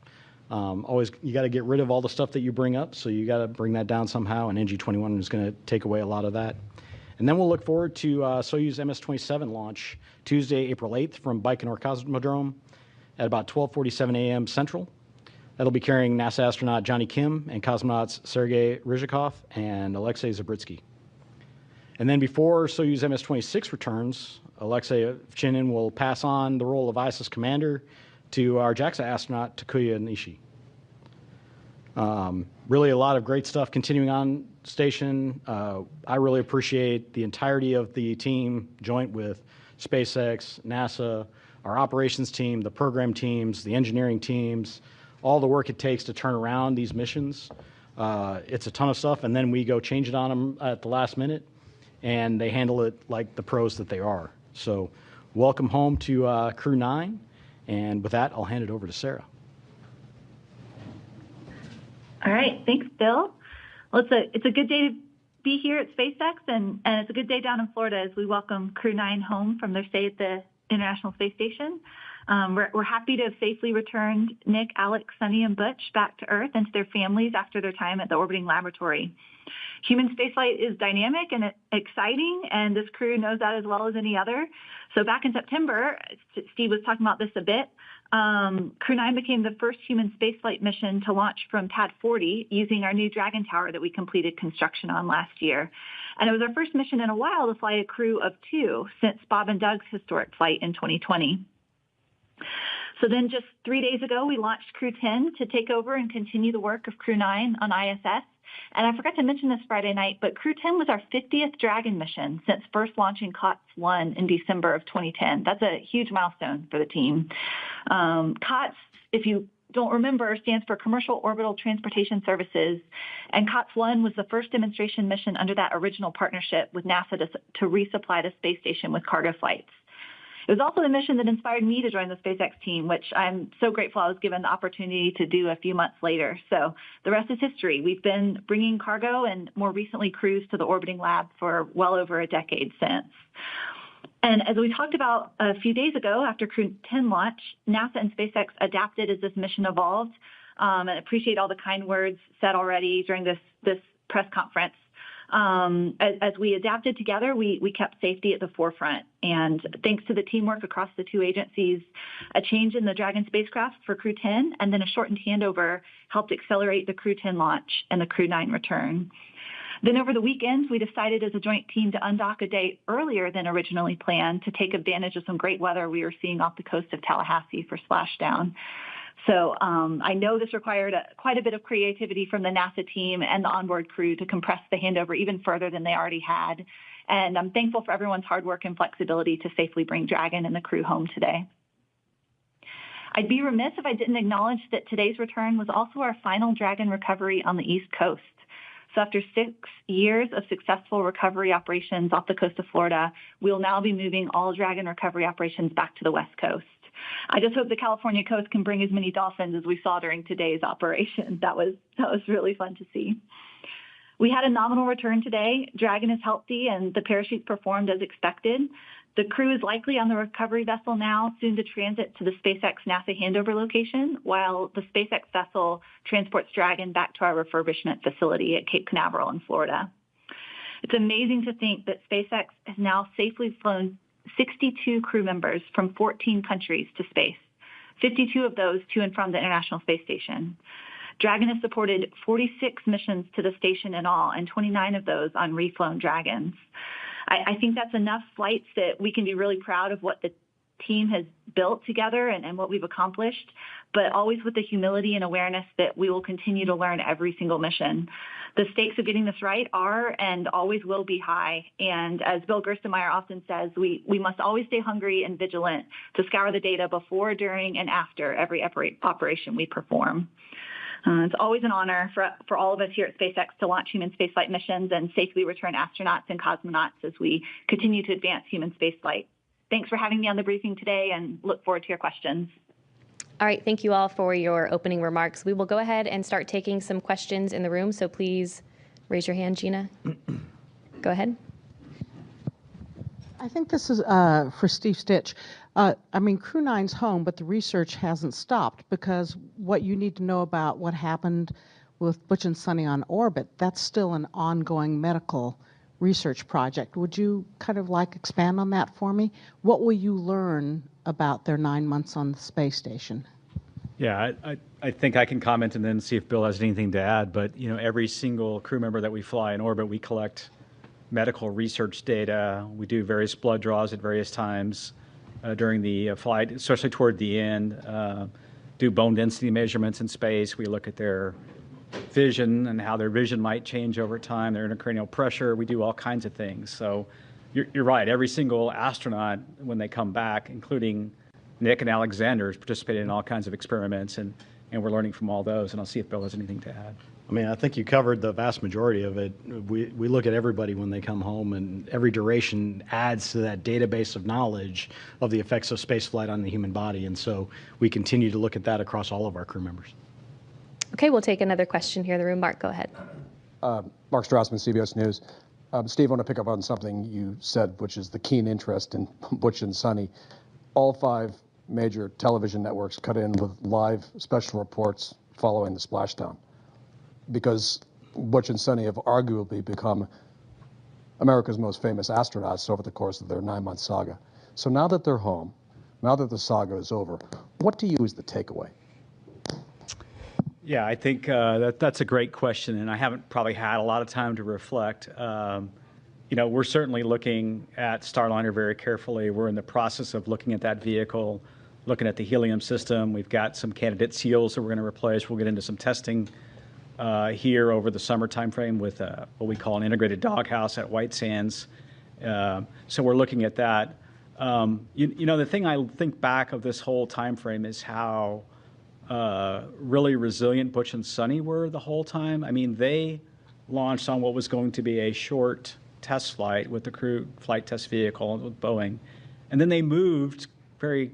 Always, you got to get rid of all the stuff that you bring up, so you got to bring that down somehow, and NG-21 is going to take away a lot of that. And then we'll look forward to Soyuz MS-27 launch Tuesday, April 8th from Baikonur Cosmodrome at about 12:47 a.m. Central. That'll be carrying NASA astronaut Johnny Kim and cosmonauts Sergei Ryzhikov and Alexei Zabritsky. And then before Soyuz MS-26 returns, Alexei Ovchinin will pass on the role of ISS commander to our JAXA astronaut Takuya Nishi. Really a lot of great stuff continuing on station. I really appreciate the entirety of the team, joint with SpaceX, NASA, our operations team, the program teams, the engineering teams, all the work it takes to turn around these missions. It's a ton of stuff, and then we go change it on them at the last minute, and they handle it like the pros that they are. So welcome home to Crew 9, and with that, I'll hand it over to Sarah. All right, thanks, Bill. Well, it's a good day to be here at SpaceX, and it's a good day down in Florida as we welcome Crew 9 home from their stay at the International Space Station. We're happy to have safely returned Nick, Alex, Sunny, and Butch back to Earth and to their families after their time at the orbiting laboratory. Human spaceflight is dynamic and exciting, and this crew knows that as well as any other. So back in September, Steve was talking about this a bit, Crew 9 became the first human spaceflight mission to launch from Pad 40 using our new Dragon Tower that we completed construction on last year. And it was our first mission in a while to fly a crew of 2 since Bob and Doug's historic flight in 2020. So then just 3 days ago, we launched Crew 10 to take over and continue the work of Crew 9 on ISS. And I forgot to mention this Friday night, but Crew 10 was our 50th Dragon mission since first launching COTS 1 in December of 2010. That's a huge milestone for the team. COTS, if you don't remember, stands for Commercial Orbital Transportation Services, and COTS-1 was the first demonstration mission under that original partnership with NASA to resupply the space station with cargo flights. It was also the mission that inspired me to join the SpaceX team, which I'm so grateful I was given the opportunity to do a few months later. So the rest is history. We've been bringing cargo and more recently crews to the orbiting lab for well over a decade since. And as we talked about a few days ago after Crew 10 launch, NASA and SpaceX adapted as this mission evolved. And I appreciate all the kind words said already during this press conference. As we adapted together, we kept safety at the forefront. And thanks to the teamwork across the two agencies, a change in the Dragon spacecraft for Crew 10 and then a shortened handover helped accelerate the Crew 10 launch and the Crew 9 return. Then over the weekends, we decided as a joint team to undock a day earlier than originally planned to take advantage of some great weather we were seeing off the coast of Tallahassee for Splashdown. So I know this required quite a bit of creativity from the NASA team and the onboard crew to compress the handover even further than they already had. And I'm thankful for everyone's hard work and flexibility to safely bring Dragon and the crew home today. I'd be remiss if I didn't acknowledge that today's return was also our final Dragon recovery on the East Coast. So after 6 years of successful recovery operations off the coast of Florida, we'll now be moving all Dragon recovery operations back to the West Coast. I just hope the California coast can bring as many dolphins as we saw during today's operation. That was really fun to see. We had a nominal return today. Dragon is healthy and the parachutes performed as expected. The crew is likely on the recovery vessel now, soon to transit to the SpaceX NASA handover location, while the SpaceX vessel transports Dragon back to our refurbishment facility at Cape Canaveral in Florida. It's amazing to think that SpaceX has now safely flown 62 crew members from 14 countries to space, 52 of those to and from the International Space Station. Dragon has supported 46 missions to the station in all, and 29 of those on reflown Dragons. I think that's enough flights that we can be really proud of what the team has built together and what we've accomplished, but always with the humility and awareness that we will continue to learn every single mission. The stakes of getting this right are and always will be high. And as Bill Gerstenmaier often says, we must always stay hungry and vigilant to scour the data before, during, and after every operation we perform. It's always an honor for all of us here at SpaceX to launch human spaceflight missions and safely return astronauts and cosmonauts as we continue to advance human spaceflight. Thanks for having me on the briefing today and look forward to your questions. All right, thank you all for your opening remarks. We will go ahead and start taking some questions in the room, so please raise your hand, Gina. Go ahead. I think this is for Steve Stitch. I mean, Crew 9's home, but the research hasn't stopped because what you need to know about what happened with Butch and Sunny on orbit, that's still an ongoing medical research project. Would you kind of expand on that for me? What will you learn about their 9 months on the space station? Yeah, I think I can comment and then see if Bill has anything to add. But, every single crew member that we fly in orbit, we collect medical research data. We do various blood draws at various times during the flight, especially toward the end. Do bone density measurements in space. We look at their vision and how their vision might change over time, their intracranial pressure. We do all kinds of things. So you're right. Every single astronaut, when they come back, including Nick and Alexander, is participating in all kinds of experiments, and we're learning from all those. And I'll see if Bill has anything to add. I mean, I think you covered the vast majority of it. We look at everybody when they come home, and every duration adds to that database of knowledge of the effects of spaceflight on the human body. And so we continue to look at that across all of our crew members. Okay, we'll take another question here in the room. Mark, go ahead. Mark Strassman, CBS News. Steve, I want to pick up on something you said, which is the keen interest in Butch and Sunny. All 5 major television networks cut in with live special reports following the splashdown, because Butch and Sunny have arguably become America's most famous astronauts over the course of their 9-month saga. So now that they're home, now that the saga is over, what do you is the takeaway? Yeah, I think that's a great question, and I haven't probably had a lot of time to reflect. We're certainly looking at Starliner very carefully. We're in the process of looking at that vehicle, looking at the helium system. We've got some candidate seals that we're going to replace. We'll get into some testing here over the summer timeframe with what we call an integrated doghouse at White Sands. So we're looking at that. The thing I think back of this whole timeframe is how really resilient Butch and Sunny were the whole time. I mean, they launched on what was going to be a short test flight with the crew flight test vehicle with Boeing. And then they moved very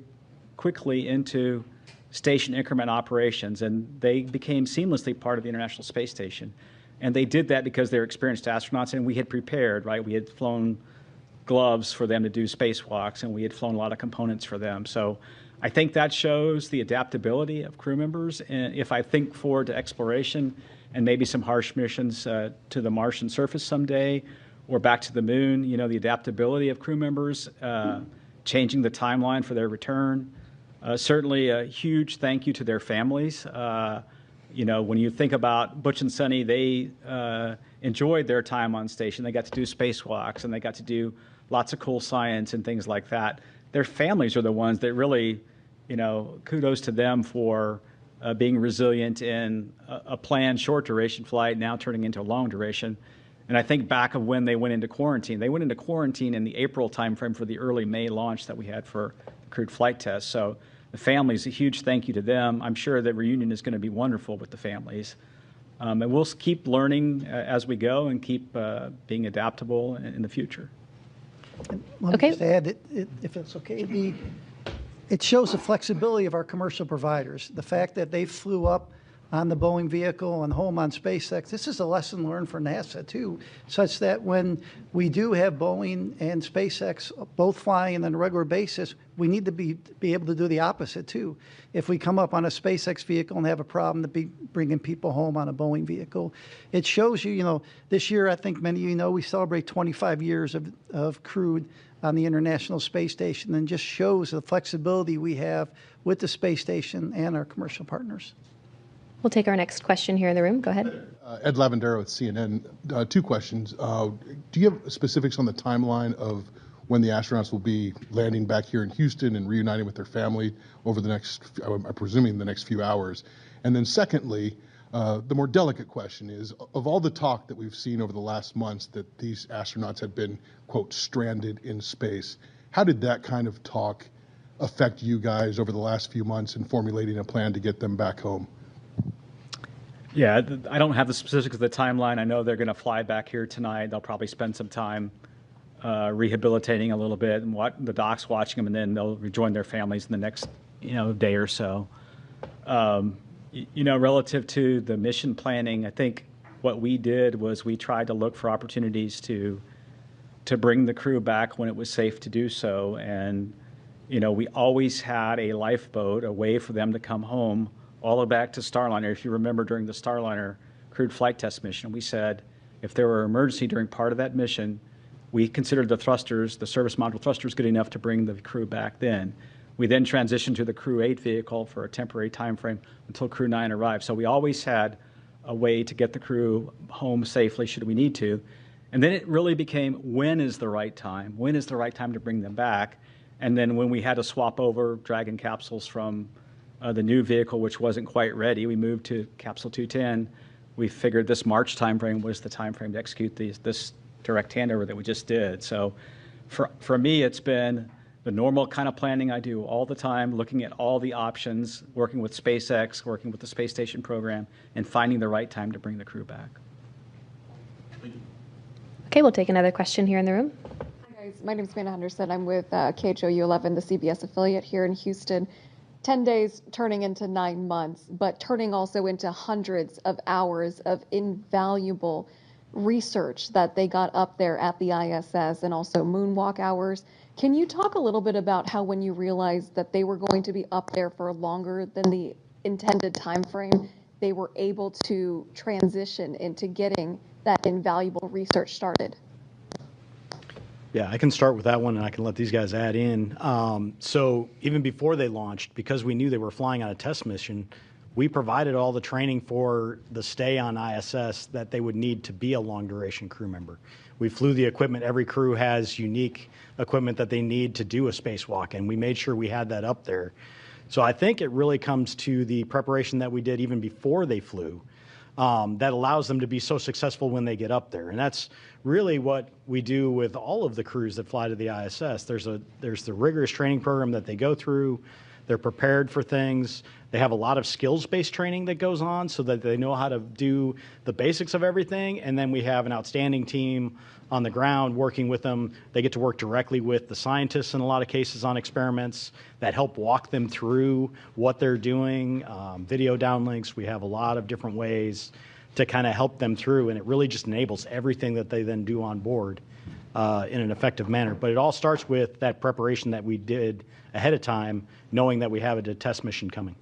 quickly into station increment operations, and they became seamlessly part of the International Space Station. And they did that because they're experienced astronauts, and we had prepared, right? We had flown gloves for them to do spacewalks, and we had flown a lot of components for them. So I think that shows the adaptability of crew members. And if I think forward to exploration and maybe some harsh missions to the Martian surface someday, or back to the moon, you know, the adaptability of crew members, changing the timeline for their return. Certainly a huge thank you to their families. You know, when you think about Butch and Sunny, they enjoyed their time on station. They got to do spacewalks, and they got to do lots of cool science and things like that. Their families are the ones that really, you know, kudos to them for being resilient in a planned short duration flight, now turning into a long duration. And I think back of when they went into quarantine. They went into quarantine in the April timeframe for the early May launch that we had for crewed flight tests. So the families, a huge thank you to them. I'm sure the reunion is going to be wonderful with the families. And we'll keep learning as we go and keep being adaptable in the future. Let me just add, if it's okay, it shows the flexibility of our commercial providers. The fact that they flew up on the Boeing vehicle and home on SpaceX, this is a lesson learned for NASA too, such that when we do have Boeing and SpaceX both flying on a regular basis, we need to be able to do the opposite too. If we come up on a SpaceX vehicle and have a problem to be bringing people home on a Boeing vehicle, it shows you, you know, this year, I think many of you know, we celebrate 25 years of crewed on the International Space Station, and just shows the flexibility we have with the space station and our commercial partners. We'll take our next question here in the room. Go ahead. Ed Lavendero with CNN. Two questions. Do you have specifics on the timeline of when the astronauts will be landing back here in Houston and reuniting with their family over the next, I'm presuming, the next few hours? And then secondly, the more delicate question is, of all the talk that we've seen over the last months that these astronauts had been, quote, stranded in space, how did that kind of talk affect you guys over the last few months in formulating a plan to get them back home? Yeah, I don't have the specifics of the timeline. I know they're going to fly back here tonight. They'll probably spend some time rehabilitating a little bit, and the doc's watching them, and then they'll rejoin their families in the next, you know, day or so. You know, relative to the mission planning, I think what we did was we tried to look for opportunities to bring the crew back when it was safe to do so. And, you know, we always had a lifeboat, a way for them to come home, all the way back to Starliner. If you remember, during the Starliner crewed flight test mission, we said if there were an emergency during part of that mission, we considered the thrusters, the service module thrusters, good enough to bring the crew back then. We then transitioned to the Crew 8 vehicle for a temporary time frame until Crew 9 arrived. So we always had a way to get the crew home safely should we need to. And then it really became, when is the right time? When is the right time to bring them back? And then when we had to swap over Dragon capsules from the new vehicle, which wasn't quite ready, we moved to Capsule 210. We figured this March timeframe was the timeframe to execute this direct handover that we just did. So for me, it's been the normal kind of planning I do all the time, looking at all the options, working with SpaceX, working with the space station program, and finding the right time to bring the crew back. Okay, we'll take another question here in the room. Hi guys, my name is Amanda Henderson. I'm with KHOU 11, the CBS affiliate here in Houston. 10 days turning into 9 months, but turning also into hundreds of hours of invaluable research that they got up there at the ISS, and also moonwalk hours. Can you talk a little bit about how, when you realized that they were going to be up there for longer than the intended time frame, they were able to transition into getting that invaluable research started? Yeah, I can start with that one, and I can let these guys add in. So even before they launched, because we knew they were flying on a test mission, we provided all the training for the stay on ISS that they would need to be a long-duration crew member. We flew the equipment. Every crew has unique equipment that they need to do a spacewalk, and we made sure we had that up there. So I think it really comes to the preparation that we did even before they flew that allows them to be so successful when they get up there. And that's really what we do with all of the crews that fly to the ISS. There's the rigorous training program that they go through. They're prepared for things. They have a lot of skills-based training that goes on so that they know how to do the basics of everything. And then we have an outstanding team on the ground working with them. They get to work directly with the scientists in a lot of cases on experiments that help walk them through what they're doing, video downlinks. We have a lot of different ways to kind of help them through, and it really just enables everything that they then do on board in an effective manner. But it all starts with that preparation that we did ahead of time, knowing that we have a test mission coming.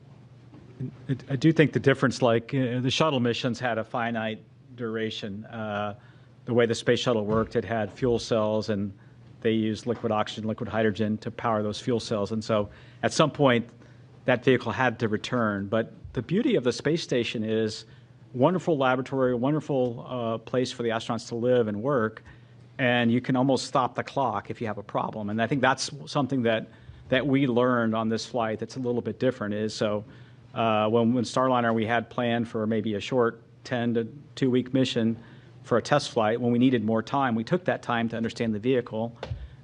I do think the difference, like the shuttle missions had a finite duration. The way the space shuttle worked, it had fuel cells, and they used liquid oxygen, liquid hydrogen to power those fuel cells. And so at some point, that vehicle had to return. But the beauty of the space station is wonderful laboratory, wonderful place for the astronauts to live and work, and you can almost stop the clock if you have a problem. And I think that's something that we learned on this flight that's a little bit different is, so when Starliner we had planned for maybe a short 10 to 2 week mission for a test flight. When we needed more time, we took that time to understand the vehicle.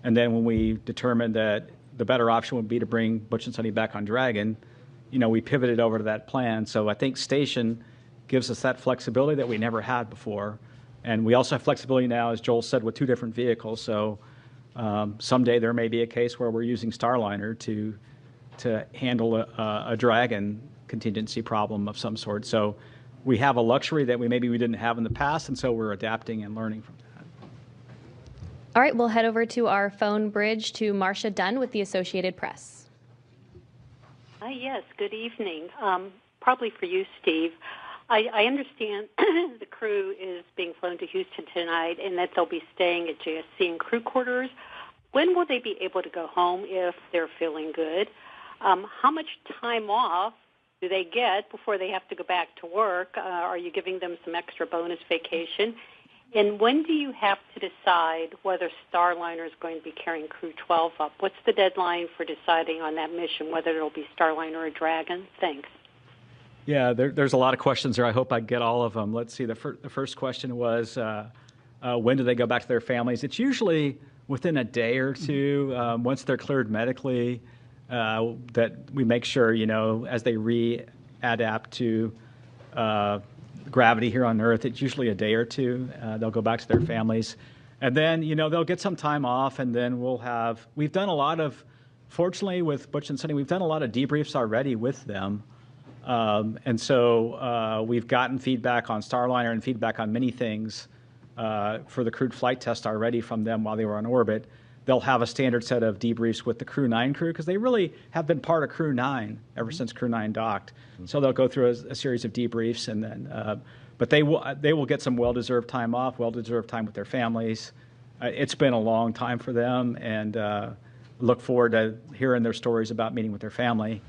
And then when we determined that the better option would be to bring Butch and Sunny back on Dragon, we pivoted over to that plan. So I think station gives us that flexibility that we never had before. And we also have flexibility now, as Joel said, with 2 different vehicles. So someday there may be a case where we're using Starliner to handle a Dragon contingency problem of some sort. So we have a luxury that maybe we didn't have in the past, and so we're adapting and learning from that. All right, we'll head over to our phone bridge to Marcia Dunn with the Associated Press. Yes, good evening. Probably for you, Steve. I understand the crew is being flown to Houston tonight and that they'll be staying at JSC and crew quarters. When will they be able to go home if they're feeling good? How much time off do they get before they have to go back to work? Are you giving them some extra bonus vacation? And when do you have to decide whether Starliner is going to be carrying Crew 12 up? What's the deadline for deciding on that mission, whether it'll be Starliner or Dragon? Thanks. Yeah, there's a lot of questions there. I hope I get all of them. Let's see. The first question was, when do they go back to their families? It's usually within a day or two, once they're cleared medically, that we make sure, as they readapt to gravity here on Earth, it's usually a day or two. They'll go back to their families. And then, they'll get some time off, and then we've done a lot of, fortunately with Butch and Sunny, we've done a lot of debriefs already with them. And so we've gotten feedback on Starliner and feedback on many things for the crewed flight test already from them while they were on orbit. They'll have a standard set of debriefs with the Crew 9 crew because they really have been part of Crew 9 ever since Crew 9 docked. So they'll go through a series of debriefs, and then, but they will get some well-deserved time off, well-deserved time with their families. It's been a long time for them, and look forward to hearing their stories about meeting with their family.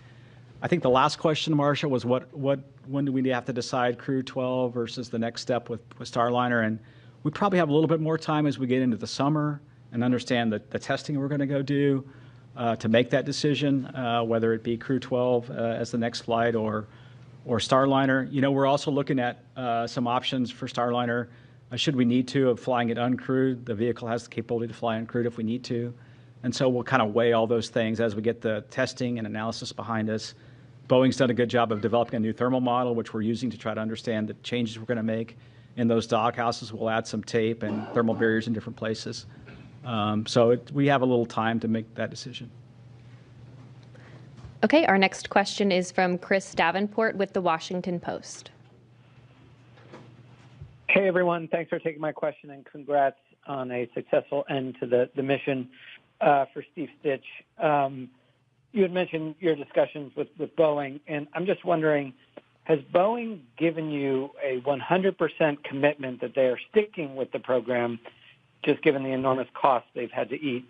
I think the last question, Marcia, was when do we have to decide Crew 12 versus the next step with Starliner? And we probably have a little bit more time as we get into the summer and understand the testing we're going to go do to make that decision, whether it be Crew 12 as the next flight or Starliner. We're also looking at some options for Starliner. Should we need to, of flying it uncrewed, the vehicle has the capability to fly uncrewed if we need to. And so we'll kind of weigh all those things as we get the testing and analysis behind us. Boeing's done a good job of developing a new thermal model, which we're using to try to understand the changes we're going to make in those dog houses. We'll add some tape and thermal barriers in different places. So we have a little time to make that decision. Okay, our next question is from Chris Davenport with The Washington Post. Hey, everyone. Thanks for taking my question, and congrats on a successful end to the mission for Steve Stitch. You had mentioned your discussions with Boeing, and I'm just wondering, has Boeing given you a 100% commitment that they are sticking with the program, just given the enormous costs they've had to eat?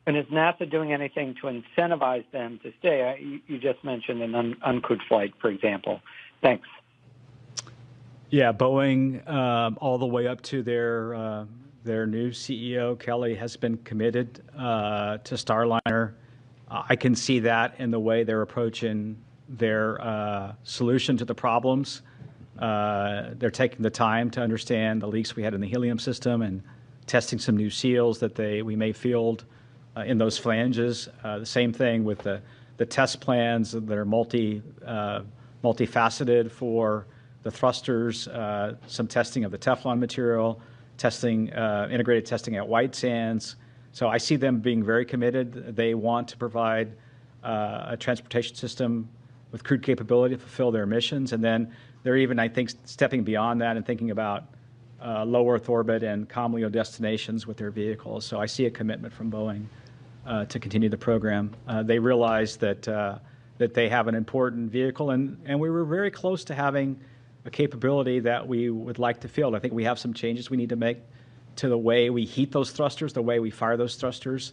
And is NASA doing anything to incentivize them to stay? You just mentioned an uncrewed flight, for example. Thanks. Yeah, Boeing, all the way up to their new CEO, Kelly, has been committed to Starliner. I can see that in the way they're approaching their solution to the problems. They're taking the time to understand the leaks we had in the helium system and testing some new seals that we may field in those flanges. The same thing with the test plans that are multifaceted for the thrusters, some testing of the Teflon material, testing, integrated testing at White Sands. So I see them being very committed. They want to provide a transportation system with crewed capability to fulfill their missions. And then they're even, I think, stepping beyond that and thinking about low Earth orbit and COMLEO destinations with their vehicles. So I see a commitment from Boeing to continue the program. They realize that they have an important vehicle, and we were very close to having a capability that we would like to field. I think we have some changes we need to make to the way we heat those thrusters, the way we fire those thrusters,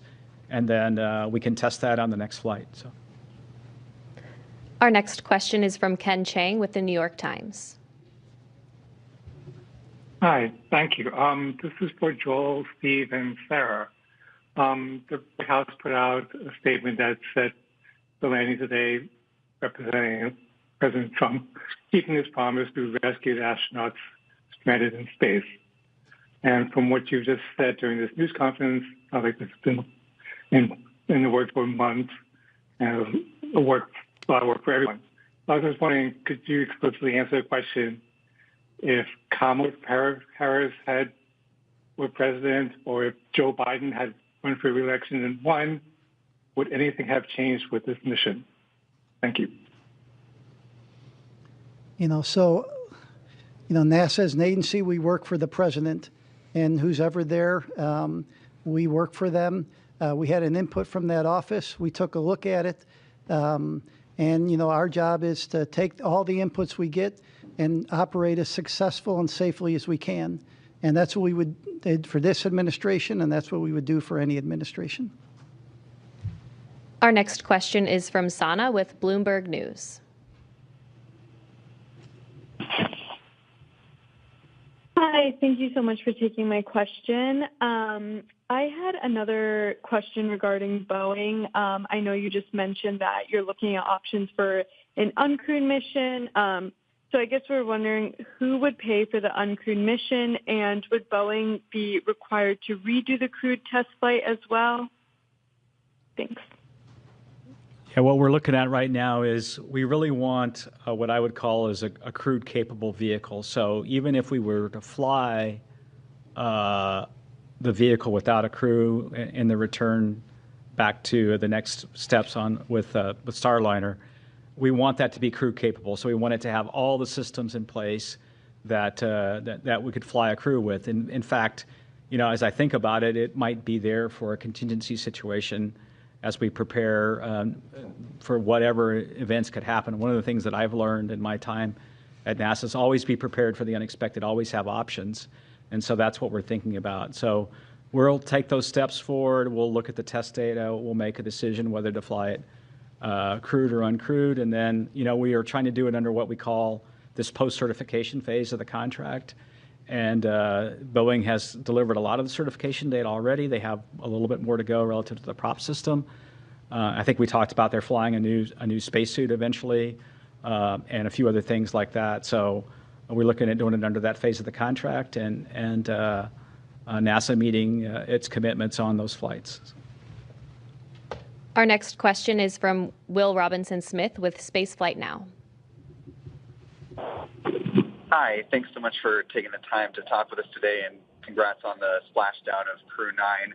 and then we can test that on the next flight. So. Our next question is from Ken Chang with the New York Times. Hi, thank you. This is for Joel, Steve, and Sarah. The White House put out a statement that said the landing today representing President Trump keeping his promise to rescue the astronauts stranded in space. And from what you just said during this news conference, I think it's been in the works for months and a lot of work for everyone. I was just wondering, could you explicitly answer the question, if Kamala Harris were president, or if Joe Biden had run for re-election and won, would anything have changed with this mission? Thank you. NASA is an agency. We work for the president, and who's ever there, we work for them. We had an input from that office. We took a look at it. And, our job is to take all the inputs we get and operate as successful and safely as we can. And that's what we would do for this administration, and that's what we would do for any administration. Our next question is from Sana with Bloomberg News. Hi, thank you so much for taking my question. I had another question regarding Boeing. I know you just mentioned that you're looking at options for an uncrewed mission. So I guess we're wondering who would pay for the uncrewed mission, and would Boeing be required to redo the crewed test flight as well? Thanks. Yeah, what we're looking at right now is we really want what I would call is a crewed capable vehicle. So even if we were to fly the vehicle without a crew in the return back to the next steps on with Starliner, we want that to be crew capable. So we want it to have all the systems in place that we could fly a crew with. And in fact, as I think about it, it might be there for a contingency situation as we prepare for whatever events could happen. One of the things that I've learned in my time at NASA is always be prepared for the unexpected, always have options. And so that's what we're thinking about. So we'll take those steps forward. We'll look at the test data. We'll make a decision whether to fly it crewed or uncrewed. And then, we are trying to do it under what we call this post-certification phase of the contract. And Boeing has delivered a lot of the certification data already. They have a little bit more to go relative to the prop system. I think we talked about they're flying a new spacesuit eventually, and a few other things like that. So we're looking at doing it under that phase of the contract, and NASA meeting its commitments on those flights. Our next question is from Will Robinson-Smith with Spaceflight Now. Hi, thanks so much for taking the time to talk with us today, and congrats on the splashdown of Crew 9.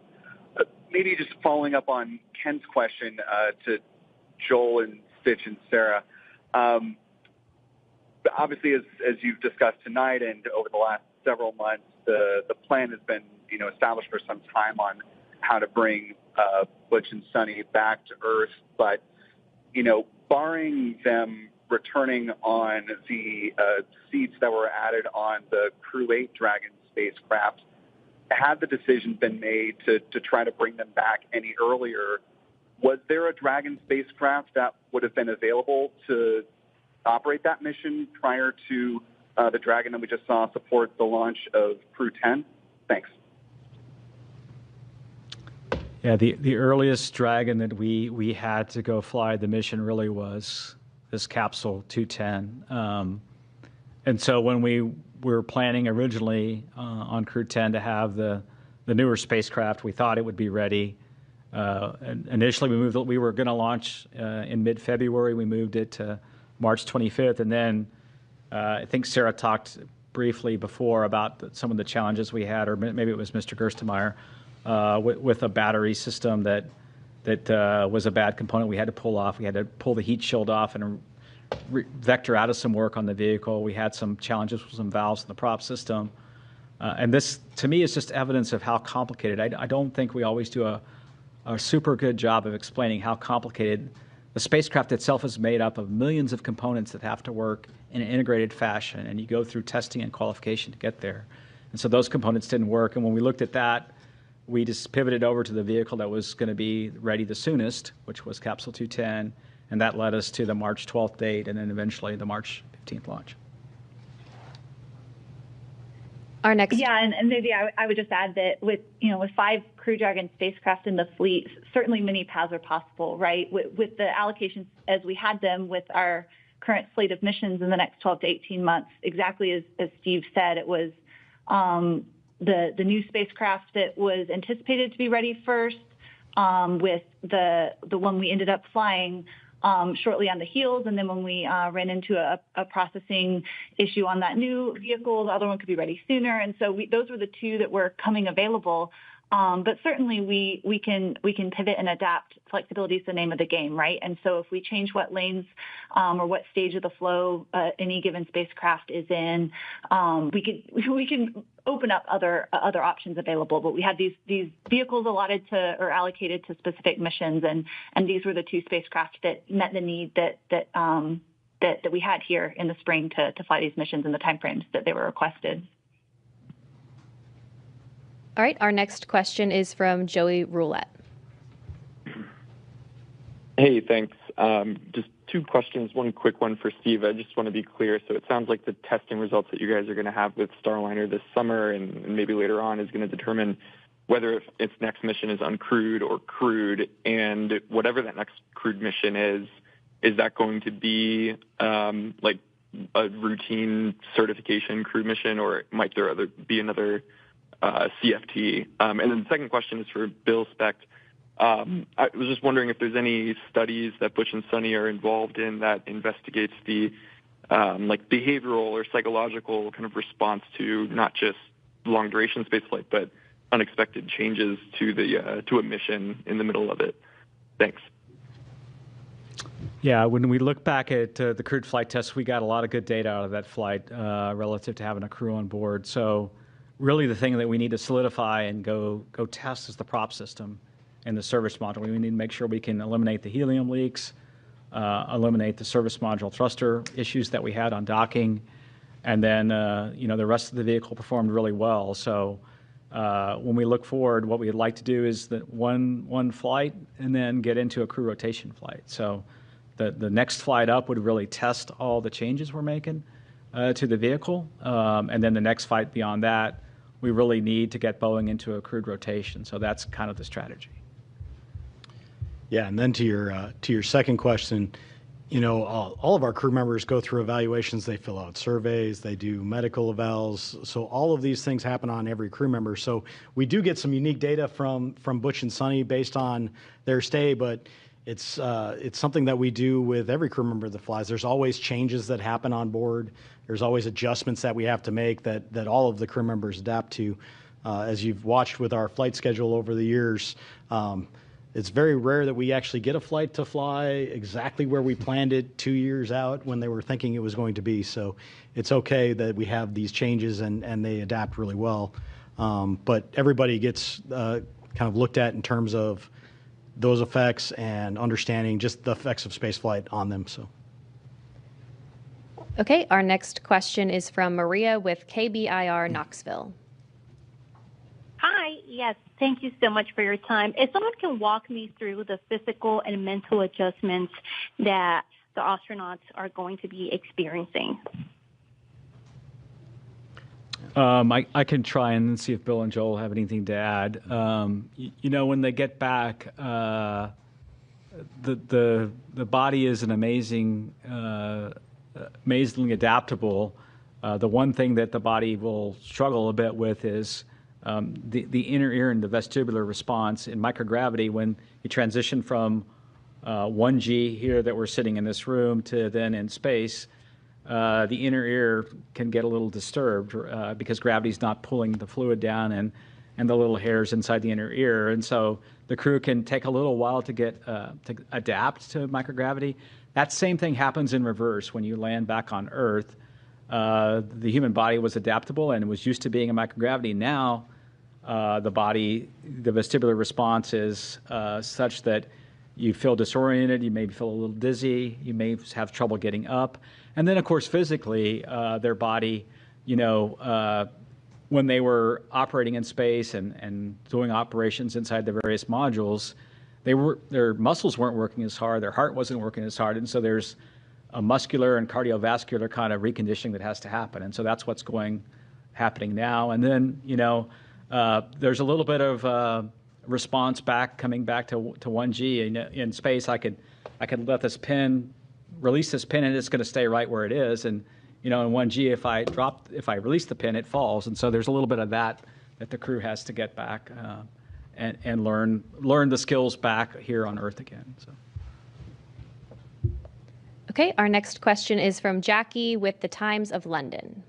Maybe just following up on Ken's question to Joel and Stitch and Sarah. Obviously, as you've discussed tonight and over the last several months, the plan has been established for some time on how to bring Butch and Sunny back to Earth. But, barring them returning on the seats that were added on the Crew 8 Dragon spacecraft, had the decision been made to try to bring them back any earlier, was there a Dragon spacecraft that would have been available to operate that mission prior to the Dragon that we just saw support the launch of Crew 10? Thanks. Yeah, the earliest Dragon that we had to go fly the mission really was this capsule 210. And so when we were planning originally on Crew 10 to have the newer spacecraft, we thought it would be ready Initially, we were going to launch in mid-February. We moved it to March 25th, and then I think Sarah talked briefly before about some of the challenges we had, or maybe it was Mr. Gerstenmaier, with a battery system that was a bad component we had to pull off. We had to pull the heat shield off and vector out of some work on the vehicle. We had some challenges with some valves in the prop system. And this, to me, is just evidence of how complicated. I don't think we always do a super good job of explaining how complicated the spacecraft itself is made up of millions of components that have to work in an integrated fashion, and you go through testing and qualification to get there. And so those components didn't work, and when we looked at that, we just pivoted over to the vehicle that was going to be ready the soonest, which was Capsule 210, and that led us to the March 12th date and then eventually the March 15th launch. Our next, and maybe I would just add that with 5 Crew Dragon spacecraft in the fleet, certainly many paths are possible, right? With the allocations as we had them with our current slate of missions in the next 12 to 18 months, exactly as Steve said, it was the new spacecraft that was anticipated to be ready first, with the one we ended up flying shortly on the heels, and then when we ran into a processing issue on that new vehicle, the other one could be ready sooner. And so those were the 2 that were coming available. But certainly we can pivot and adapt. Flexibility is the name of the game, right? And so if we change what lanes or what stage of the flow any given spacecraft is in, we can open up other options available. But we had these vehicles allotted to or allocated to specific missions, and these were the 2 spacecraft that met the need that we had here in the spring to fly these missions in the timeframes that they were requested. All right, our next question is from Joey Roulette. Hey, thanks. Just 2 questions. One quick one for Steve. I just want to be clear. So it sounds like the testing results that you guys are going to have with Starliner this summer and maybe later on is going to determine whether its next mission is uncrewed or crewed. And whatever that next crewed mission is that going to be like a routine certification crewed mission, or might there be another CFT? And then the second question is for Bill Specht. I was just wondering if there's any studies that Butch and Sunny are involved in that investigates the like behavioral or psychological kind of response to not just long duration spaceflight, but unexpected changes to the to a mission in the middle of it. Thanks. Yeah, when we look back at the crewed flight test, we got a lot of good data out of that flight relative to having a crew on board. So really the thing that we need to solidify and go test is the prop system and the service module. We need to make sure we can eliminate the helium leaks, eliminate the service module thruster issues that we had on docking, and then the rest of the vehicle performed really well. So when we look forward, what we'd like to do is that one flight and then get into a crew rotation flight. So the next flight up would really test all the changes we're making to the vehicle, and then the next flight beyond that, we really need to get Boeing into a crewed rotation. So that's kind of the strategy. Yeah, and then to your second question, all of our crew members go through evaluations. They fill out surveys. They do medical evals. So all of these things happen on every crew member. So we do get some unique data from Butch and Sunny based on their stay, but it's something that we do with every crew member that flies. There's always changes that happen on board. There's always adjustments that we have to make that all of the crew members adapt to. As you've watched with our flight schedule over the years, it's very rare that we actually get a flight to fly exactly where we planned it 2 years out when they were thinking it was going to be. So it's okay that we have these changes and they adapt really well. But everybody gets kind of looked at in terms of those effects and understanding just the effects of spaceflight on them. So. Okay, our next question is from Maria with KBIR Knoxville. Hi, yes, thank you so much for your time. If someone can walk me through the physical and mental adjustments that the astronauts are going to be experiencing. I can try and see if Bill and Joel have anything to add. When they get back, the body is an amazingly adaptable. The one thing that the body will struggle a bit with is the inner ear and the vestibular response in microgravity when you transition from 1G here that we're sitting in this room to then in space. The inner ear can get a little disturbed because gravity's not pulling the fluid down and the little hairs inside the inner ear. And so the crew can take a little while to get to adapt to microgravity. That same thing happens in reverse when you land back on Earth. The human body was adaptable and was used to being in microgravity. Now the vestibular response is such that you feel disoriented, you may feel a little dizzy, you may have trouble getting up. And then, of course, physically, their body, when they were operating in space and doing operations inside the various modules, their muscles weren't working as hard, their heart wasn't working as hard, and so there's a muscular and cardiovascular kind of reconditioning that has to happen. And so that's what's happening now. And then, there's a little bit of response coming back to 1G. In space, I could let this pin, release this pin, and it's going to stay right where it is. And in 1G, if I release the pin, it falls. And so there's a little bit of that the crew has to get back and learn the skills back here on Earth again. So. Okay, our next question is from Jackie with the Times of London.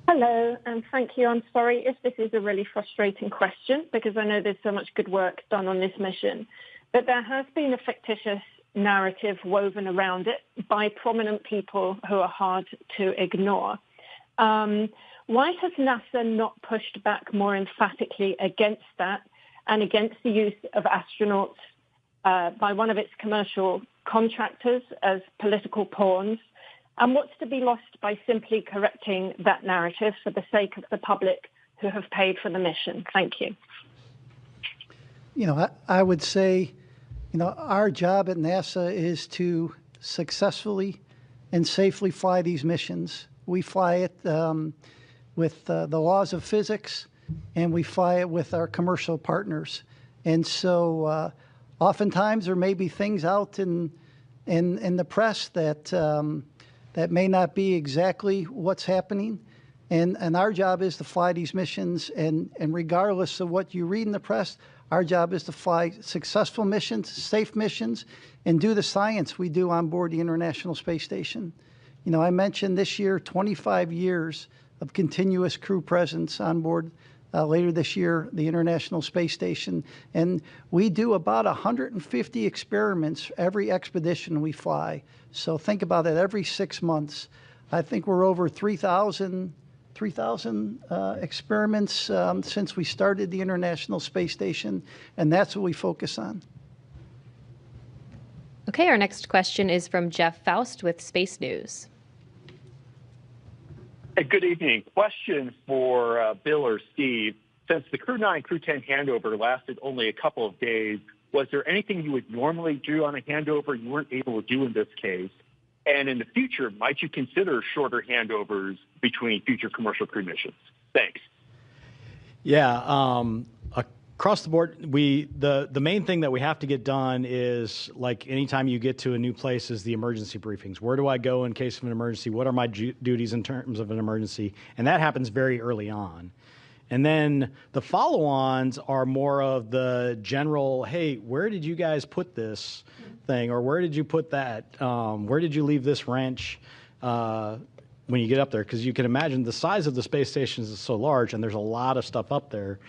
Hello, and thank you. I'm sorry if this is a really frustrating question because I know there's so much good work done on this mission, but there has been a fictitious narrative woven around it by prominent people who are hard to ignore. Why has NASA not pushed back more emphatically against that and against the use of astronauts by one of its commercial contractors as political pawns? And what's to be lost by simply correcting that narrative for the sake of the public who have paid for the mission? Thank you. I would say, our job at NASA is to successfully and safely fly these missions. We fly it with the laws of physics, and we fly it with our commercial partners. And so oftentimes there may be things out in the press that may not be exactly what's happening. And our job is to fly these missions, and regardless of what you read in the press, our job is to fly successful missions, safe missions, and do the science we do on board the International Space Station. I mentioned this year 25 years of continuous crew presence on board later this year, the International Space Station. And we do about 150 experiments every expedition we fly. So think about it, every 6 months. I think we're over 3,000 experiments since we started the International Space Station, and that's what we focus on. Okay, our next question is from Jeff Faust with Space News. Hey, good evening. Question for Bill or Steve. Since the Crew 9, Crew 10 handover lasted only a couple of days, was there anything you would normally do on a handover you weren't able to do in this case? And in the future, might you consider shorter handovers between future commercial crew missions? Thanks. Yeah, across the board, the main thing that we have to get done is, like anytime you get to a new place, is the emergency briefings. Where do I go in case of an emergency? What are my duties in terms of an emergency? And that happens very early on. And then the follow-ons are more of the general, hey, where did you guys put this thing? Or where did you put that? Where did you leave this wrench when you get up there? Because you can imagine the size of the space stations is so large, and there's a lot of stuff up there.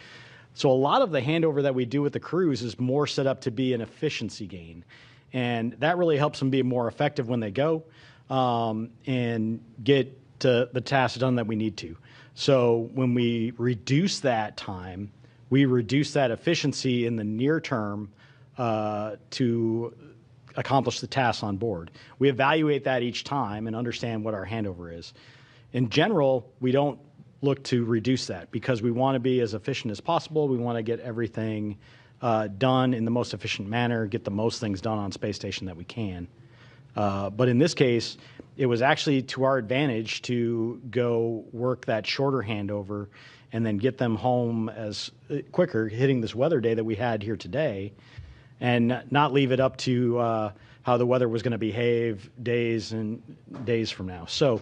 So a lot of the handover that we do with the crews is more set up to be an efficiency gain. And that really helps them be more effective when they go and get to the tasks done that we need to. So when we reduce that time, we reduce that efficiency in the near term to accomplish the tasks on board. We evaluate that each time and understand what our handover is. In general, we don't look to reduce that because we want to be as efficient as possible. We want to get everything done in the most efficient manner, get the most things done on Space Station that we can. But in this case, it was actually to our advantage to go work that shorter handover and then get them home as quicker, hitting this weather day that we had here today, and not leave it up to how the weather was going to behave days and days from now. So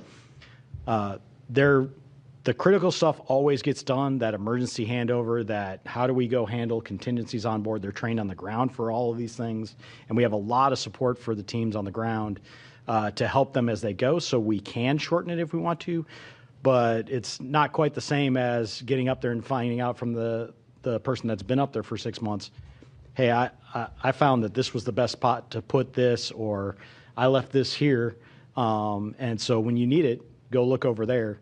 the the critical stuff always gets done, that emergency handover, that how do we go handle contingencies on board. They're trained on the ground for all of these things. And we have a lot of support for the teams on the ground to help them as they go, so we can shorten it if we want to. But it's not quite the same as getting up there and finding out from the person that's been up there for 6 months, hey, I found that this was the best spot to put this, or I left this here. And so when you need it, go look over there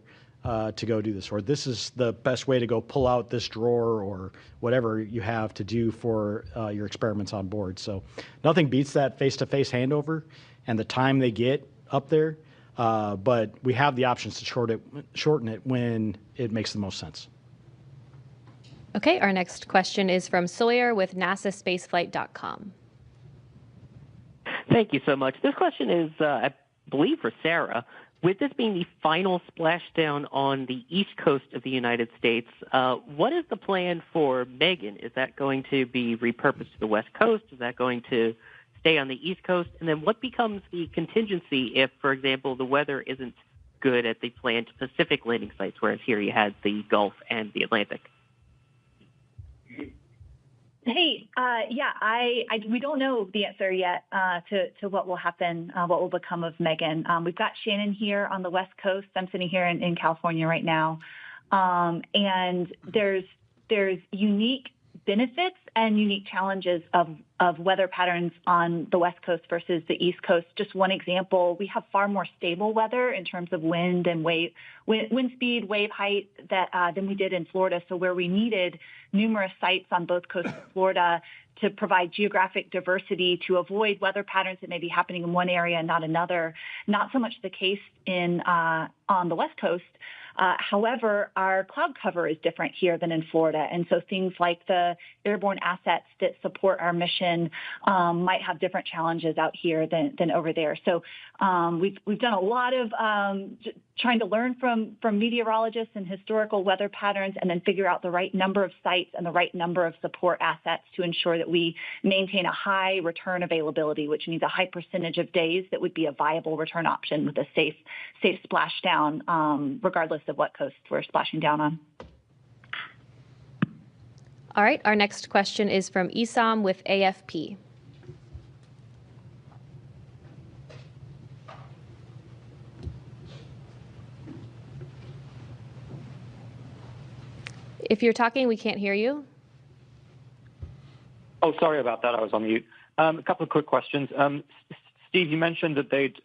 to go do this, or this is the best way to go pull out this drawer, or whatever you have to do for your experiments on board. So nothing beats that face-to-face handover and the time they get up there. But we have the options to shorten it when it makes the most sense. Okay, our next question is from Sawyer with NASAspaceflight.com. Thank you so much. This question is, I believe, for Sarah. With this being the final splashdown on the east coast of the United States, what is the plan for Megan? Is that going to be repurposed to the west coast? Is that going to stay on the east coast? And then what becomes the contingency if, for example, the weather isn't good at the planned Pacific landing sites, whereas here you had the Gulf and the Atlantic? Hey, we don't know the answer yet to what will happen, what will become of Megan. We've got Shannon here on the West Coast. I'm sitting here in California right now, and there's unique benefits and unique challenges of weather patterns on the West Coast versus the East Coast. Just one example, we have far more stable weather in terms of wind and wind speed, wave height than we did in Florida. So where we needed numerous sites on both coasts of Florida to provide geographic diversity to avoid weather patterns that may be happening in one area and not another, not so much the case on the West Coast. However, our cloud cover is different here than in Florida. And so things like the airborne assets that support our mission might have different challenges out here than over there. So we've done a lot of trying to learn from meteorologists and historical weather patterns, and then figure out the right number of sites and the right number of support assets to ensure that we maintain a high return availability, which means a high percentage of days that would be a viable return option with a safe splashdown, regardless of what coast we're splashing down on. All right, our next question is from Isam with AFP. If you're talking, we can't hear you. Oh, sorry about that. I was on mute. A couple of quick questions. Steve, you mentioned that they'd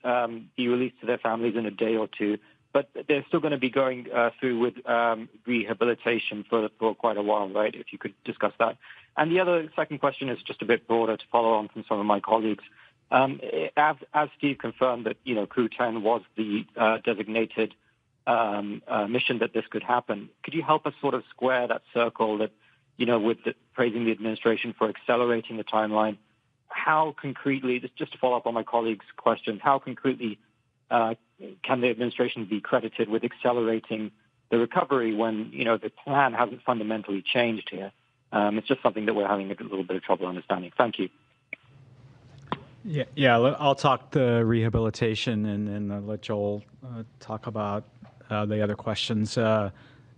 be released to their families in a day or two, but they're still going to be going through with rehabilitation for quite a while, right? If you could discuss that. And the other second question is just a bit broader to follow on from some of my colleagues. As Steve confirmed that, Crew 10 was the designated mission that this could happen, could you help us sort of square that circle that, with praising the administration for accelerating the timeline? How concretely, just to follow up on my colleagues' questions, how concretely can the administration be credited with accelerating the recovery when, the plan hasn't fundamentally changed here? It's just something that we're having a little bit of trouble understanding. Thank you. Yeah. I'll talk the rehabilitation and I'll let Joel talk about the other questions.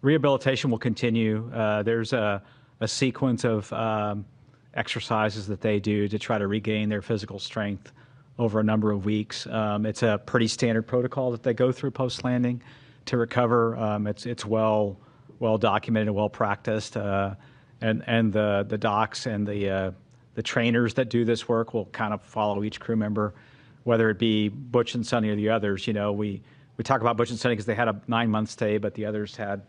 Rehabilitation will continue. There's a sequence of exercises that they do to try to regain their physical strength over a number of weeks. It's a pretty standard protocol that they go through post-landing to recover. It's well documented and well practiced, and the docs and the trainers that do this work will kind of follow each crew member, whether it be Butch and Sunny or the others. We talk about Butch and Sunny because they had a 9-month stay, but the others had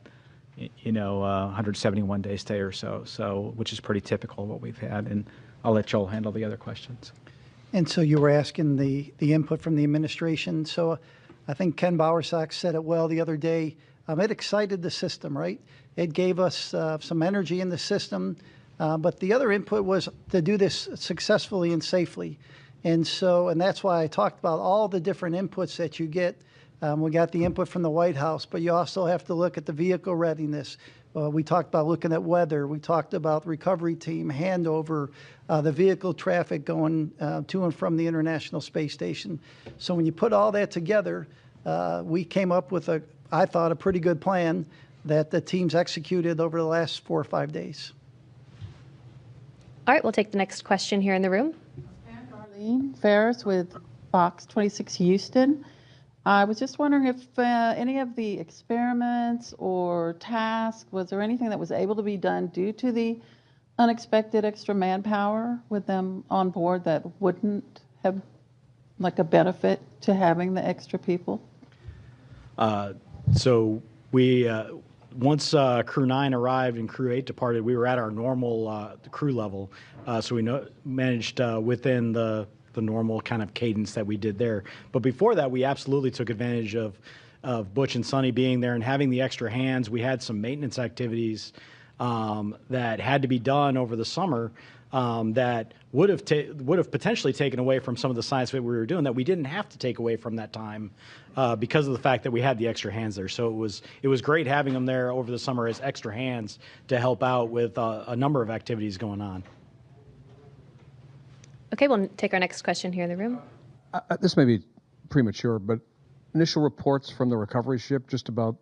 171-day stay or so, which is pretty typical of what we've had. And I'll let Joel handle the other questions. And so you were asking the input from the administration. So I think Ken Bowersox said it well the other day. It excited the system, right? It gave us some energy in the system. But the other input was to do this successfully and safely. And that's why I talked about all the different inputs that you get. We got the input from the White House, but you also have to look at the vehicle readiness. We talked about looking at weather. We talked about recovery team, handover, the vehicle traffic going to and from the International Space Station. So when you put all that together, we came up with I thought, a pretty good plan that the teams executed over the last 4 or 5 days. All right, we'll take the next question here in the room. Darlene Ferris with Fox 26 Houston. I was just wondering if any of the experiments or tasks, was there anything that was able to be done due to the unexpected extra manpower with them on board that wouldn't have like a benefit to having the extra people? So we, once Crew 9 arrived and Crew 8 departed, we were at our normal crew level. So we managed within the normal kind of cadence that we did there. But before that, we absolutely took advantage of Butch and Sunny being there and having the extra hands. We had some maintenance activities that had to be done over the summer that would have potentially taken away from some of the science that we were doing that we didn't have to take away from that time because of the fact that we had the extra hands there. So it was great having them there over the summer as extra hands to help out with a number of activities going on. Okay, we'll take our next question here in the room. This may be premature, but initial reports from the recovery ship just about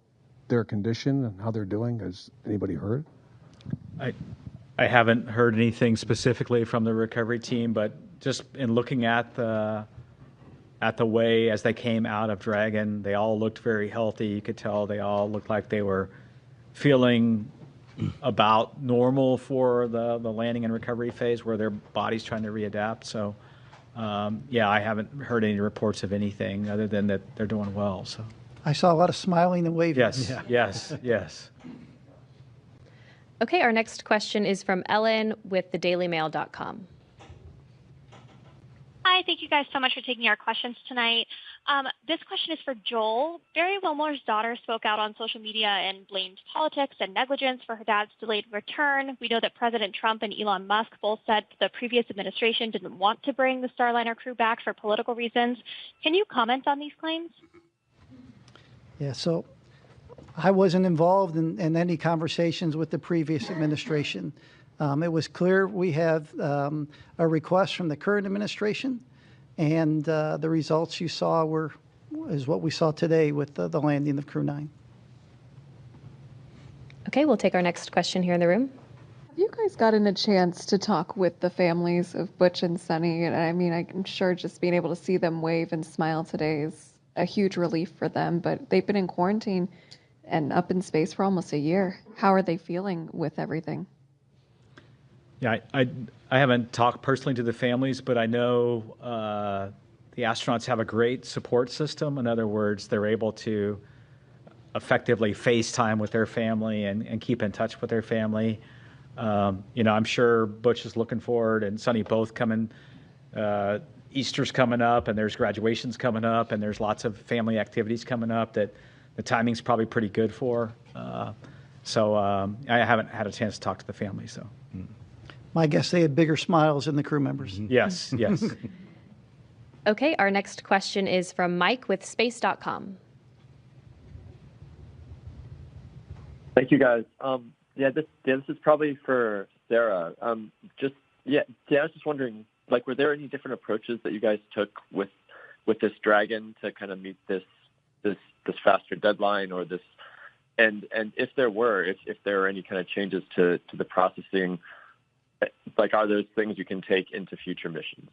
their condition and how they're doing. Has anybody heard? I haven't heard anything specifically from the recovery team, but just in looking at the way as they came out of Dragon, they all looked very healthy. You could tell they all looked like they were feeling about normal for the landing and recovery phase where their body's trying to readapt. So, yeah, I haven't heard any reports of anything other than that they're doing well. So I saw a lot of smiling and waving. Yes, yes, yes. Okay, our next question is from Ellen with thedailymail.com. Hi, thank you guys so much for taking our questions tonight. This question is for Joel. Barry Wilmore's daughter spoke out on social media and blamed politics and negligence for her dad's delayed return. We know that President Trump and Elon Musk both said the previous administration didn't want to bring the Starliner crew back for political reasons. Can you comment on these claims? Yeah, so I wasn't involved in any conversations with the previous administration. It was clear we have a request from the current administration, and the results you saw is what we saw today with the landing of Crew 9. Okay, we'll take our next question here in the room. Have you guys gotten a chance to talk with the families of Butch and Sunny? And I mean, I'm sure just being able to see them wave and smile today is a huge relief for them, but they've been in quarantine and up in space for almost a year. How are they feeling with everything? Yeah, I haven't talked personally to the families, but I know the astronauts have a great support system. In other words, they're able to effectively FaceTime with their family and keep in touch with their family. I'm sure Butch is looking forward, and Sunny both coming. Easter's coming up, and there's graduations coming up, and there's lots of family activities coming up that the timing's probably pretty good for. So I haven't had a chance to talk to the family. So. My guess they had bigger smiles than the crew members. Yes, yes. Okay, our next question is from Mike with space.com. Thank you, guys. This is probably for Sarah. I was just wondering, were there any different approaches that you guys took with this Dragon to kind of meet this faster deadline, or this, and if there are any kind of changes to the processing, are those things you can take into future missions?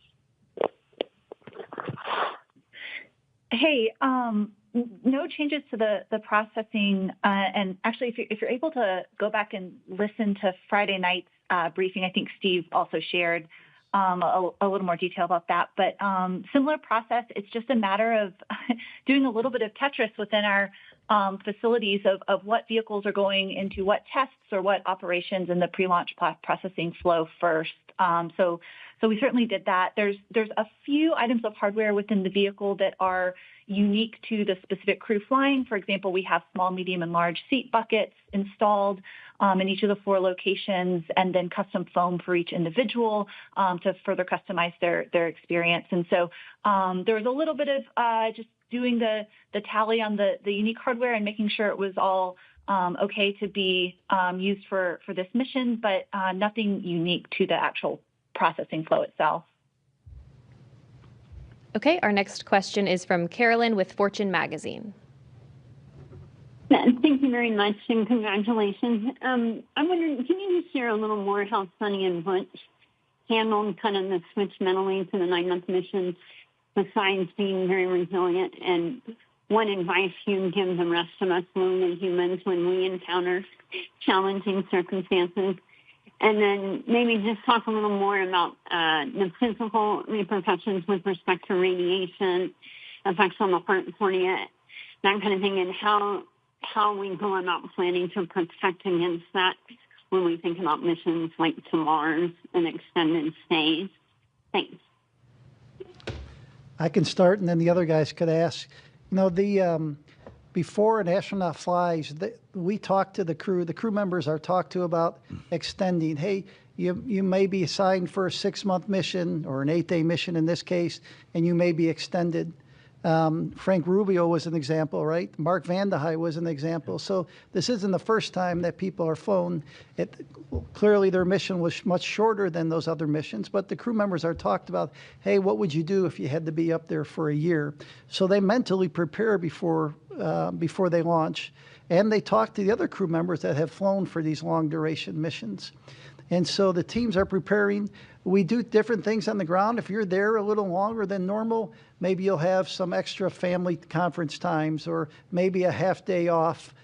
Hey, no changes to the processing. And actually, if you're able to go back and listen to Friday night's briefing, I think Steve also shared a little more detail about that. But similar process. It's just a matter of doing a little bit of Tetris within our facilities of what vehicles are going into what tests or what operations in the pre-launch processing flow first. So we certainly did that. There's a few items of hardware within the vehicle that are unique to the specific crew flying. For example, we have small, medium, and large seat buckets installed in each of the 4 locations, and then custom foam for each individual to further customize their experience. And so there was a little bit of just doing the tally on the unique hardware and making sure it was all okay to be used for this mission, but nothing unique to the actual processing flow itself. Okay, our next question is from Carolyn with Fortune Magazine. Thank you very much, and congratulations. I'm wondering, can you just share a little more how Sunny and Butch handled kind of the switch mentally to the 9-month mission, besides being very resilient, and what advice you give the rest of us lonely humans when we encounter challenging circumstances? And then maybe just talk a little more about the physical repercussions with respect to radiation, effects on the heart and cornea, that kind of thing, and how we go about planning to protect against that when we think about missions like to Mars and extended stays. Thanks. I can start, and then the other guys could ask. You know, before an astronaut flies, we talk to the crew. The crew members are talked to about extending. Hey, you may be assigned for a 6-month mission or an 8-day mission in this case, and you may be extended. Frank Rubio was an example, right? Mark Vande Hei was an example. So this isn't the first time that people are flown. Clearly their mission was much shorter than those other missions, but the crew members are talked about, hey, what would you do if you had to be up there for a year? So they mentally prepare before they launch, and they talk to the other crew members that have flown for these long duration missions. And so the teams are preparing. We do different things on the ground. If you're there a little longer than normal, maybe you'll have some extra family conference times, or maybe a half day off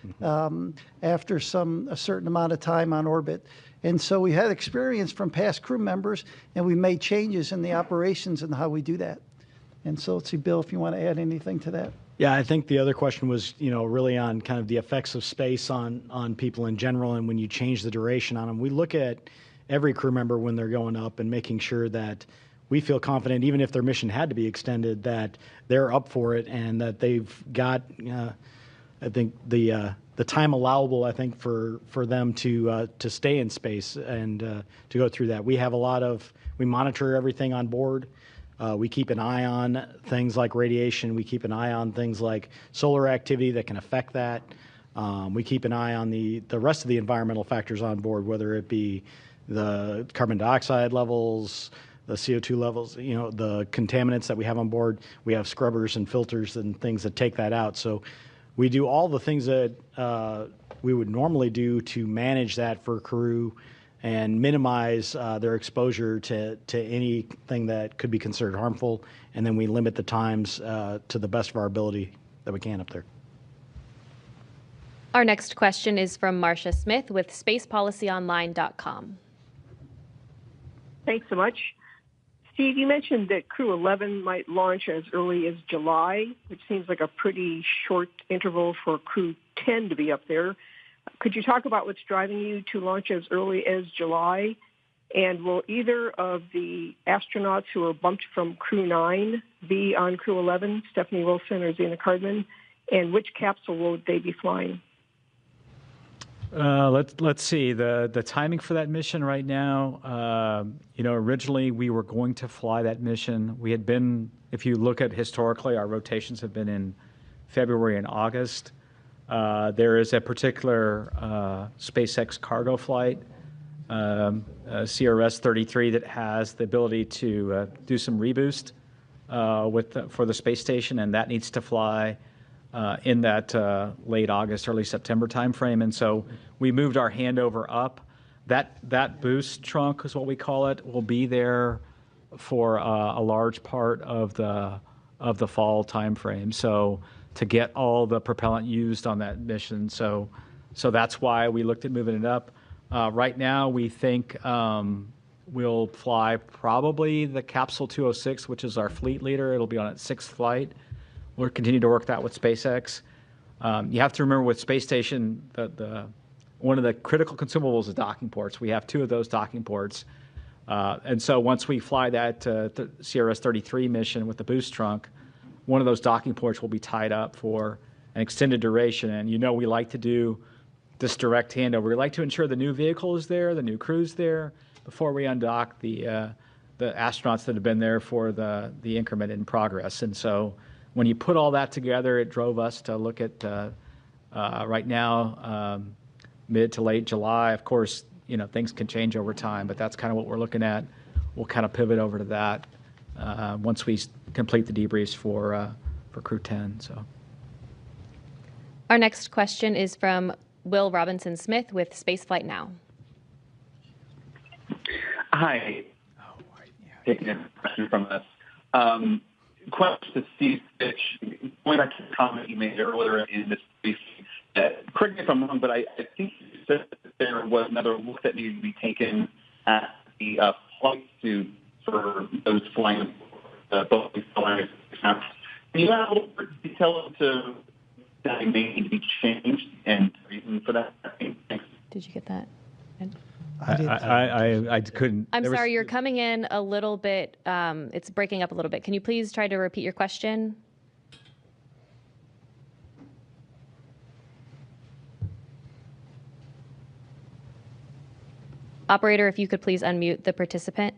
after a certain amount of time on orbit. And so we had experience from past crew members, and we made changes in the operations and how we do that. And so let's see, Bill, if you want to add anything to that. Yeah, I think the other question was, really on kind of the effects of space on people in general, and when you change the duration on them. We look at every crew member when they're going up and making sure that we feel confident, even if their mission had to be extended, that they're up for it and that they've got, I think, the time allowable, I think, for them to stay in space and to go through that. We monitor everything on board. We keep an eye on things like radiation. We keep an eye on things like solar activity that can affect that. We keep an eye on the rest of the environmental factors on board, whether it be the carbon dioxide levels, the CO2 levels, the contaminants that we have on board. We have scrubbers and filters and things that take that out. So we do all the things that we would normally do to manage that for crew and minimize their exposure to anything that could be considered harmful. And then we limit the times to the best of our ability that we can up there. Our next question is from Marcia Smith with spacepolicyonline.com. Thanks so much. Steve, you mentioned that Crew 11 might launch as early as July, which seems like a pretty short interval for Crew 10 to be up there. Could you talk about what's driving you to launch as early as July? And will either of the astronauts who are bumped from Crew 9 be on Crew 11, Stephanie Wilson or Zena Cardman? And which capsule will they be flying? Let's see the timing for that mission right now. Originally we were going to fly that mission. We had been, if you look at historically, our rotations have been in February and August. There is a particular SpaceX cargo flight, CRS 33, that has the ability to do some reboost for the space station, and that needs to fly in that late August, early September timeframe. And so we moved our handover up. That boost trunk is what we call it, will be there for a large part of the fall timeframe. So to get all the propellant used on that mission. So that's why we looked at moving it up. Right now, we think we'll fly probably the capsule 206, which is our fleet leader. It'll be on its 6th flight. We'll continue to work that with SpaceX. You have to remember with space station, one of the critical consumables is docking ports. We have 2 of those docking ports. And so once we fly that CRS 33 mission with the boost trunk, one of those docking ports will be tied up for an extended duration. And we like to do this direct handover. We like to ensure the new vehicle is there, the new crew's there, before we undock the astronauts that have been there for the increment in progress. And so when you put all that together, it drove us to look at right now, mid to late July. Of course, things can change over time, but that's kind of what we're looking at. We'll kind of pivot over to that once we complete the debriefs for Crew 10. So, Our next question is from Will Robinson Smith with Spaceflight Now. Hi. Taking a question from us. Question to Steve Fitch. Going back to the comment you made earlier in this briefing, correct me if I'm wrong, but I think you said that there was another look that needed to be taken at the flight suit for those flying the Boeing Starliner. Can you add a little bit of detail to that may need to be changed and the reason for that? Thanks. Did you get that? I couldn't. I'm sorry, you're coming in a little bit, it's breaking up a little bit. Can you please try to repeat your question? Operator, if you could please unmute the participant.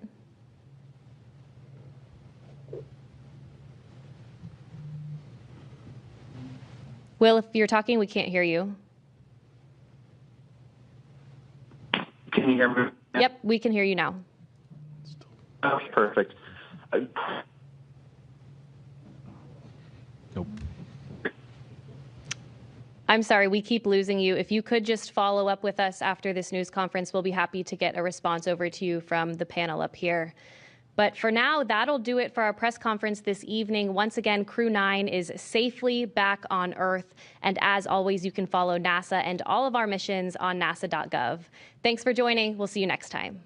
Will, if you're talking, we can't hear you. Can you hear me? Yep, we can hear you now. Okay, perfect. Nope. I'm sorry, we keep losing you. If you could just follow up with us after this news conference, we'll be happy to get a response over to you from the panel up here. But for now, that'll do it for our press conference this evening. Once again, Crew 9 is safely back on Earth. And as always, you can follow NASA and all of our missions on nasa.gov. Thanks for joining. We'll see you next time.